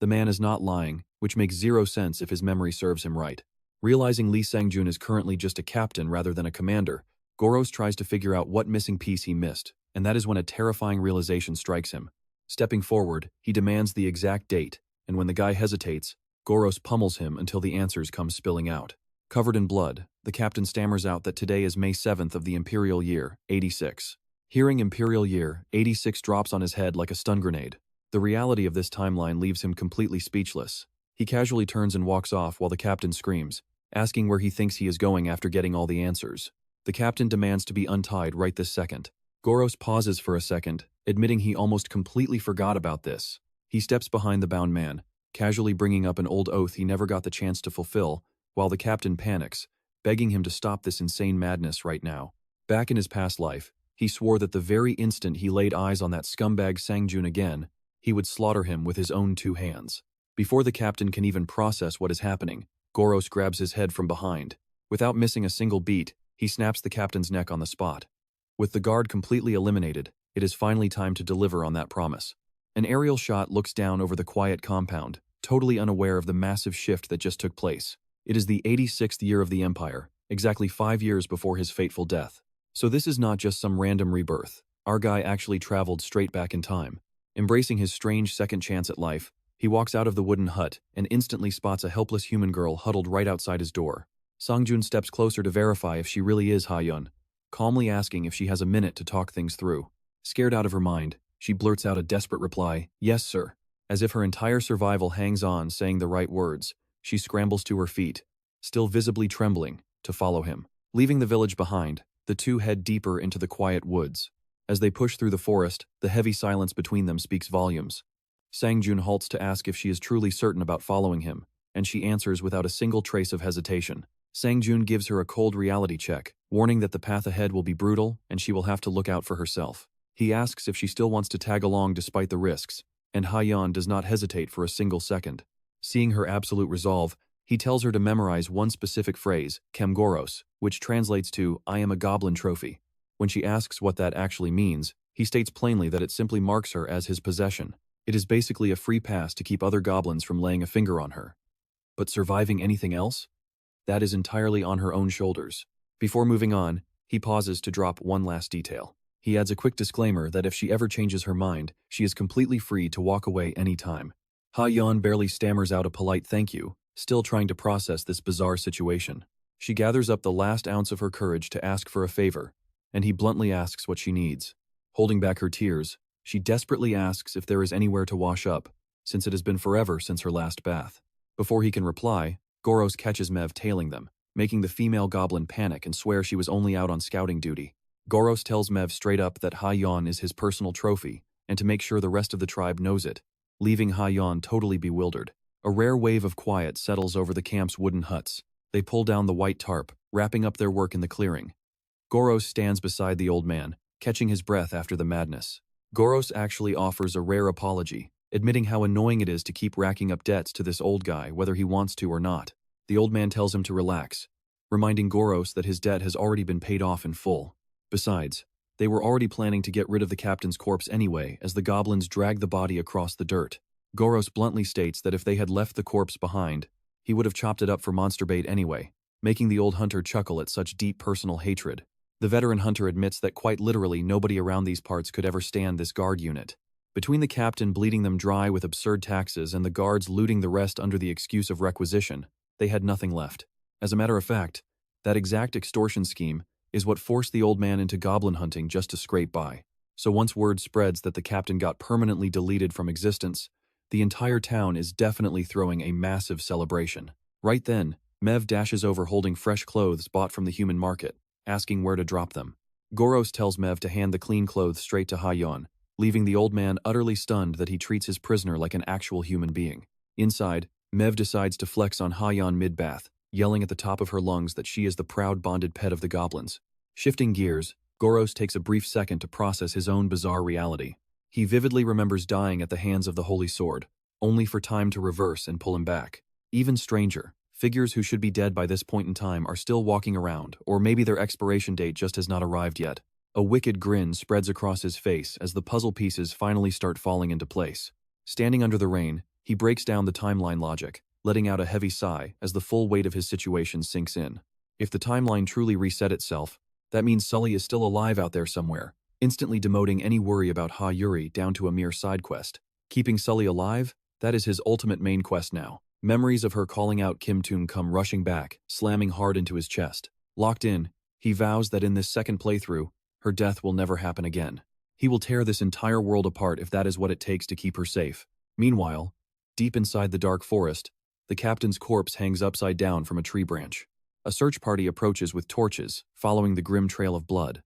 The man is not lying, which makes zero sense if his memory serves him right. Realizing Lee Sangjun is currently just a captain rather than a commander, GOROS tries to figure out what missing piece he missed, and that is when a terrifying realization strikes him. Stepping forward, he demands the exact date, and when the guy hesitates, GOROS pummels him until the answers come spilling out. Covered in blood, the captain stammers out that today is May 7th of the Imperial Year, 86. Hearing Imperial Year, 86 drops on his head like a stun grenade. The reality of this timeline leaves him completely speechless. He casually turns and walks off while the captain screams, asking where he thinks he is going after getting all the answers. The captain demands to be untied right this second. GOROS pauses for a second, admitting he almost completely forgot about this. He steps behind the bound man, casually bringing up an old oath he never got the chance to fulfill, while the captain panics, begging him to stop this insane madness right now. Back in his past life, he swore that the very instant he laid eyes on that scumbag Sangjun again, he would slaughter him with his own 2 hands. Before the captain can even process what is happening, GOROS grabs his head from behind. Without missing a single beat, he snaps the captain's neck on the spot. With the guard completely eliminated, it is finally time to deliver on that promise. An aerial shot looks down over the quiet compound, totally unaware of the massive shift that just took place. It is the 86th year of the Empire, exactly 5 years before his fateful death. So this is not just some random rebirth. Our guy actually traveled straight back in time. Embracing his strange second chance at life, he walks out of the wooden hut and instantly spots a helpless human girl huddled right outside his door. Sangjun steps closer to verify if she really is Hayun, calmly asking if she has a minute to talk things through. Scared out of her mind, she blurts out a desperate reply, "Yes, sir." As if her entire survival hangs on saying the right words, she scrambles to her feet, still visibly trembling, to follow him. Leaving the village behind, the two head deeper into the quiet woods. As they push through the forest, the heavy silence between them speaks volumes. Sangjun halts to ask if she is truly certain about following him, and she answers without a single trace of hesitation. Sangjun gives her a cold reality check, warning that the path ahead will be brutal and she will have to look out for herself. He asks if she still wants to tag along despite the risks, and Ha-yeon does not hesitate for a single second. Seeing her absolute resolve, he tells her to memorize one specific phrase, GOROS, which translates to, "I am a goblin trophy." When she asks what that actually means, he states plainly that it simply marks her as his possession. It is basically a free pass to keep other goblins from laying a finger on her. But surviving anything else? That is entirely on her own shoulders. Before moving on, he pauses to drop one last detail. He adds a quick disclaimer that if she ever changes her mind, she is completely free to walk away anytime. Ha-yeon barely stammers out a polite thank you, still trying to process this bizarre situation. She gathers up the last ounce of her courage to ask for a favor, and he bluntly asks what she needs. Holding back her tears, she desperately asks if there is anywhere to wash up, since it has been forever since her last bath. Before he can reply, GOROS catches Mev tailing them, making the female goblin panic and swear she was only out on scouting duty. GOROS tells Mev straight up that Ha-yeon is his personal trophy, and to make sure the rest of the tribe knows it, leaving Ha-yeon totally bewildered. A rare wave of quiet settles over the camp's wooden huts. They pull down the white tarp, wrapping up their work in the clearing. GOROS stands beside the old man, catching his breath after the madness. GOROS actually offers a rare apology, admitting how annoying it is to keep racking up debts to this old guy whether he wants to or not. The old man tells him to relax, reminding GOROS that his debt has already been paid off in full. Besides, they were already planning to get rid of the captain's corpse anyway as the goblins drag the body across the dirt. GOROS bluntly states that if they had left the corpse behind, he would have chopped it up for monster bait anyway, making the old hunter chuckle at such deep personal hatred. The veteran hunter admits that quite literally nobody around these parts could ever stand this guard unit. Between the captain bleeding them dry with absurd taxes and the guards looting the rest under the excuse of requisition, they had nothing left. As a matter of fact, that exact extortion scheme is what forced the old man into goblin hunting just to scrape by. So once word spreads that the captain got permanently deleted from existence, the entire town is definitely throwing a massive celebration. Right then, Mev dashes over holding fresh clothes bought from the human market, asking where to drop them. GOROS tells Mev to hand the clean clothes straight to Ha-yeon, leaving the old man utterly stunned that he treats his prisoner like an actual human being. Inside, Mev decides to flex on Ha-yeon mid-bath, yelling at the top of her lungs that she is the proud bonded pet of the goblins. Shifting gears, GOROS takes a brief second to process his own bizarre reality. He vividly remembers dying at the hands of the Holy Sword, only for time to reverse and pull him back. Even stranger, figures who should be dead by this point in time are still walking around, or maybe their expiration date just has not arrived yet. A wicked grin spreads across his face as the puzzle pieces finally start falling into place. Standing under the rain, he breaks down the timeline logic, letting out a heavy sigh as the full weight of his situation sinks in. If the timeline truly reset itself, that means Sully is still alive out there somewhere, instantly demoting any worry about Yuri down to a mere side quest. Keeping Sully alive? That is his ultimate main quest now. Memories of her calling out Kim Toon come rushing back, slamming hard into his chest. Locked in, he vows that in this second playthrough, her death will never happen again. He will tear this entire world apart if that is what it takes to keep her safe. Meanwhile, deep inside the dark forest, the captain's corpse hangs upside down from a tree branch. A search party approaches with torches, following the grim trail of blood.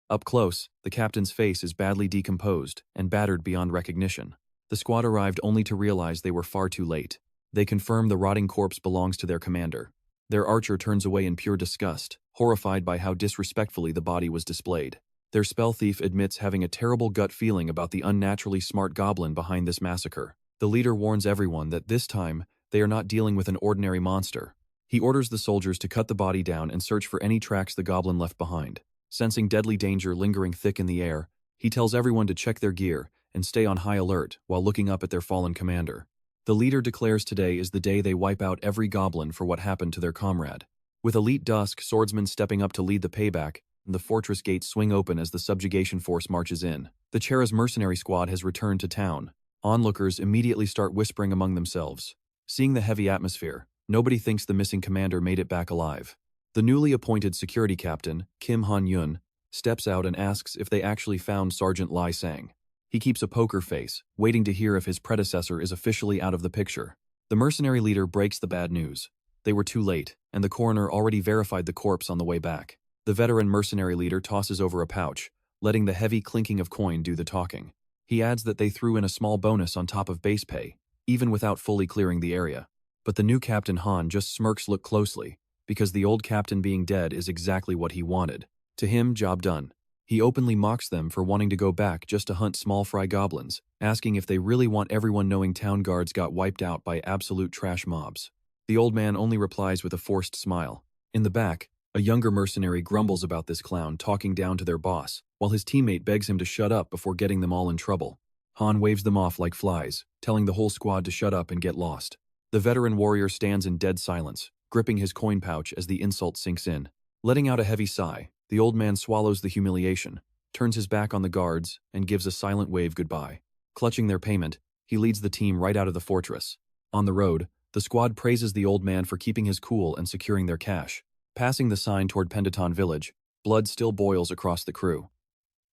Up close, the captain's face is badly decomposed and battered beyond recognition. The squad arrived only to realize they were far too late. They confirm the rotting corpse belongs to their commander. Their archer turns away in pure disgust, horrified by how disrespectfully the body was displayed. Their spell thief admits having a terrible gut feeling about the unnaturally smart goblin behind this massacre. The leader warns everyone that this time, they are not dealing with an ordinary monster. He orders the soldiers to cut the body down and search for any tracks the goblin left behind. Sensing deadly danger lingering thick in the air, he tells everyone to check their gear and stay on high alert while looking up at their fallen commander. The leader declares today is the day they wipe out every goblin for what happened to their comrade. With elite Dusk swordsmen stepping up to lead the payback, the fortress gates swing open as the subjugation force marches in. The Chera's mercenary squad has returned to town. Onlookers immediately start whispering among themselves. Seeing the heavy atmosphere, nobody thinks the missing commander made it back alive. The newly appointed security captain, Kim Han-yun, steps out and asks if they actually found Sergeant Lai Sang. He keeps a poker face, waiting to hear if his predecessor is officially out of the picture. The mercenary leader breaks the bad news. They were too late, and the coroner already verified the corpse on the way back. The veteran mercenary leader tosses over a pouch, letting the heavy clinking of coin do the talking. He adds that they threw in a small bonus on top of base pay, even without fully clearing the area. But the new Captain Han just smirks look closely, because the old captain being dead is exactly what he wanted. To him, job done. He openly mocks them for wanting to go back just to hunt small fry goblins, asking if they really want everyone knowing town guards got wiped out by absolute trash mobs. The old man only replies with a forced smile. In the back, a younger mercenary grumbles about this clown talking down to their boss, while his teammate begs him to shut up before getting them all in trouble. Han waves them off like flies, telling the whole squad to shut up and get lost. The veteran warrior stands in dead silence, gripping his coin pouch as the insult sinks in. Letting out a heavy sigh, the old man swallows the humiliation, turns his back on the guards, and gives a silent wave goodbye. Clutching their payment, he leads the team right out of the fortress. On the road, the squad praises the old man for keeping his cool and securing their cash. Passing the sign toward Pendaton village, blood still boils across the crew.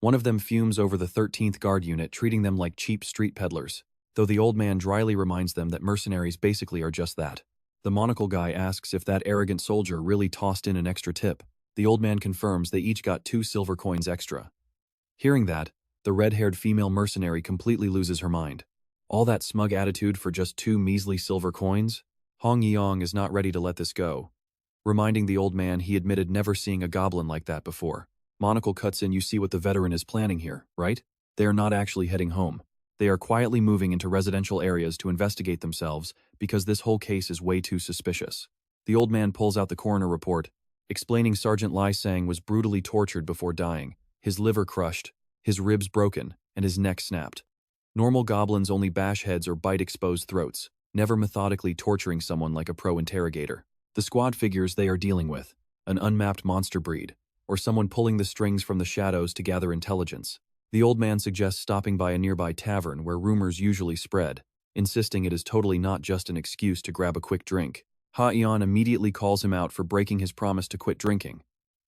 One of them fumes over the 13th Guard unit treating them like cheap street peddlers, though the old man dryly reminds them that mercenaries basically are just that. The monocle guy asks if that arrogant soldier really tossed in an extra tip. The old man confirms they each got 2 silver coins extra. Hearing that, the red-haired female mercenary completely loses her mind. All that smug attitude for just 2 measly silver coins? Hong Yeong is not ready to let this go. Reminding the old man he admitted never seeing a goblin like that before. Monocle cuts in. You see what the veteran is planning here, right? They are not actually heading home. They are quietly moving into residential areas to investigate themselves because this whole case is way too suspicious. The old man pulls out the coroner report, explaining Sergeant Lai Sang was brutally tortured before dying, his liver crushed, his ribs broken, and his neck snapped. Normal goblins only bash heads or bite exposed throats, never methodically torturing someone like a pro interrogator. The squad figures they are dealing with, an unmapped monster breed, or someone pulling the strings from the shadows to gather intelligence. The old man suggests stopping by a nearby tavern where rumors usually spread, insisting it is totally not just an excuse to grab a quick drink. Ha-Eon immediately calls him out for breaking his promise to quit drinking,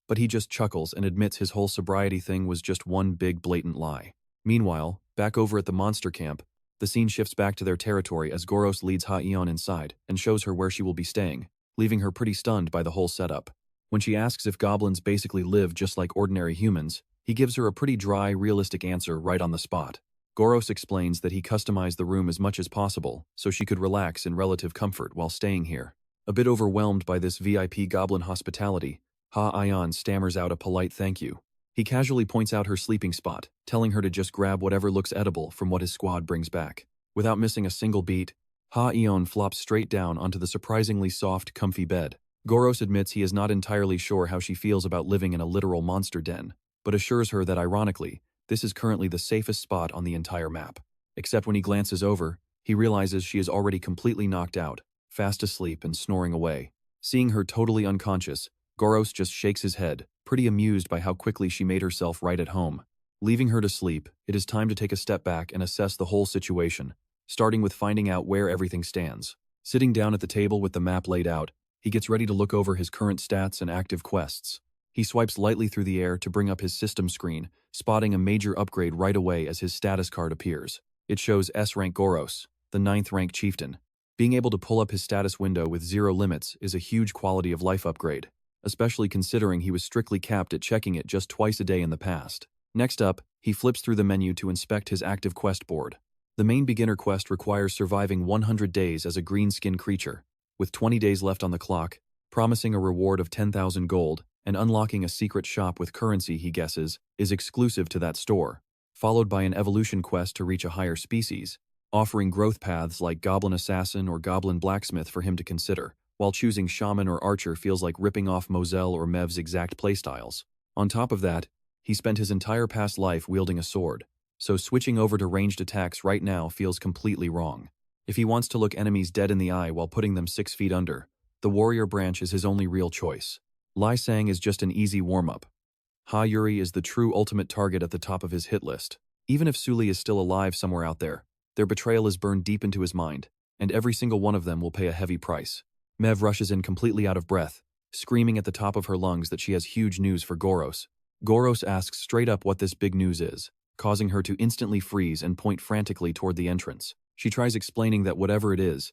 but he just chuckles and admits his whole sobriety thing was just one big blatant lie. Meanwhile, back over at the monster camp, the scene shifts back to their territory as GOROS leads Ha-Eon inside and shows her where she will be staying, leaving her pretty stunned by the whole setup. When she asks if goblins basically live just like ordinary humans, he gives her a pretty dry, realistic answer right on the spot. GOROS explains that he customized the room as much as possible so she could relax in relative comfort while staying here. A bit overwhelmed by this VIP goblin hospitality, Ha-Eon stammers out a polite thank you. He casually points out her sleeping spot, telling her to just grab whatever looks edible from what his squad brings back. Without missing a single beat, Ha-Eon flops straight down onto the surprisingly soft, comfy bed. GOROS admits he is not entirely sure how she feels about living in a literal monster den, but assures her that ironically, this is currently the safest spot on the entire map. Except when he glances over, he realizes she is already completely knocked out, fast asleep and snoring away. Seeing her totally unconscious, GOROS just shakes his head, pretty amused by how quickly she made herself right at home. Leaving her to sleep, it is time to take a step back and assess the whole situation, starting with finding out where everything stands. Sitting down at the table with the map laid out, he gets ready to look over his current stats and active quests. He swipes lightly through the air to bring up his system screen, spotting a major upgrade right away as his status card appears. It shows S-rank GOROS, the 9th rank chieftain. Being able to pull up his status window with 0 limits is a huge quality of life upgrade, especially considering he was strictly capped at checking it just twice a day in the past. Next up, he flips through the menu to inspect his active quest board. The main beginner quest requires surviving 100 days as a green-skinned creature, with 20 days left on the clock, promising a reward of 10,000 gold, and unlocking a secret shop with currency he guesses is exclusive to that store, followed by an evolution quest to reach a higher species, offering growth paths like Goblin Assassin or Goblin Blacksmith for him to consider, while choosing Shaman or Archer feels like ripping off Mozel or Mev's exact playstyles. On top of that, he spent his entire past life wielding a sword, so switching over to ranged attacks right now feels completely wrong. If he wants to look enemies dead in the eye while putting them 6 feet under, the warrior branch is his only real choice. Lai Sang is just an easy warm-up. Yuri is the true ultimate target at the top of his hit list. Even if Seoli is still alive somewhere out there, their betrayal is burned deep into his mind, and every single one of them will pay a heavy price. Mev rushes in completely out of breath, screaming at the top of her lungs that she has huge news for GOROS. GOROS asks straight up what this big news is, causing her to instantly freeze and point frantically toward the entrance. She tries explaining that whatever it is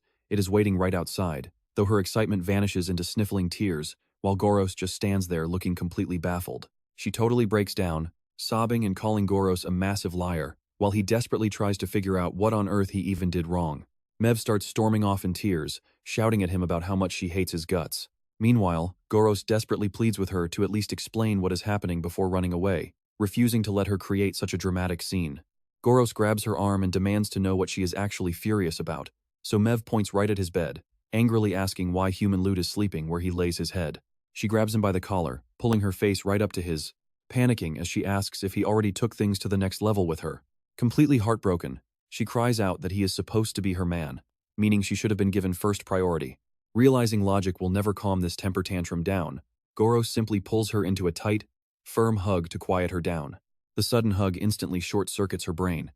waiting right outside, though her excitement vanishes into sniffling tears, while GOROS just stands there looking completely baffled. She totally breaks down, sobbing and calling GOROS a massive liar, while he desperately tries to figure out what on earth he even did wrong. Mev starts storming off in tears, shouting at him about how much she hates his guts. Meanwhile, GOROS desperately pleads with her to at least explain what is happening before running away, refusing to let her create such a dramatic scene. GOROS grabs her arm and demands to know what she is actually furious about, so Mev points right at his bed, angrily asking why human loot is sleeping where he lays his head. She grabs him by the collar, pulling her face right up to his, panicking as she asks if he already took things to the next level with her. Completely heartbroken, she cries out that he is supposed to be her man, meaning she should have been given first priority. Realizing logic will never calm this temper tantrum down, GOROS simply pulls her into a tight, firm hug to quiet her down. The sudden hug instantly short-circuits her brain,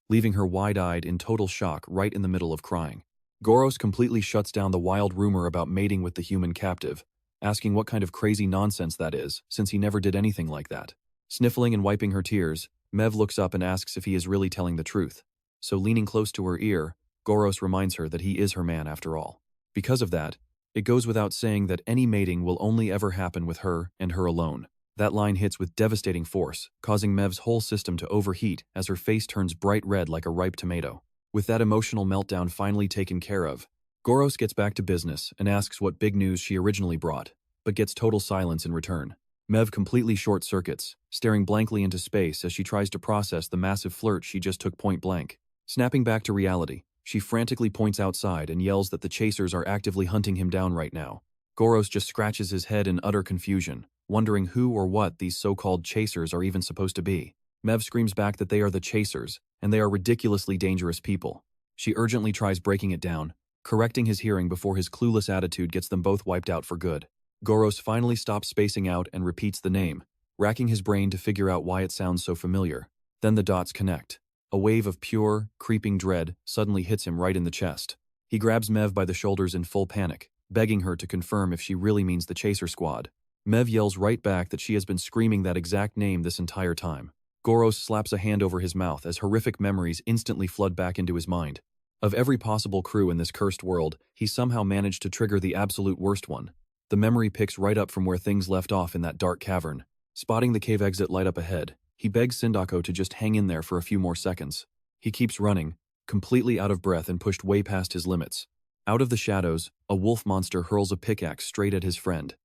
leaving her wide-eyed in total shock right in the middle of crying. GOROS completely shuts down the wild rumor about mating with the human captive, asking what kind of crazy nonsense that is, since he never did anything like that. Sniffling and wiping her tears, Mev looks up and asks if he is really telling the truth. So leaning close to her ear, GOROS reminds her that he is her man after all. Because of that, it goes without saying that any mating will only ever happen with her and her alone. That line hits with devastating force, causing Mev's whole system to overheat as her face turns bright red like a ripe tomato. With that emotional meltdown finally taken care of, GOROS gets back to business and asks what big news she originally brought, but gets total silence in return. Mev completely short-circuits, staring blankly into space as she tries to process the massive flirt she just took point blank. Snapping back to reality, she frantically points outside and yells that the chasers are actively hunting him down right now. GOROS just scratches his head in utter confusion, wondering who or what these so-called chasers are even supposed to be. Mev screams back that they are the chasers, and they are ridiculously dangerous people. She urgently tries breaking it down, correcting his hearing before his clueless attitude gets them both wiped out for good. GOROS finally stops spacing out and repeats the name, racking his brain to figure out why it sounds so familiar. Then the dots connect. A wave of pure, creeping dread suddenly hits him right in the chest. He grabs Mev by the shoulders in full panic, begging her to confirm if she really means the chaser squad. Mev yells right back that she has been screaming that exact name this entire time. GOROS slaps a hand over his mouth as horrific memories instantly flood back into his mind. Of every possible crew in this cursed world, he somehow managed to trigger the absolute worst one. The memory picks right up from where things left off in that dark cavern. Spotting the cave exit light up ahead, he begs Sindako to just hang in there for a few more seconds. He keeps running, completely out of breath and pushed way past his limits. Out of the shadows, a wolf monster hurls a pickaxe straight at his friend.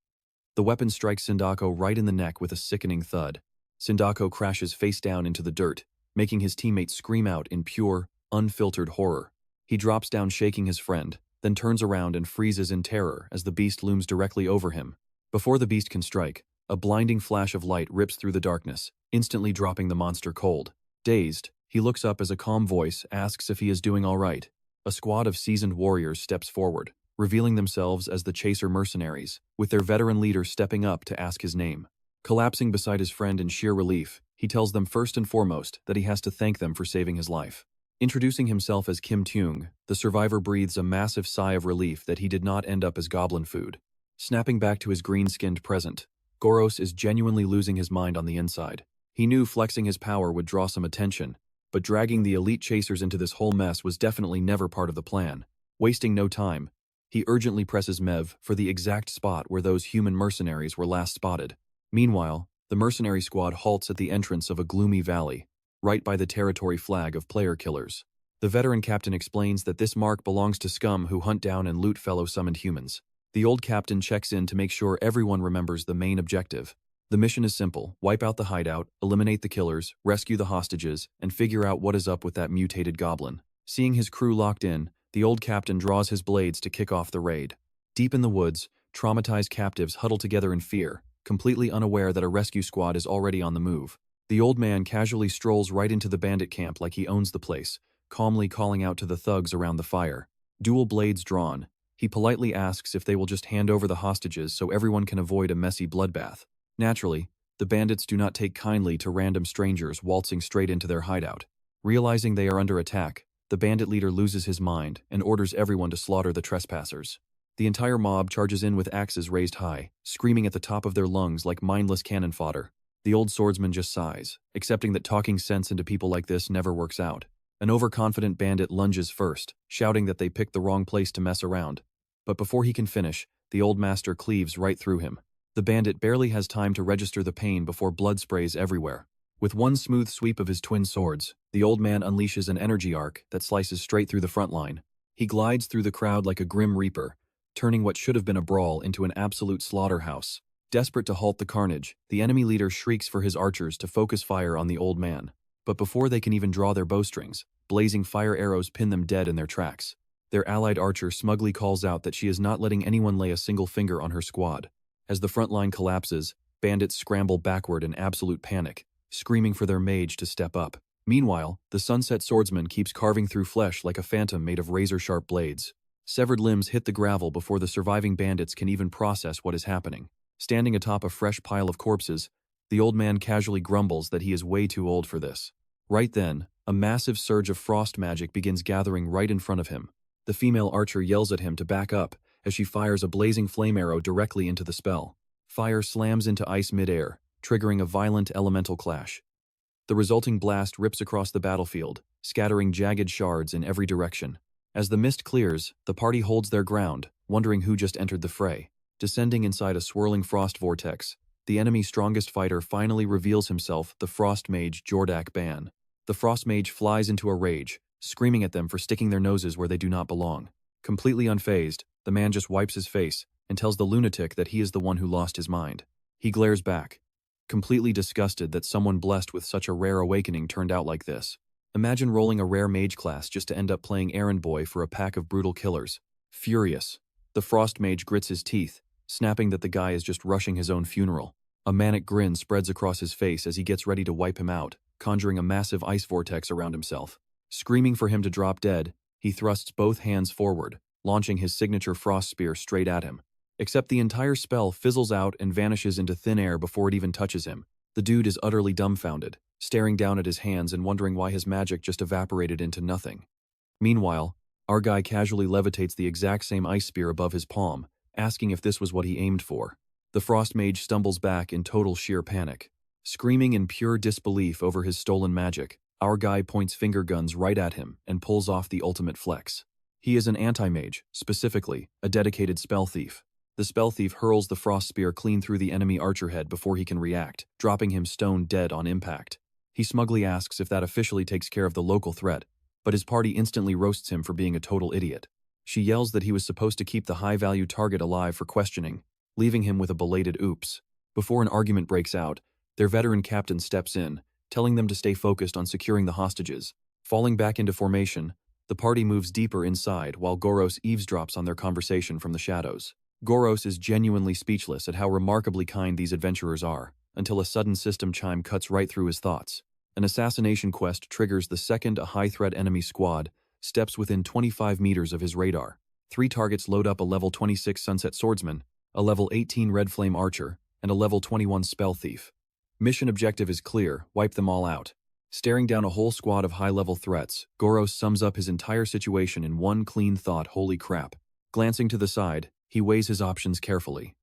The weapon strikes Sindako right in the neck with a sickening thud. Sindako crashes face down into the dirt, making his teammates scream out in pure, unfiltered horror. He drops down shaking his friend, then turns around and freezes in terror as the beast looms directly over him. Before the beast can strike, a blinding flash of light rips through the darkness, instantly dropping the monster cold. Dazed, he looks up as a calm voice asks if he is doing all right. A squad of seasoned warriors steps forward, revealing themselves as the Chaser mercenaries, with their veteran leader stepping up to ask his name. Collapsing beside his friend in sheer relief, he tells them first and foremost that he has to thank them for saving his life. Introducing himself as Kim Teung, the survivor breathes a massive sigh of relief that he did not end up as goblin food. Snapping back to his green-skinned present, GOROS is genuinely losing his mind on the inside. He knew flexing his power would draw some attention, but dragging the elite chasers into this whole mess was definitely never part of the plan. Wasting no time, he urgently presses Mev for the exact spot where those human mercenaries were last spotted. Meanwhile, the mercenary squad halts at the entrance of a gloomy valley, right by the territory flag of player killers. The veteran captain explains that this mark belongs to scum who hunt down and loot fellow summoned humans. The old captain checks in to make sure everyone remembers the main objective. The mission is simple: wipe out the hideout, eliminate the killers, rescue the hostages, and figure out what is up with that mutated goblin. Seeing his crew locked in, the old captain draws his blades to kick off the raid. Deep in the woods, traumatized captives huddle together in fear, completely unaware that a rescue squad is already on the move. The old man casually strolls right into the bandit camp like he owns the place, calmly calling out to the thugs around the fire. Dual blades drawn, he politely asks if they will just hand over the hostages so everyone can avoid a messy bloodbath. Naturally, the bandits do not take kindly to random strangers waltzing straight into their hideout. Realizing they are under attack, the bandit leader loses his mind and orders everyone to slaughter the trespassers. The entire mob charges in with axes raised high, screaming at the top of their lungs like mindless cannon fodder. The old swordsman just sighs, accepting that talking sense into people like this never works out. An overconfident bandit lunges first, shouting that they picked the wrong place to mess around. But before he can finish, the old master cleaves right through him. The bandit barely has time to register the pain before blood sprays everywhere. With one smooth sweep of his twin swords, the old man unleashes an energy arc that slices straight through the front line. He glides through the crowd like a grim reaper, turning what should have been a brawl into an absolute slaughterhouse. Desperate to halt the carnage, the enemy leader shrieks for his archers to focus fire on the old man. But before they can even draw their bowstrings, blazing fire arrows pin them dead in their tracks. Their allied archer smugly calls out that she is not letting anyone lay a single finger on her squad. As the front line collapses, bandits scramble backward in absolute panic, screaming for their mage to step up. Meanwhile, the sunset swordsman keeps carving through flesh like a phantom made of razor-sharp blades. Severed limbs hit the gravel before the surviving bandits can even process what is happening. Standing atop a fresh pile of corpses, the old man casually grumbles that he is way too old for this. Right then, a massive surge of frost magic begins gathering right in front of him. The female archer yells at him to back up as she fires a blazing flame arrow directly into the spell. Fire slams into ice midair, triggering a violent elemental clash. The resulting blast rips across the battlefield, scattering jagged shards in every direction. As the mist clears, the party holds their ground, wondering who just entered the fray. Descending inside a swirling frost vortex, the enemy's strongest fighter finally reveals himself, the frost mage Jordak Ban. The frost mage flies into a rage, screaming at them for sticking their noses where they do not belong. Completely unfazed, the man just wipes his face and tells the lunatic that he is the one who lost his mind. He glares back, completely disgusted that someone blessed with such a rare awakening turned out like this. Imagine rolling a rare mage class just to end up playing errand boy for a pack of brutal killers. Furious, the frost mage grits his teeth, snapping that the guy is just rushing his own funeral. A manic grin spreads across his face as he gets ready to wipe him out, conjuring a massive ice vortex around himself. Screaming for him to drop dead, he thrusts both hands forward, launching his signature frost spear straight at him. Except the entire spell fizzles out and vanishes into thin air before it even touches him. The dude is utterly dumbfounded, staring down at his hands and wondering why his magic just evaporated into nothing. Meanwhile, our guy casually levitates the exact same ice spear above his palm, asking if this was what he aimed for. The frost mage stumbles back in total sheer panic. Screaming in pure disbelief over his stolen magic, our guy points finger guns right at him and pulls off the ultimate flex. He is an anti-mage, specifically, a dedicated spell thief. The spell thief hurls the frost spear clean through the enemy archer head before he can react, dropping him stone dead on impact. He smugly asks if that officially takes care of the local threat, but his party instantly roasts him for being a total idiot. She yells that he was supposed to keep the high-value target alive for questioning, leaving him with a belated oops. Before an argument breaks out, their veteran captain steps in, telling them to stay focused on securing the hostages. Falling back into formation, the party moves deeper inside while GOROS eavesdrops on their conversation from the shadows. GOROS is genuinely speechless at how remarkably kind these adventurers are, until a sudden system chime cuts right through his thoughts. An assassination quest triggers the second a high-threat enemy squad steps within 25 meters of his radar. 3 targets load up a level 26 Sunset Swordsman, a level 18 Red Flame Archer, and a level 21 Spell Thief. Mission objective is clear, wipe them all out. Staring down a whole squad of high-level threats, GOROS sums up his entire situation in one clean thought: holy crap. Glancing to the side, he weighs his options carefully.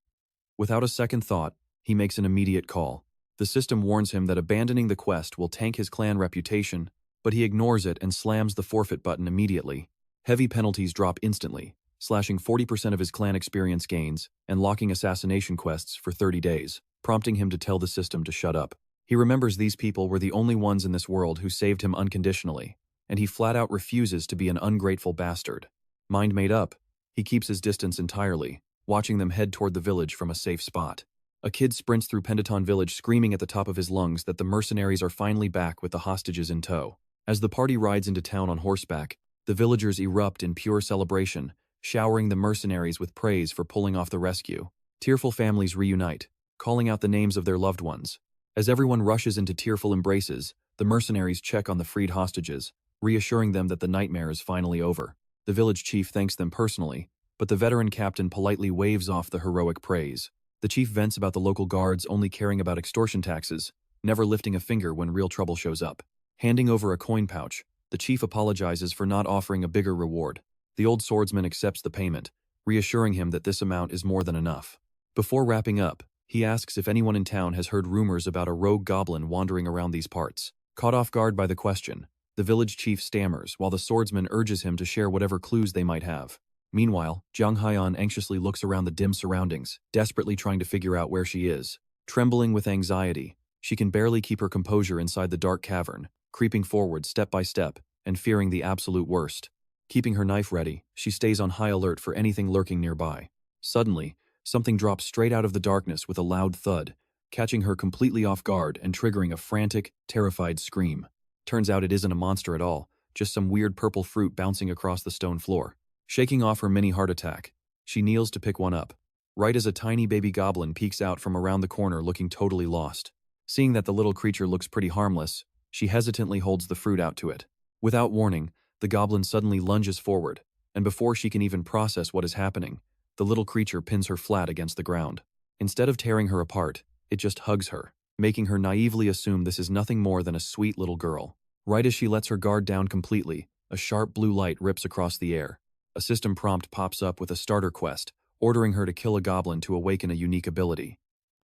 Without a second thought, he makes an immediate call. The system warns him that abandoning the quest will tank his clan reputation, but he ignores it and slams the forfeit button immediately. Heavy penalties drop instantly, slashing 40% of his clan experience gains and locking assassination quests for 30 days, prompting him to tell the system to shut up. He remembers these people were the only ones in this world who saved him unconditionally, and he flat out refuses to be an ungrateful bastard. Mind made up, he keeps his distance entirely, watching them head toward the village from a safe spot. A kid sprints through Pentatone village screaming at the top of his lungs that the mercenaries are finally back with the hostages in tow. As the party rides into town on horseback, the villagers erupt in pure celebration, showering the mercenaries with praise for pulling off the rescue. Tearful families reunite, calling out the names of their loved ones. As everyone rushes into tearful embraces, the mercenaries check on the freed hostages, reassuring them that the nightmare is finally over. The village chief thanks them personally, but the veteran captain politely waves off the heroic praise. The chief vents about the local guards only caring about extortion taxes, never lifting a finger when real trouble shows up. Handing over a coin pouch, the chief apologizes for not offering a bigger reward. The old swordsman accepts the payment, reassuring him that this amount is more than enough. Before wrapping up, he asks if anyone in town has heard rumors about a rogue goblin wandering around these parts. Caught off guard by the question, the village chief stammers while the swordsman urges him to share whatever clues they might have. Meanwhile, Jiang Haiyan anxiously looks around the dim surroundings, desperately trying to figure out where she is. Trembling with anxiety, she can barely keep her composure inside the dark cavern, creeping forward step by step and fearing the absolute worst. Keeping her knife ready, she stays on high alert for anything lurking nearby. Suddenly, something drops straight out of the darkness with a loud thud, catching her completely off guard and triggering a frantic, terrified scream. Turns out it isn't a monster at all, just some weird purple fruit bouncing across the stone floor. Shaking off her mini heart attack, she kneels to pick one up, right as a tiny baby goblin peeks out from around the corner looking totally lost. Seeing that the little creature looks pretty harmless, she hesitantly holds the fruit out to it. Without warning, the goblin suddenly lunges forward, and before she can even process what is happening, the little creature pins her flat against the ground. Instead of tearing her apart, it just hugs her, making her naively assume this is nothing more than a sweet little girl. Right as she lets her guard down completely, a sharp blue light rips across the air. A system prompt pops up with a starter quest, ordering her to kill a goblin to awaken a unique ability.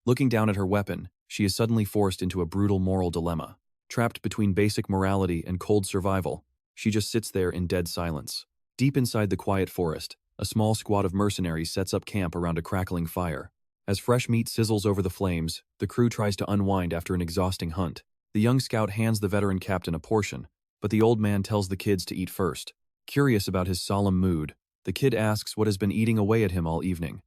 Looking down at her weapon, she is suddenly forced into a brutal moral dilemma. Trapped between basic morality and cold survival, she just sits there in dead silence. Deep inside the quiet forest, a small squad of mercenaries sets up camp around a crackling fire. As fresh meat sizzles over the flames, the crew tries to unwind after an exhausting hunt. The young scout hands the veteran captain a portion, but the old man tells the kids to eat first. Curious about his solemn mood, the kid asks what has been eating away at him all evening.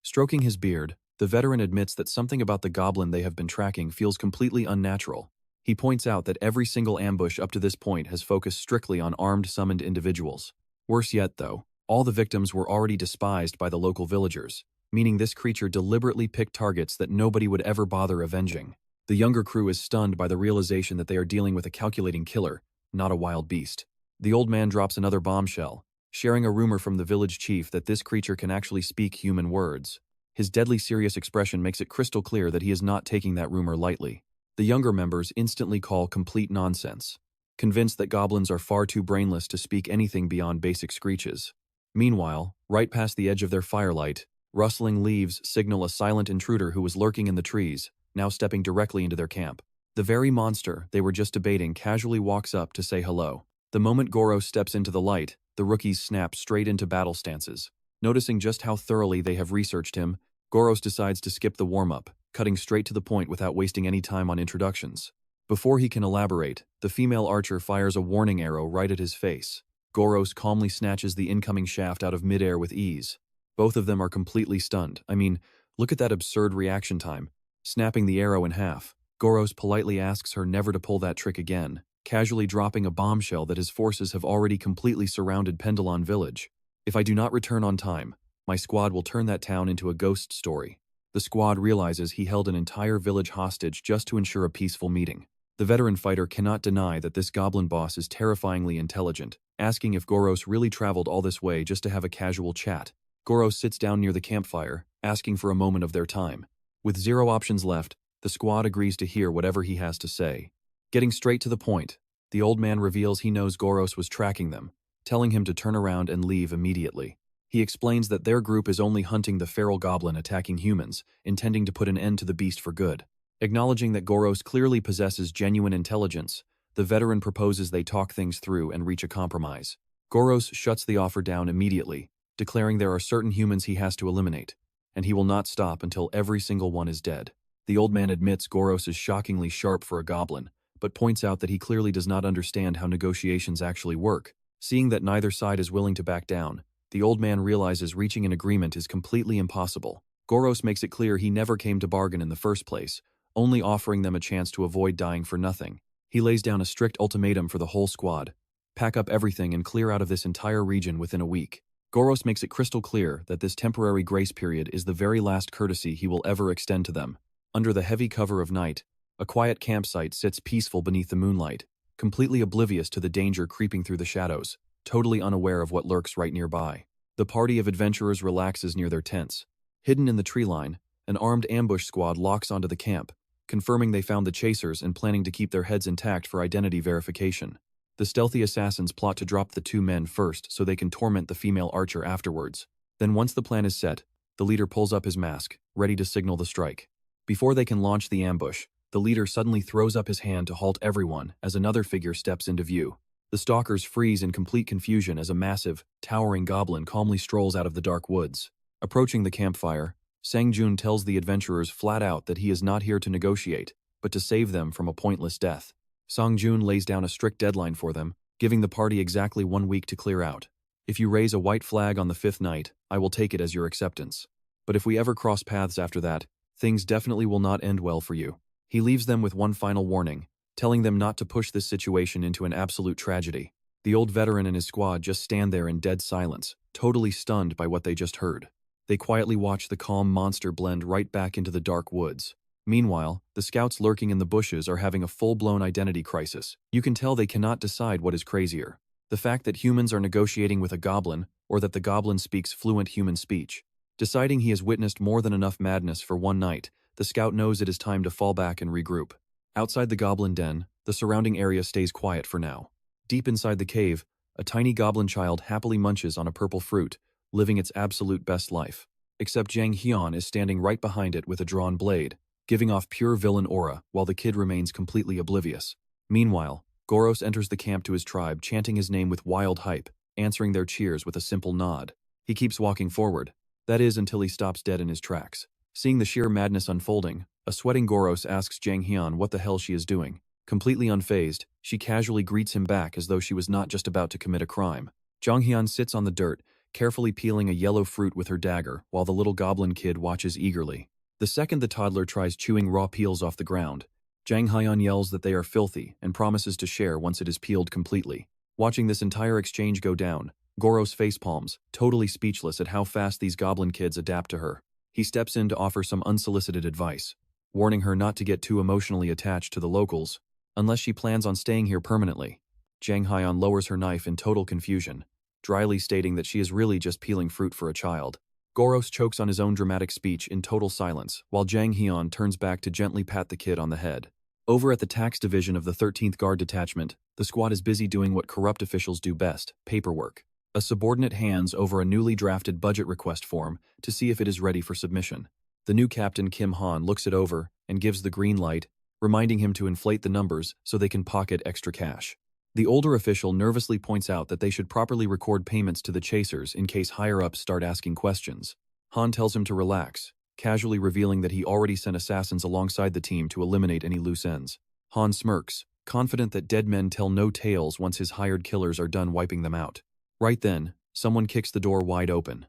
Stroking his beard, the veteran admits that something about the goblin they have been tracking feels completely unnatural. He points out that every single ambush up to this point has focused strictly on armed summoned individuals. Worse yet, though, all the victims were already despised by the local villagers, meaning this creature deliberately picked targets that nobody would ever bother avenging. The younger crew is stunned by the realization that they are dealing with a calculating killer, not a wild beast. The old man drops another bombshell, sharing a rumor from the village chief that this creature can actually speak human words. His deadly serious expression makes it crystal clear that he is not taking that rumor lightly. The younger members instantly call complete nonsense, convinced that goblins are far too brainless to speak anything beyond basic screeches. Meanwhile, right past the edge of their firelight, rustling leaves signal a silent intruder who was lurking in the trees, now stepping directly into their camp. The very monster they were just debating casually walks up to say hello. The moment GOROS steps into the light, the rookies snap straight into battle stances. Noticing just how thoroughly they have researched him, GOROS decides to skip the warm-up, cutting straight to the point without wasting any time on introductions. Before he can elaborate, the female archer fires a warning arrow right at his face. GOROS calmly snatches the incoming shaft out of midair with ease. Both of them are completely stunned. I mean, look at that absurd reaction time. Snapping the arrow in half, GOROS politely asks her never to pull that trick again, casually dropping a bombshell that his forces have already completely surrounded Pendulon village. If I do not return on time, my squad will turn that town into a ghost story. The squad realizes he held an entire village hostage just to ensure a peaceful meeting. The veteran fighter cannot deny that this goblin boss is terrifyingly intelligent, asking if GOROS really traveled all this way just to have a casual chat. GOROS sits down near the campfire, asking for a moment of their time. With zero options left, the squad agrees to hear whatever he has to say. Getting straight to the point, the old man reveals he knows GOROS was tracking them, telling him to turn around and leave immediately. He explains that their group is only hunting the feral goblin attacking humans, intending to put an end to the beast for good. Acknowledging that GOROS clearly possesses genuine intelligence, the veteran proposes they talk things through and reach a compromise. GOROS shuts the offer down immediately, declaring there are certain humans he has to eliminate, and he will not stop until every single one is dead. The old man admits GOROS is shockingly sharp for a goblin, but points out that he clearly does not understand how negotiations actually work. Seeing that neither side is willing to back down, the old man realizes reaching an agreement is completely impossible. GOROS makes it clear he never came to bargain in the first place, only offering them a chance to avoid dying for nothing. He lays down a strict ultimatum for the whole squad: pack up everything and clear out of this entire region within a week. GOROS makes it crystal clear that this temporary grace period is the very last courtesy he will ever extend to them. Under the heavy cover of night, a quiet campsite sits peaceful beneath the moonlight, completely oblivious to the danger creeping through the shadows, totally unaware of what lurks right nearby. The party of adventurers relaxes near their tents. Hidden in the tree line, an armed ambush squad locks onto the camp, confirming they found the chasers and planning to keep their heads intact for identity verification. The stealthy assassins plot to drop the two men first so they can torment the female archer afterwards. Then once the plan is set, the leader pulls up his mask, ready to signal the strike. Before they can launch the ambush, the leader suddenly throws up his hand to halt everyone as another figure steps into view. The stalkers freeze in complete confusion as a massive, towering goblin calmly strolls out of the dark woods. Approaching the campfire, Sang-jun tells the adventurers flat out that he is not here to negotiate, but to save them from a pointless death. Sang-jun lays down a strict deadline for them, giving the party exactly 1 week to clear out. If you raise a white flag on the 5th night, I will take it as your acceptance. but if we ever cross paths after that, things definitely will not end well for you. He leaves them with one final warning, telling them not to push this situation into an absolute tragedy. The old veteran and his squad just stand there in dead silence, totally stunned by what they just heard. They quietly watch the calm monster blend right back into the dark woods. Meanwhile, the scouts lurking in the bushes are having a full-blown identity crisis. You can tell they cannot decide what is crazier: the fact that humans are negotiating with a goblin, or that the goblin speaks fluent human speech. Deciding he has witnessed more than enough madness for one night, the scout knows it is time to fall back and regroup. Outside the goblin den, the surrounding area stays quiet for now. Deep inside the cave, a tiny goblin child happily munches on a purple fruit, living its absolute best life. Except Jang Hyun is standing right behind it with a drawn blade, giving off pure villain aura while the kid remains completely oblivious. Meanwhile, GOROS enters the camp to his tribe, chanting his name with wild hype, answering their cheers with a simple nod. He keeps walking forward, that is until he stops dead in his tracks. Seeing the sheer madness unfolding, a sweating GOROS asks Jang Hyun what the hell she is doing. Completely unfazed, she casually greets him back as though she was not just about to commit a crime. Jang Hyun sits on the dirt, carefully peeling a yellow fruit with her dagger while the little goblin kid watches eagerly. The second the toddler tries chewing raw peels off the ground, Jang Hyun yells that they are filthy and promises to share once it is peeled completely. Watching this entire exchange go down, GOROS facepalms, totally speechless at how fast these goblin kids adapt to her. He steps in to offer some unsolicited advice, warning her not to get too emotionally attached to the locals, unless she plans on staying here permanently. Jang Hyun lowers her knife in total confusion, dryly stating that she is really just peeling fruit for a child. GOROS chokes on his own dramatic speech in total silence, while Jang Hyun turns back to gently pat the kid on the head. Over at the tax division of the 13th Guard Detachment, the squad is busy doing what corrupt officials do best: paperwork. A subordinate hands over a newly drafted budget request form to see if it is ready for submission. The new captain, Kim Han, looks it over and gives the green light, reminding him to inflate the numbers so they can pocket extra cash. The older official nervously points out that they should properly record payments to the chasers in case higher-ups start asking questions. Han tells him to relax, casually revealing that he already sent assassins alongside the team to eliminate any loose ends. Han smirks, confident that dead men tell no tales once his hired killers are done wiping them out. Right then, someone kicks the door wide open.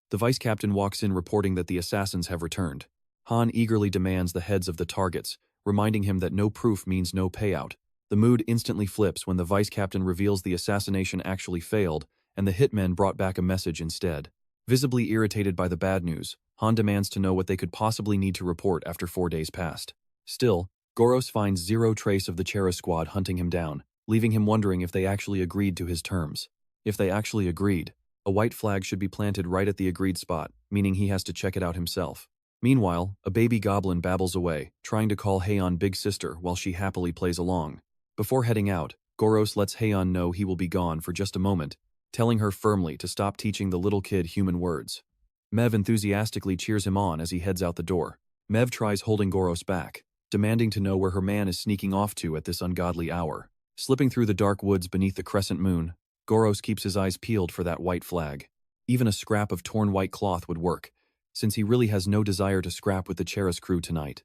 The vice captain walks in reporting that the assassins have returned. Han eagerly demands the heads of the targets, reminding him that no proof means no payout. The mood instantly flips when the vice captain reveals the assassination actually failed and the hitmen brought back a message instead. Visibly irritated by the bad news, Han demands to know what they could possibly need to report after 4 days passed. Still, GOROS finds zero trace of the Chera squad hunting him down, leaving him wondering if they actually agreed to his terms. If they actually agreed, a white flag should be planted right at the agreed spot, meaning he has to check it out himself. Meanwhile, a baby goblin babbles away, trying to call Haeon big sister while she happily plays along. Before heading out, GOROS lets Haeon know he will be gone for just a moment, telling her firmly to stop teaching the little kid human words. Mev enthusiastically cheers him on as he heads out the door. Mev tries holding GOROS back, demanding to know where her man is sneaking off to at this ungodly hour. Slipping through the dark woods beneath the crescent moon, GOROS keeps his eyes peeled for that white flag. Even a scrap of torn white cloth would work, since he really has no desire to scrap with the Chera's crew tonight.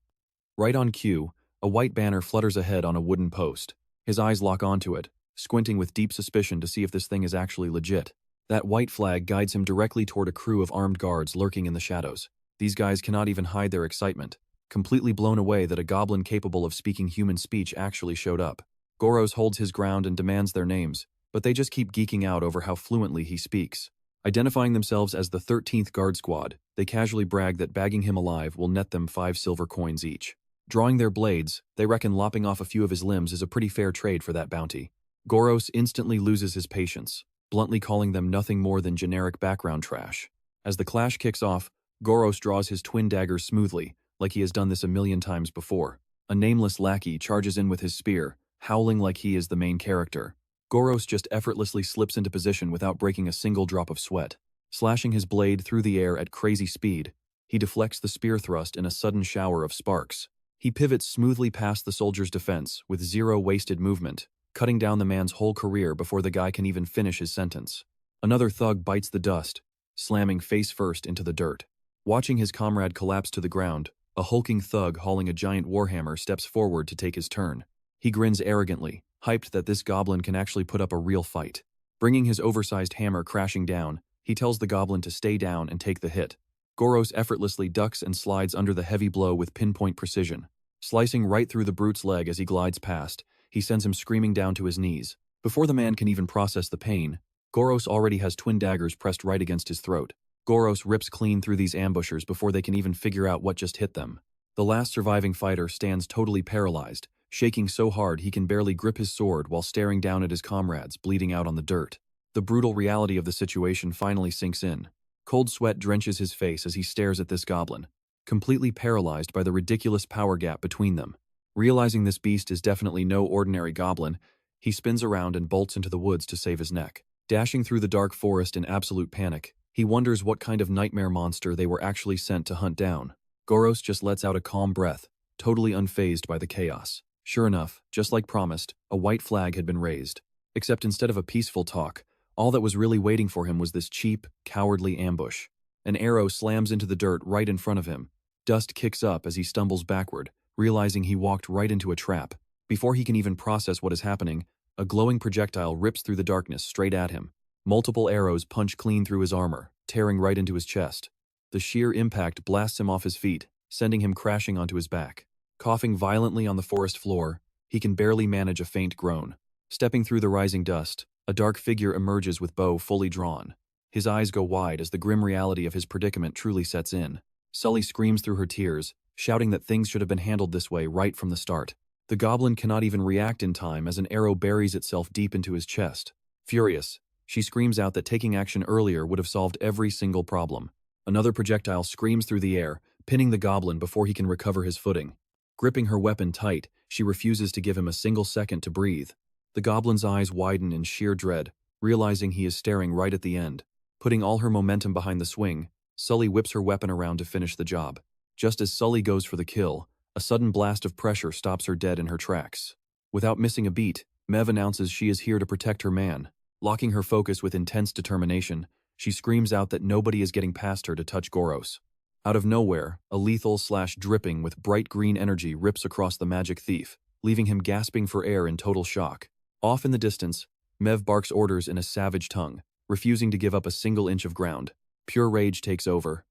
Right on cue, a white banner flutters ahead on a wooden post. His eyes lock onto it, squinting with deep suspicion to see if this thing is actually legit. That white flag guides him directly toward a crew of armed guards lurking in the shadows. These guys cannot even hide their excitement, completely blown away that a goblin capable of speaking human speech actually showed up. GOROS holds his ground and demands their names, but they just keep geeking out over how fluently he speaks. Identifying themselves as the 13th Guard Squad, they casually brag that bagging him alive will net them 5 silver coins each. Drawing their blades, they reckon lopping off a few of his limbs is a pretty fair trade for that bounty. GOROS instantly loses his patience, bluntly calling them nothing more than generic background trash. As the clash kicks off, GOROS draws his twin daggers smoothly, like he has done this a million times before. A nameless lackey charges in with his spear, howling like he is the main character. GOROS just effortlessly slips into position without breaking a single drop of sweat. Slashing his blade through the air at crazy speed, he deflects the spear thrust in a sudden shower of sparks. He pivots smoothly past the soldier's defense with zero wasted movement, cutting down the man's whole career before the guy can even finish his sentence. Another thug bites the dust, slamming face first into the dirt. Watching his comrade collapse to the ground, a hulking thug hauling a giant warhammer steps forward to take his turn. He grins arrogantly, hyped that this goblin can actually put up a real fight. Bringing his oversized hammer crashing down, he tells the goblin to stay down and take the hit. GOROS effortlessly ducks and slides under the heavy blow with pinpoint precision. Slicing right through the brute's leg as he glides past, he sends him screaming down to his knees. Before the man can even process the pain, GOROS already has twin daggers pressed right against his throat. GOROS rips clean through these ambushers before they can even figure out what just hit them. The last surviving fighter stands totally paralyzed, shaking so hard he can barely grip his sword while staring down at his comrades bleeding out on the dirt. The brutal reality of the situation finally sinks in. Cold sweat drenches his face as he stares at this goblin, completely paralyzed by the ridiculous power gap between them. Realizing this beast is definitely no ordinary goblin, he spins around and bolts into the woods to save his neck. Dashing through the dark forest in absolute panic, he wonders what kind of nightmare monster they were actually sent to hunt down. GOROS just lets out a calm breath, totally unfazed by the chaos. Sure enough, just like promised, a white flag had been raised. Except instead of a peaceful talk, all that was really waiting for him was this cheap, cowardly ambush. An arrow slams into the dirt right in front of him. Dust kicks up as he stumbles backward, realizing he walked right into a trap. Before he can even process what is happening, a glowing projectile rips through the darkness straight at him. Multiple arrows punch clean through his armor, tearing right into his chest. The sheer impact blasts him off his feet, sending him crashing onto his back. Coughing violently on the forest floor, he can barely manage a faint groan. Stepping through the rising dust, a dark figure emerges with bow fully drawn. His eyes go wide as the grim reality of his predicament truly sets in. Sully screams through her tears, shouting that things should have been handled this way right from the start. The goblin cannot even react in time as an arrow buries itself deep into his chest. Furious, she screams out that taking action earlier would have solved every single problem. Another projectile screams through the air, pinning the goblin before he can recover his footing. Gripping her weapon tight, she refuses to give him a single second to breathe. The goblin's eyes widen in sheer dread, realizing he is staring right at the end. Putting all her momentum behind the swing, Sully whips her weapon around to finish the job. Just as Sully goes for the kill, a sudden blast of pressure stops her dead in her tracks. Without missing a beat, Mev announces she is here to protect her man. Locking her focus with intense determination, she screams out that nobody is getting past her to touch GOROS. Out of nowhere, a lethal/dripping with bright green energy rips across the magic thief, leaving him gasping for air in total shock. Off in the distance, Mev barks orders in a savage tongue, refusing to give up a single inch of ground. Pure rage takes over.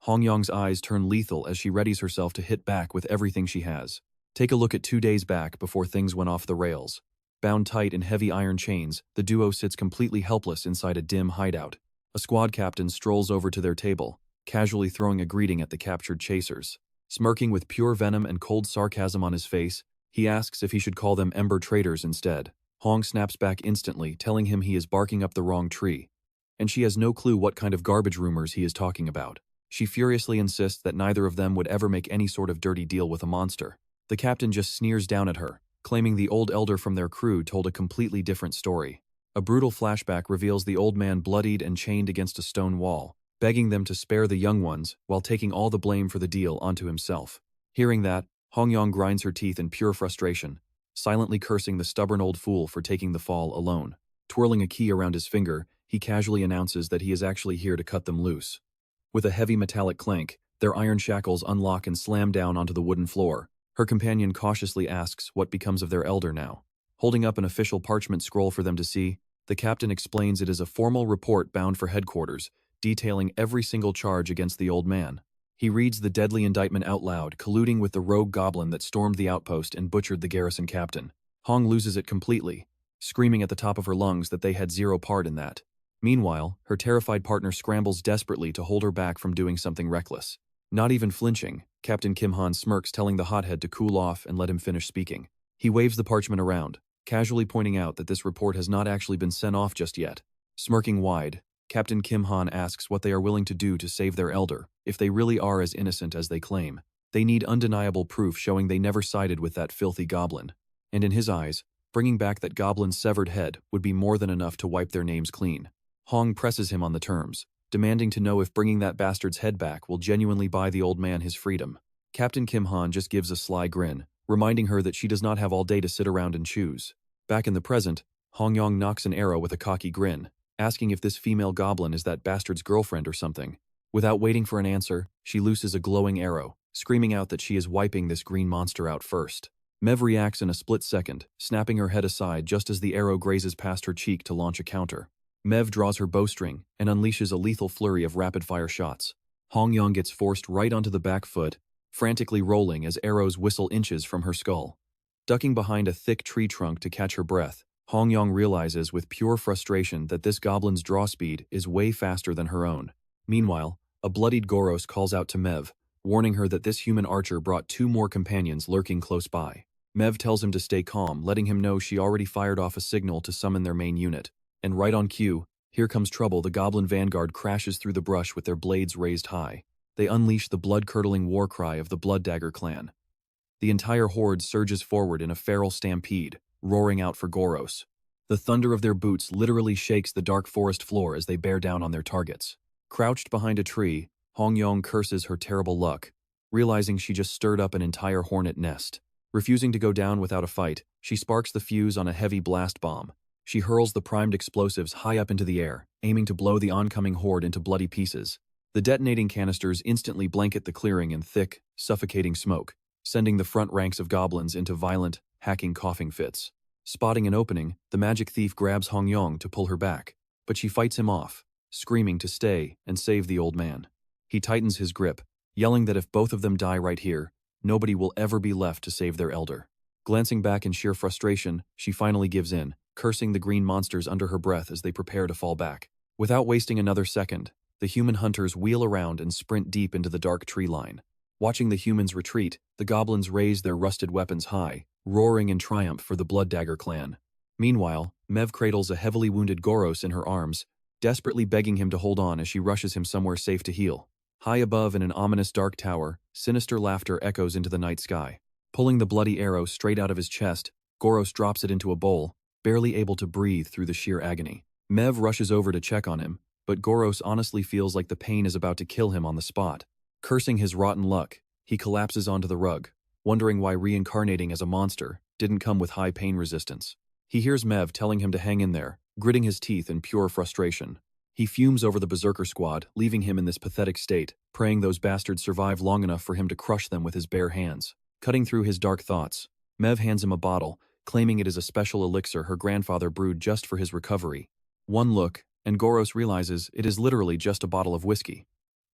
Hongyong's eyes turn lethal as she readies herself to hit back with everything she has. Take a look at 2 days back before things went off the rails. Bound tight in heavy iron chains, the duo sits completely helpless inside a dim hideout. A squad captain strolls over to their table, casually throwing a greeting at the captured chasers. Smirking with pure venom and cold sarcasm on his face, he asks if he should call them Ember traitors instead. Hong snaps back instantly, telling him he is barking up the wrong tree. And she has no clue what kind of garbage rumors he is talking about. She furiously insists that neither of them would ever make any sort of dirty deal with a monster. The captain just sneers down at her, claiming the old elder from their crew told a completely different story. A brutal flashback reveals the old man bloodied and chained against a stone wall, begging them to spare the young ones while taking all the blame for the deal onto himself. Hearing that, Hongyong grinds her teeth in pure frustration, silently cursing the stubborn old fool for taking the fall alone. Twirling a key around his finger, he casually announces that he is actually here to cut them loose. With a heavy metallic clank, their iron shackles unlock and slam down onto the wooden floor. Her companion cautiously asks what becomes of their elder now. Holding up an official parchment scroll for them to see, the captain explains it is a formal report bound for headquarters, detailing every single charge against the old man. He reads the deadly indictment out loud, colluding with the rogue goblin that stormed the outpost and butchered the garrison captain. Hong loses it completely, screaming at the top of her lungs that they had zero part in that. Meanwhile, her terrified partner scrambles desperately to hold her back from doing something reckless. Not even flinching, Captain Kim Han smirks, telling the hothead to cool off and let him finish speaking. He waves the parchment around, casually pointing out that this report has not actually been sent off just yet. Smirking wide, Captain Kim Han asks what they are willing to do to save their elder, if they really are as innocent as they claim. They need undeniable proof showing they never sided with that filthy goblin. And in his eyes, bringing back that goblin's severed head would be more than enough to wipe their names clean. Hong presses him on the terms, demanding to know if bringing that bastard's head back will genuinely buy the old man his freedom. Captain Kim Han just gives a sly grin, reminding her that she does not have all day to sit around and choose. Back in the present, Hongyong knocks an arrow with a cocky grin, asking if this female goblin is that bastard's girlfriend or something. Without waiting for an answer, she looses a glowing arrow, screaming out that she is wiping this green monster out first. Mev reacts in a split second, snapping her head aside just as the arrow grazes past her cheek to launch a counter. Mev draws her bowstring and unleashes a lethal flurry of rapid-fire shots. Hongyang gets forced right onto the back foot, frantically rolling as arrows whistle inches from her skull. Ducking behind a thick tree trunk to catch her breath, Hongyang realizes with pure frustration that this goblin's draw speed is way faster than her own. Meanwhile, a bloodied GOROS calls out to Mev, warning her that this human archer brought 2 more companions lurking close by. Mev tells him to stay calm, letting him know she already fired off a signal to summon their main unit. And right on cue, here comes trouble. The goblin vanguard crashes through the brush with their blades raised high. They unleash the blood-curdling war cry of the Blood Dagger clan. The entire horde surges forward in a feral stampede, roaring out for GOROS. The thunder of their boots literally shakes the dark forest floor as they bear down on their targets. Crouched behind a tree, Hongyang curses her terrible luck, realizing she just stirred up an entire hornet nest. Refusing to go down without a fight, she sparks the fuse on a heavy blast bomb. She hurls the primed explosives high up into the air, aiming to blow the oncoming horde into bloody pieces. The detonating canisters instantly blanket the clearing in thick, suffocating smoke, sending the front ranks of goblins into violent, hacking coughing fits. Spotting an opening, the magic thief grabs Hongyang to pull her back, but she fights him off, screaming to stay and save the old man. He tightens his grip, yelling that if both of them die right here, nobody will ever be left to save their elder. Glancing back in sheer frustration, she finally gives in, cursing the green monsters under her breath as they prepare to fall back. Without wasting another second, the human hunters wheel around and sprint deep into the dark tree line. Watching the humans retreat, the goblins raise their rusted weapons high, roaring in triumph for the Blood Dagger clan. Meanwhile, Mev cradles a heavily wounded GOROS in her arms, desperately begging him to hold on as she rushes him somewhere safe to heal. High above in an ominous dark tower, sinister laughter echoes into the night sky. Pulling the bloody arrow straight out of his chest, GOROS drops it into a bowl, barely able to breathe through the sheer agony. Mev rushes over to check on him, but GOROS honestly feels like the pain is about to kill him on the spot. Cursing his rotten luck, he collapses onto the rug, wondering why reincarnating as a monster didn't come with high pain resistance. He hears Mev telling him to hang in there, gritting his teeth in pure frustration. He fumes over the berserker squad, leaving him in this pathetic state, praying those bastards survive long enough for him to crush them with his bare hands. Cutting through his dark thoughts, Mev hands him a bottle, claiming it is a special elixir her grandfather brewed just for his recovery. One look, and GOROS realizes it is literally just a bottle of whiskey.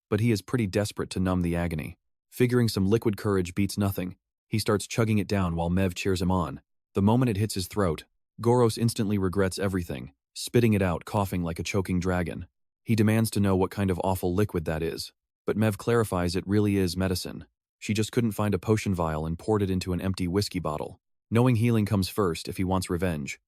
But he is pretty desperate to numb the agony. Figuring some liquid courage beats nothing, he starts chugging it down while Mev cheers him on. The moment it hits his throat, GOROS instantly regrets everything, spitting it out, coughing like a choking dragon. He demands to know what kind of awful liquid that is, but Mev clarifies it really is medicine. She just couldn't find a potion vial and poured it into an empty whiskey bottle. Knowing healing comes first if he wants revenge,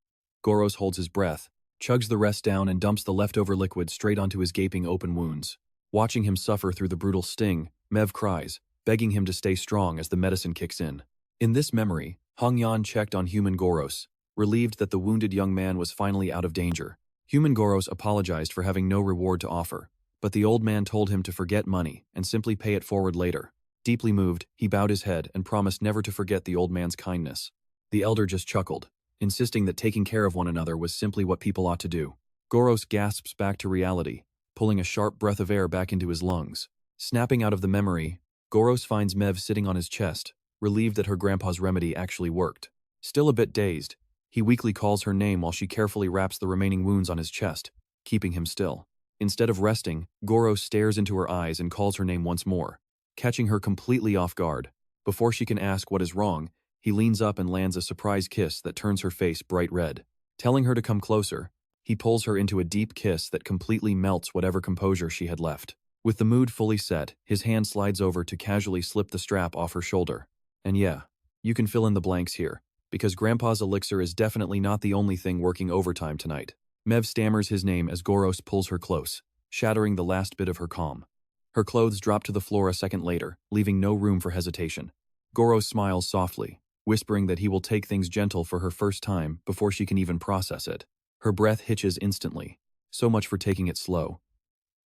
GOROS holds his breath, chugs the rest down and dumps the leftover liquid straight onto his gaping open wounds. Watching him suffer through the brutal sting, Mev cries, begging him to stay strong as the medicine kicks in. In this memory, Hongyang checked on human GOROS, relieved that the wounded young man was finally out of danger. Human GOROS apologized for having no reward to offer, but the old man told him to forget money and simply pay it forward later. Deeply moved, he bowed his head and promised never to forget the old man's kindness. The elder just chuckled, insisting that taking care of one another was simply what people ought to do. GOROS gasps back to reality, pulling a sharp breath of air back into his lungs. Snapping out of the memory, GOROS finds Mev sitting on his chest, relieved that her grandpa's remedy actually worked. Still a bit dazed, he weakly calls her name while she carefully wraps the remaining wounds on his chest, keeping him still. Instead of resting, GOROS stares into her eyes and calls her name once more, catching her completely off guard. Before she can ask what is wrong, he leans up and lands a surprise kiss that turns her face bright red. Telling her to come closer, he pulls her into a deep kiss that completely melts whatever composure she had left. With the mood fully set, his hand slides over to casually slip the strap off her shoulder. And yeah, you can fill in the blanks here, because Grandpa's elixir is definitely not the only thing working overtime tonight. Mev stammers his name as GOROS pulls her close, shattering the last bit of her calm. Her clothes drop to the floor a second later, leaving no room for hesitation. GOROS smiles softly, whispering that he will take things gentle for her first time before she can even process it. Her breath hitches instantly. So much for taking it slow.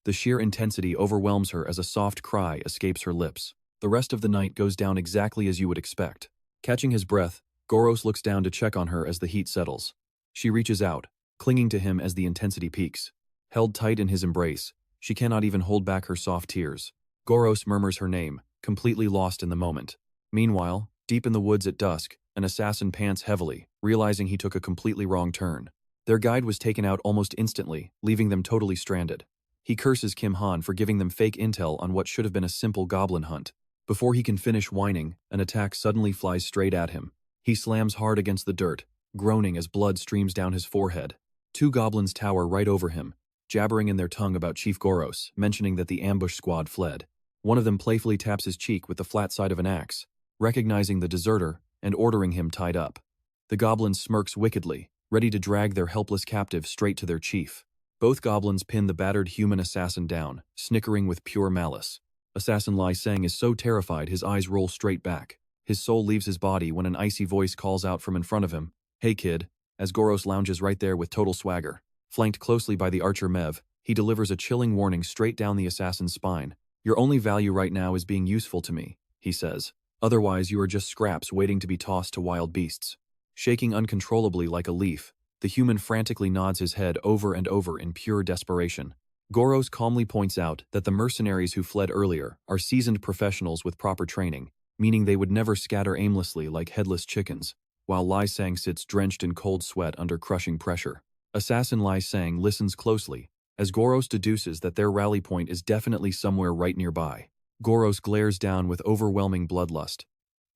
The sheer intensity overwhelms her as a soft cry escapes her lips. The rest of the night goes down exactly as you would expect. Catching his breath, GOROS looks down to check on her as the heat settles. She reaches out, clinging to him as the intensity peaks. Held tight in his embrace, she cannot even hold back her soft tears. GOROS murmurs her name, completely lost in the moment. Meanwhile, deep in the woods at dusk, an assassin pants heavily, realizing he took a completely wrong turn. Their guide was taken out almost instantly, leaving them totally stranded. He curses Kim Han for giving them fake intel on what should have been a simple goblin hunt. Before he can finish whining, an attack suddenly flies straight at him. He slams hard against the dirt, groaning as blood streams down his forehead. Two goblins tower right over him, jabbering in their tongue about Chief Goros, mentioning that the ambush squad fled. One of them playfully taps his cheek with the flat side of an axe, recognizing the deserter and ordering him tied up. The goblin smirks wickedly, ready to drag their helpless captive straight to their chief. Both goblins pin the battered human assassin down, snickering with pure malice. Assassin Lai Sang is so terrified his eyes roll straight back. His soul leaves his body when an icy voice calls out from in front of him, "Hey kid," as Goros lounges right there with total swagger. Flanked closely by the archer Mev, he delivers a chilling warning straight down the assassin's spine. "Your only value right now is being useful to me," he says. "Otherwise you are just scraps waiting to be tossed to wild beasts." Shaking uncontrollably like a leaf, the human frantically nods his head over and over in pure desperation. Goros calmly points out that the mercenaries who fled earlier are seasoned professionals with proper training, meaning they would never scatter aimlessly like headless chickens, while Lai Sang sits drenched in cold sweat under crushing pressure. Assassin Lai Sang listens closely, as Goros deduces that their rally point is definitely somewhere right nearby. Goros glares down with overwhelming bloodlust,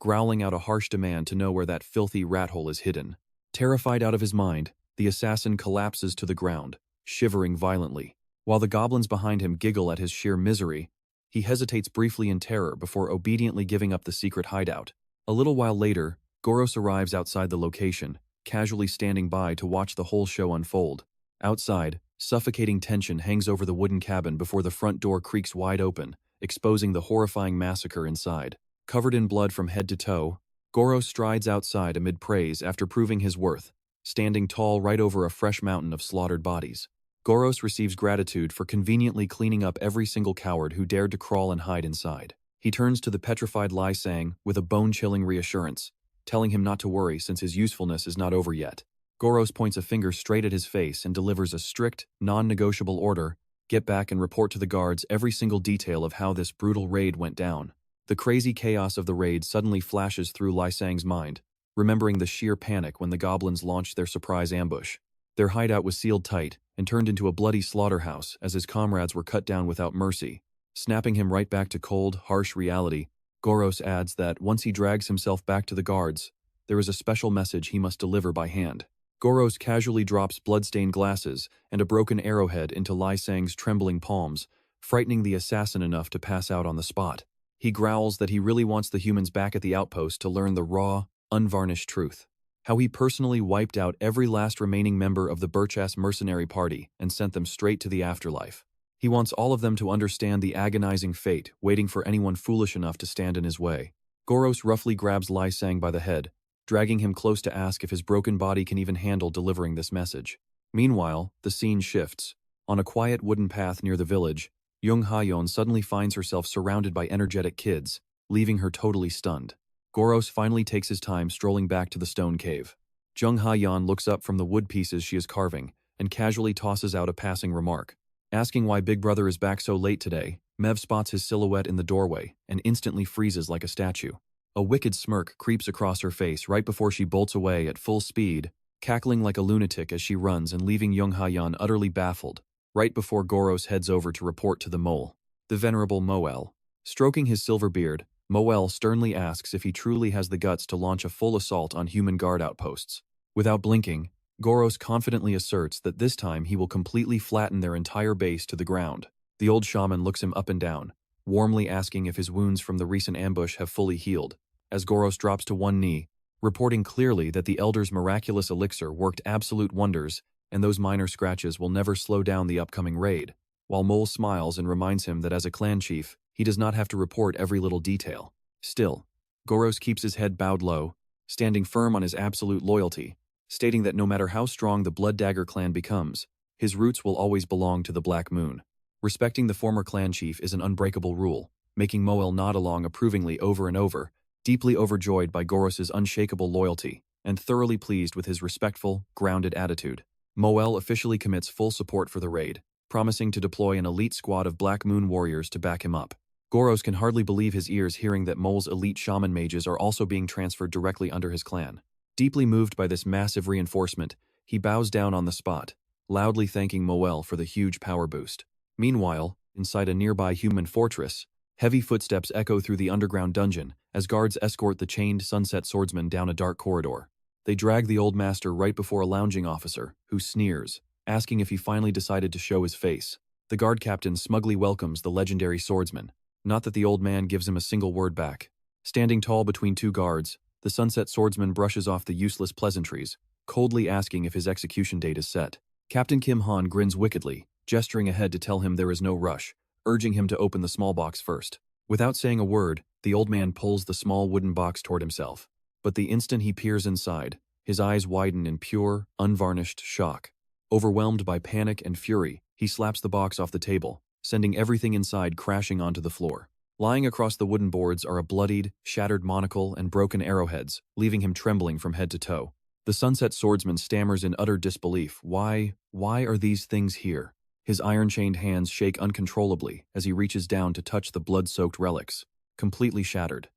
growling out a harsh demand to know where that filthy rat hole is hidden. Terrified out of his mind, the assassin collapses to the ground, shivering violently. While the goblins behind him giggle at his sheer misery, he hesitates briefly in terror before obediently giving up the secret hideout. A little while later, Goros arrives outside the location, casually standing by to watch the whole show unfold. Outside, suffocating tension hangs over the wooden cabin before the front door creaks wide open, exposing the horrifying massacre inside. Covered in blood from head to toe, Goros strides outside amid praise after proving his worth, standing tall right over a fresh mountain of slaughtered bodies. Goros receives gratitude for conveniently cleaning up every single coward who dared to crawl and hide inside. He turns to the petrified Lai Sang with a bone-chilling reassurance, telling him not to worry since his usefulness is not over yet. Goros points a finger straight at his face and delivers a strict, non-negotiable order: get back and report to the guards every single detail of how this brutal raid went down. The crazy chaos of the raid suddenly flashes through Lai Sang's mind, remembering the sheer panic when the goblins launched their surprise ambush. Their hideout was sealed tight and turned into a bloody slaughterhouse as his comrades were cut down without mercy. Snapping him right back to cold, harsh reality, Goros adds that once he drags himself back to the guards, there is a special message he must deliver by hand. Goros casually drops bloodstained glasses and a broken arrowhead into Lai Sang's trembling palms, frightening the assassin enough to pass out on the spot. He growls that he really wants the humans back at the outpost to learn the raw, unvarnished truth. How he personally wiped out every last remaining member of the Birch-ass mercenary party and sent them straight to the afterlife. He wants all of them to understand the agonizing fate waiting for anyone foolish enough to stand in his way. Goros roughly grabs Lai Sang by the head, dragging him close to ask if his broken body can even handle delivering this message. Meanwhile, the scene shifts. On a quiet wooden path near the village, Jung Ha-yeon suddenly finds herself surrounded by energetic kids, leaving her totally stunned. Goros finally takes his time strolling back to the stone cave. Jung Ha-yeon looks up from the wood pieces she is carving and casually tosses out a passing remark. Asking why Big Brother is back so late today, Mev spots his silhouette in the doorway and instantly freezes like a statue. A wicked smirk creeps across her face right before she bolts away at full speed, cackling like a lunatic as she runs and leaving Jung Ha-yeon utterly baffled, right before Goros heads over to report to the mole. The venerable Mozel. Stroking his silver beard, Mozel sternly asks if he truly has the guts to launch a full assault on human guard outposts. Without blinking, Goros confidently asserts that this time he will completely flatten their entire base to the ground. The old shaman looks him up and down, warmly asking if his wounds from the recent ambush have fully healed, as Goros drops to one knee, reporting clearly that the elder's miraculous elixir worked absolute wonders and those minor scratches will never slow down the upcoming raid, while Mole smiles and reminds him that as a clan chief, he does not have to report every little detail. Still, Goros keeps his head bowed low, standing firm on his absolute loyalty, stating that no matter how strong the Blood Dagger clan becomes, his roots will always belong to the Black Moon. Respecting the former clan chief is an unbreakable rule, making Mozel nod along approvingly over and over, deeply overjoyed by Goros's unshakable loyalty, and thoroughly pleased with his respectful, grounded attitude. Mozel officially commits full support for the raid, promising to deploy an elite squad of Black Moon warriors to back him up. Goros can hardly believe his ears hearing that Mole's elite shaman mages are also being transferred directly under his clan. Deeply moved by this massive reinforcement, he bows down on the spot, loudly thanking Mozel for the huge power boost. Meanwhile, inside a nearby human fortress, heavy footsteps echo through the underground dungeon as guards escort the chained sunset swordsman down a dark corridor. They drag the old master right before a lounging officer, who sneers, asking if he finally decided to show his face. The guard captain smugly welcomes the legendary swordsman, not that the old man gives him a single word back. Standing tall between two guards, the sunset swordsman brushes off the useless pleasantries, coldly asking if his execution date is set. Captain Kim Han grins wickedly, gesturing ahead to tell him there is no rush, urging him to open the small box first. Without saying a word, the old man pulls the small wooden box toward himself. But the instant he peers inside, his eyes widen in pure, unvarnished shock. Overwhelmed by panic and fury, he slaps the box off the table, sending everything inside crashing onto the floor. Lying across the wooden boards are a bloodied, shattered monocle and broken arrowheads, leaving him trembling from head to toe. The sunset swordsman stammers in utter disbelief. Why are these things here? His iron-chained hands shake uncontrollably as he reaches down to touch the blood-soaked relics, completely shattered.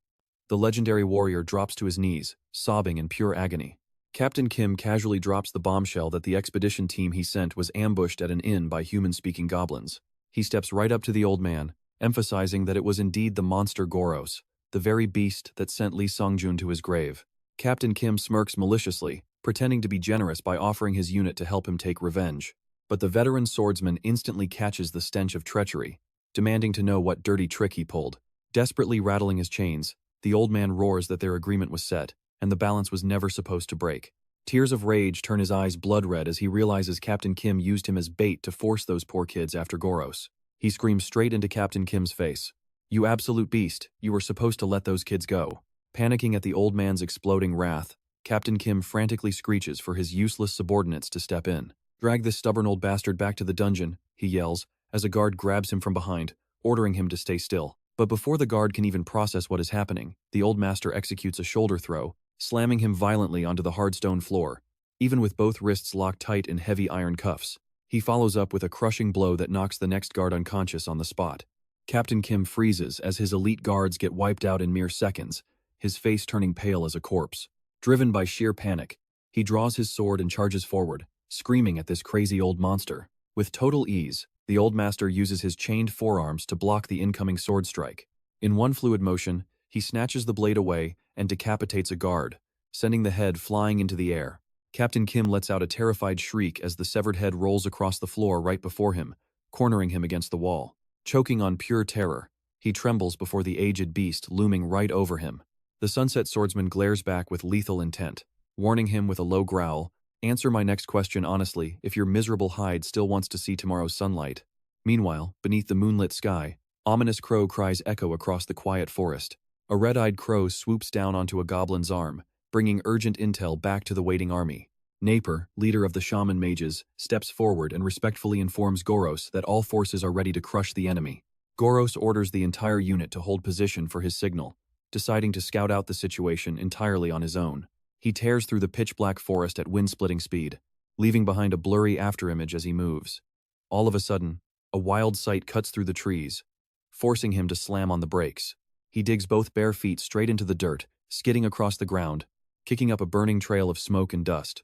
The legendary warrior drops to his knees, sobbing in pure agony. Captain Kim casually drops the bombshell that the expedition team he sent was ambushed at an inn by human-speaking goblins. He steps right up to the old man, emphasizing that it was indeed the monster GOROS, the very beast that sent Lee Songjun to his grave. Captain Kim smirks maliciously, pretending to be generous by offering his unit to help him take revenge. But the veteran swordsman instantly catches the stench of treachery, demanding to know what dirty trick he pulled. Desperately rattling his chains, the old man roars that their agreement was set, and the balance was never supposed to break. Tears of rage turn his eyes blood-red as he realizes Captain Kim used him as bait to force those poor kids after GOROS. He screams straight into Captain Kim's face. "You absolute beast, you were supposed to let those kids go." Panicking at the old man's exploding wrath, Captain Kim frantically screeches for his useless subordinates to step in. "Drag this stubborn old bastard back to the dungeon," he yells, as a guard grabs him from behind, ordering him to stay still. But before the guard can even process what is happening, the old master executes a shoulder throw, slamming him violently onto the hard stone floor, even with both wrists locked tight in heavy iron cuffs. He follows up with a crushing blow that knocks the next guard unconscious on the spot. Captain Kim freezes as his elite guards get wiped out in mere seconds, his face turning pale as a corpse. Driven by sheer panic, he draws his sword and charges forward, screaming at this crazy old monster. With total ease, the old master uses his chained forearms to block the incoming sword strike. In one fluid motion, he snatches the blade away and decapitates a guard, sending the head flying into the air. Captain Kim lets out a terrified shriek as the severed head rolls across the floor right before him, cornering him against the wall. Choking on pure terror, he trembles before the aged beast looming right over him. The sunset swordsman glares back with lethal intent, warning him with a low growl, "Answer my next question honestly if your miserable hide still wants to see tomorrow's sunlight." Meanwhile, beneath the moonlit sky, ominous crow cries echo across the quiet forest. A red-eyed crow swoops down onto a goblin's arm, bringing urgent intel back to the waiting army. Naper, leader of the shaman mages, steps forward and respectfully informs GOROS that all forces are ready to crush the enemy. GOROS orders the entire unit to hold position for his signal, deciding to scout out the situation entirely on his own. He tears through the pitch-black forest at wind-splitting speed, leaving behind a blurry afterimage as he moves. All of a sudden, a wild sight cuts through the trees, forcing him to slam on the brakes. He digs both bare feet straight into the dirt, skidding across the ground, kicking up a burning trail of smoke and dust.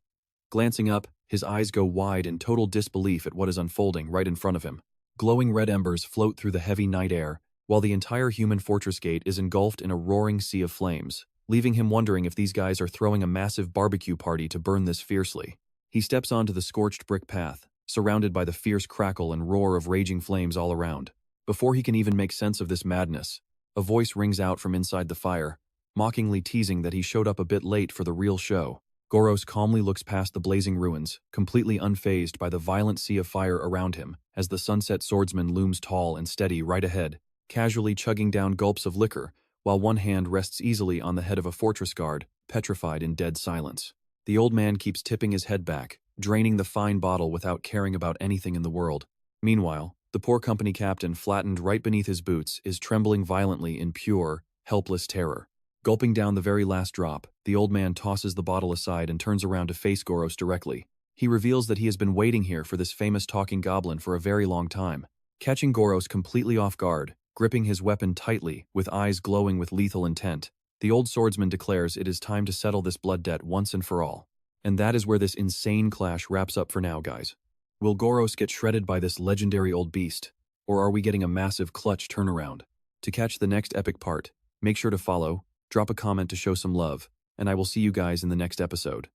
Glancing up, his eyes go wide in total disbelief at what is unfolding right in front of him. Glowing red embers float through the heavy night air, while the entire human fortress gate is engulfed in a roaring sea of flames, leaving him wondering if these guys are throwing a massive barbecue party to burn this fiercely. He steps onto the scorched brick path, surrounded by the fierce crackle and roar of raging flames all around. Before he can even make sense of this madness, a voice rings out from inside the fire, mockingly teasing that he showed up a bit late for the real show. GOROS calmly looks past the blazing ruins, completely unfazed by the violent sea of fire around him, as the sunset swordsman looms tall and steady right ahead, casually chugging down gulps of liquor, while one hand rests easily on the head of a fortress guard, petrified in dead silence. The old man keeps tipping his head back, draining the fine bottle without caring about anything in the world. Meanwhile, the poor company captain, flattened right beneath his boots, is trembling violently in pure, helpless terror. Gulping down the very last drop, the old man tosses the bottle aside and turns around to face GOROS directly. He reveals that he has been waiting here for this famous talking goblin for a very long time. Catching GOROS completely off guard, gripping his weapon tightly, with eyes glowing with lethal intent, the old swordsman declares it is time to settle this blood debt once and for all. And that is where this insane clash wraps up for now, guys. Will GOROS get shredded by this legendary old beast? Or are we getting a massive clutch turnaround? To catch the next epic part, make sure to follow, drop a comment to show some love, and I will see you guys in the next episode.